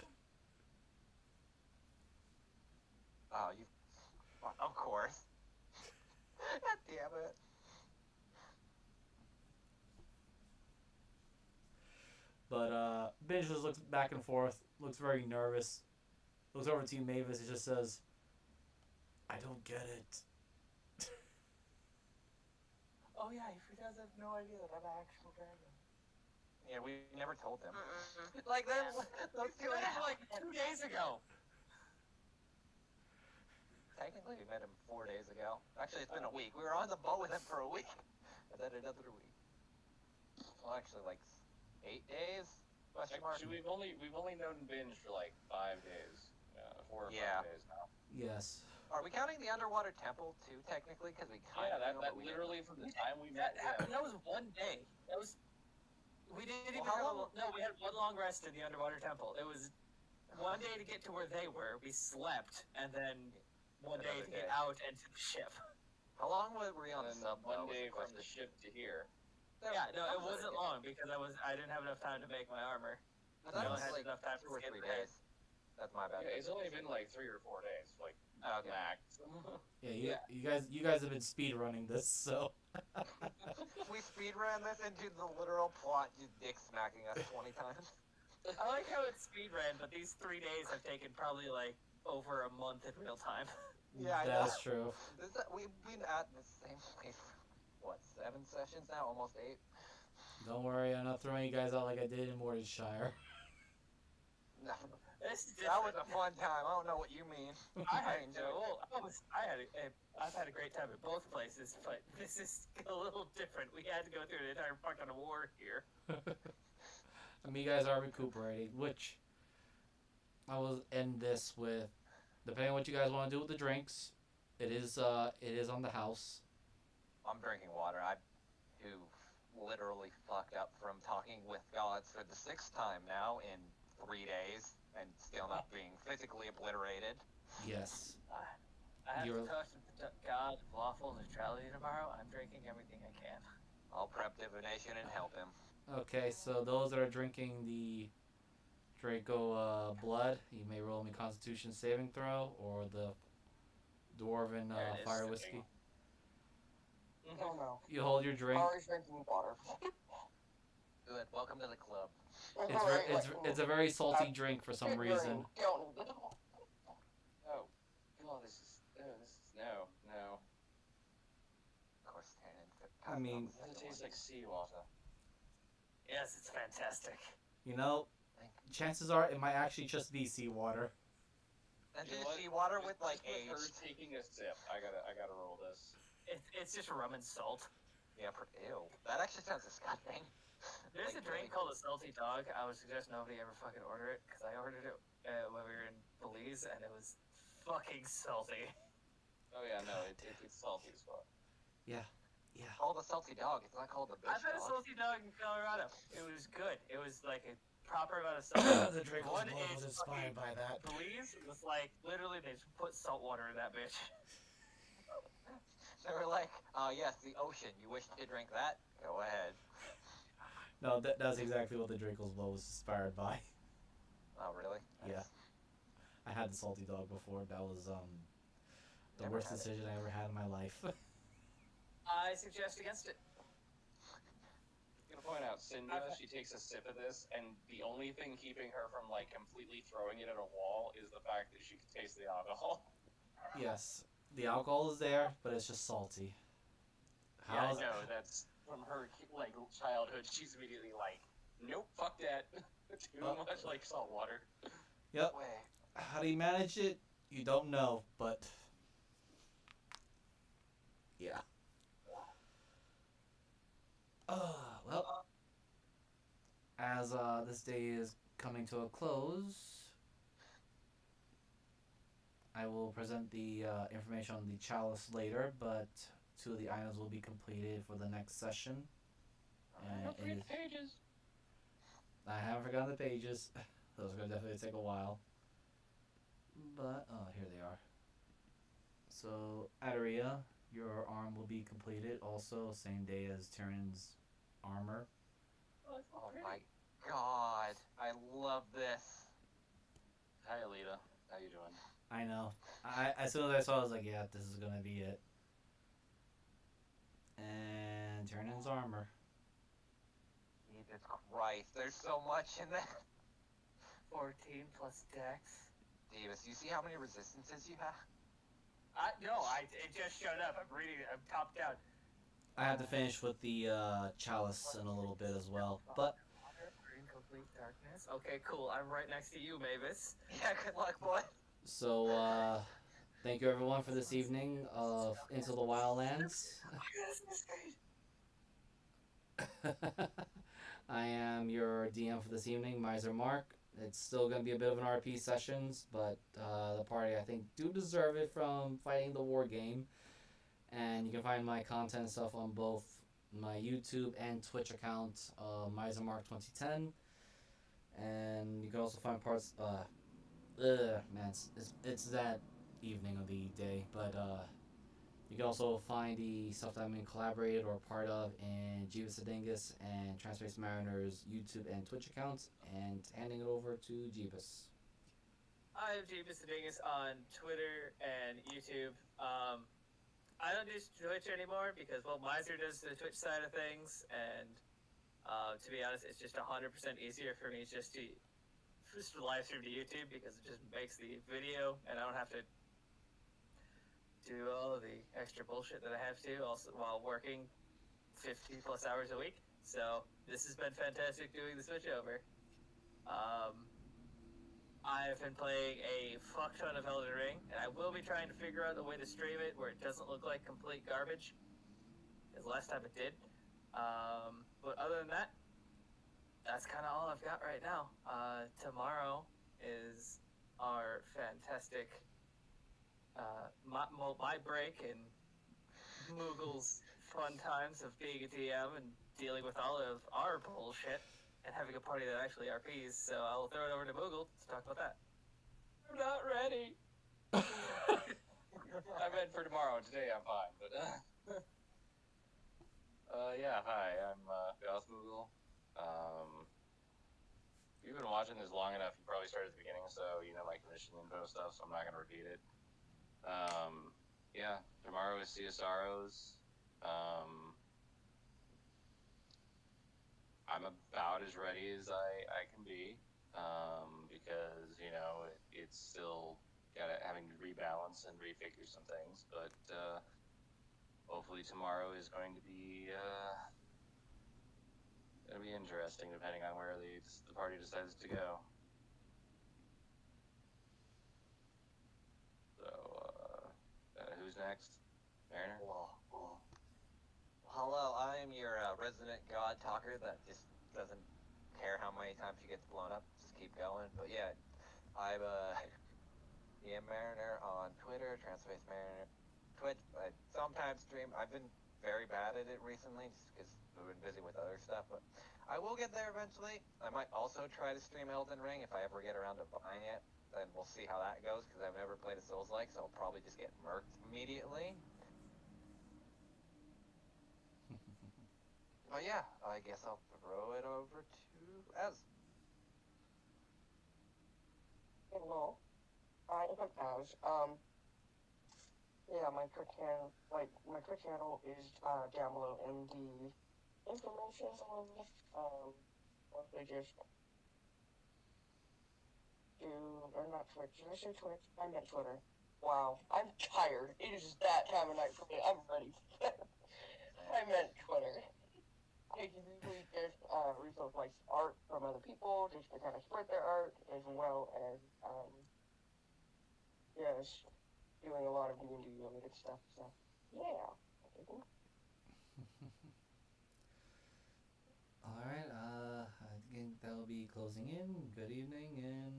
Oh, you. Of course. God damn it. But Binge just looks back and forth, looks very nervous, looks over to you, Mavis, and just says, I don't get it. Oh yeah, he does have no idea that I'm an actual dragon. Yeah, we never told them. Mm-mm. Like that. Yeah. Those two That was like 2 days ago. Technically, we met him 4 days ago. Actually, it's been a week. We were on the boat with him for a week, and then another week. Well, actually, like 8 days. Question mark. Actually, we've only known Binge for like 5 days. 4 or 5 Yeah. days now. Yes. Are we counting the underwater temple too, technically? Because we kind Yeah, of that literally from the time we met him. That was 1 day. That was. We didn't even Well, how have. long- No, we had 1 long rest in the underwater temple. It was 1 day to get to where they were. We slept, and then 1 day Another to get day. out and to the ship. How long were we on And the then sub? though, 1 was day the from question. the ship to here. Yeah, no, That it was wasn't okay. long because I didn't have enough time to make my armor. But I that only was had like enough time 2 to or skip 3 ahead. days. That's my bad. Yeah, it's only been like 3 or 4 days, like Okay. max. Yeah, you guys have been speed running this, so. We speedran this into the literal plot, just dick smacking us 20 times. I like how it's speed ran, but these 3 days have taken probably like over a month in real time. Yeah, I know. That's true. We've been at the same place for, what, 7 sessions now? Almost 8? Don't worry, I'm not throwing you guys out like I did in Mordenshire. No. It's That was a different. fun time. I don't know what you mean. I enjoyed it. I've had a great time at both places, but this is a little different. We had to go through an entire fucking war here. I mean, you guys are recuperating, which I will end this with, depending on what you guys want to do with the drinks, it is on the house. I'm drinking water. Who literally fucked up from talking with gods for the 6th time now in 3 days and still not being physically obliterated. Yes. I have You're- to talk to God of lawful neutrality tomorrow. I'm drinking everything I can. I'll prep divination and help him. Okay, so those that are drinking the Draco blood, you may roll me Constitution saving throw or the Dwarven There it is, fire sipping. whiskey. Oh no. You hold your drink. Ari's drinking water. Good. Welcome to the club. It's a very salty drink for some reason. Don't. Oh, oh, this is no. Of course, I mean, It tastes like seawater. Yes, it's fantastic. you know, chances are it might actually just be seawater. And You do know what? seawater with Just like with her aged. taking a sip. I gotta roll this. It's just rum and salt. Yeah, ew. That actually sounds disgusting. There's Like, a drink really called a salty dog. I would suggest nobody ever fucking order it because I ordered it when we were in Belize and it was fucking salty. Oh yeah, no, it's salty as fuck. Yeah. Called a salty dog. It's not called a bitch I've had a dog. salty dog in Colorado. It was good. It was like a proper amount of salt. the Draco's One blood is was inspired by that. Belize was like literally they just put salt water in that bitch. They were like, yes, the ocean. You wish to drink that? Go ahead. No, that's exactly what the Draco's blood was inspired by. Oh, really? Yeah. I had the salty dog before. That was the Never worst had it. decision I ever had in my life. I suggest against it. I'm gonna point out, Cinda, she takes a sip of this, and the only thing keeping her from like completely throwing it at a wall is the fact that she can taste the alcohol. Yes, the alcohol is there, but it's just salty. Yeah, I How's know. That's from her like childhood. She's immediately like, nope, fuck that. Too much like salt water. Yep. Way. How do you manage it? You don't know, but yeah. Well, as this day is coming to a close, I will present the information on the chalice later, but 2 of the items will be completed for the next session. And Don't forget it is- the pages. I haven't forgotten the pages. Those are going to definitely take a while. But, oh, here they are. So, Adaria, your arm will be completed also, same day as Tyrion's armor. Oh, it's Oh pretty. my god. I love this. Hi, Alita. How you doing? I know. As soon as I saw it, I was like, yeah, this is going to be it. And Tyrion's armor. Jesus Christ. There's so much in that. 14 plus dex. Davis, you see how many resistances you have? It just showed up. I'm reading it. I'm top down. I have to finish with the chalice in a little bit as well. But Water, we're in complete darkness. Okay, cool. I'm right next to you, Mavis. Yeah, good luck, boy. so thank you everyone for this evening of Into the Wildlands. I am your DM for this evening, Miser Mark. It's still going to be a bit of an RP sessions, but the party, I think, do deserve it from fighting the war game. And you can find my content and stuff on both my YouTube and Twitch account, MiserMark2010. And you can also find parts, man, it's that evening of the day, but you can also find the stuff that I'm in collaborated or part of in Jeeves Dingus and Transpace Mariner's YouTube and Twitch accounts, and handing it over to Jeebus. I have Jeebus Dingus on Twitter and YouTube. I don't do Twitch anymore because, well, Miser does the Twitch side of things, and to be honest, it's just 100% easier for me just to live stream to YouTube because it just makes the video, and I don't have to do all of the extra bullshit that I have to also while working 50 plus hours a week. So this has been fantastic doing the switch over. I've been playing a fuck ton of Elden Ring, and I will be trying to figure out a way to stream it where it doesn't look like complete garbage, because last time it did. But other than that, that's kind of all I've got right now. Tomorrow is our fantastic my break and Moogle's fun times of being a DM and dealing with all of our bullshit and having a party that actually RPs. So I'll throw it over to Moogle to talk about that. I'm not ready. I meant for tomorrow. Today I'm fine, but yeah. Hi, I'm Goth Moogle. If you've been watching this long enough, you probably started at the beginning, so you know my commission info stuff, so I'm not going to repeat it. Yeah, tomorrow is CSRO's. I'm about as ready as I can be, because, you know, it's still having to rebalance and refigure some things, but hopefully tomorrow is going to be interesting, depending on where the party decides to go. So, who's next? Mariner? Hello, I am your resident god talker that just doesn't care how many times she gets blown up. Just keep going. But yeah, I'm Mariner on Twitter, Transpace Mariner, Twitch. I sometimes stream. I've been very bad at it recently just because I've been busy with other stuff, but I will get there eventually. I might also try to stream Elden Ring if I ever get around to buying it. Then we'll see how that goes because I've never played a Souls-like, so I'll probably just get murked immediately. But yeah, I guess I'll throw it over to Ez. Hello, I am Az. Yeah, my Twitch channel is down below in the information zone. Mostly just or not Twitch. Did I say Twitch? I meant Twitter. Wow, I'm tired. It is that time of night for me. I'm ready. I meant Twitter. I usually just repost like art from other people just to kind of spread their art, as well as just doing a lot of D&D related stuff. So yeah. All right. I think that will be closing in. Good evening and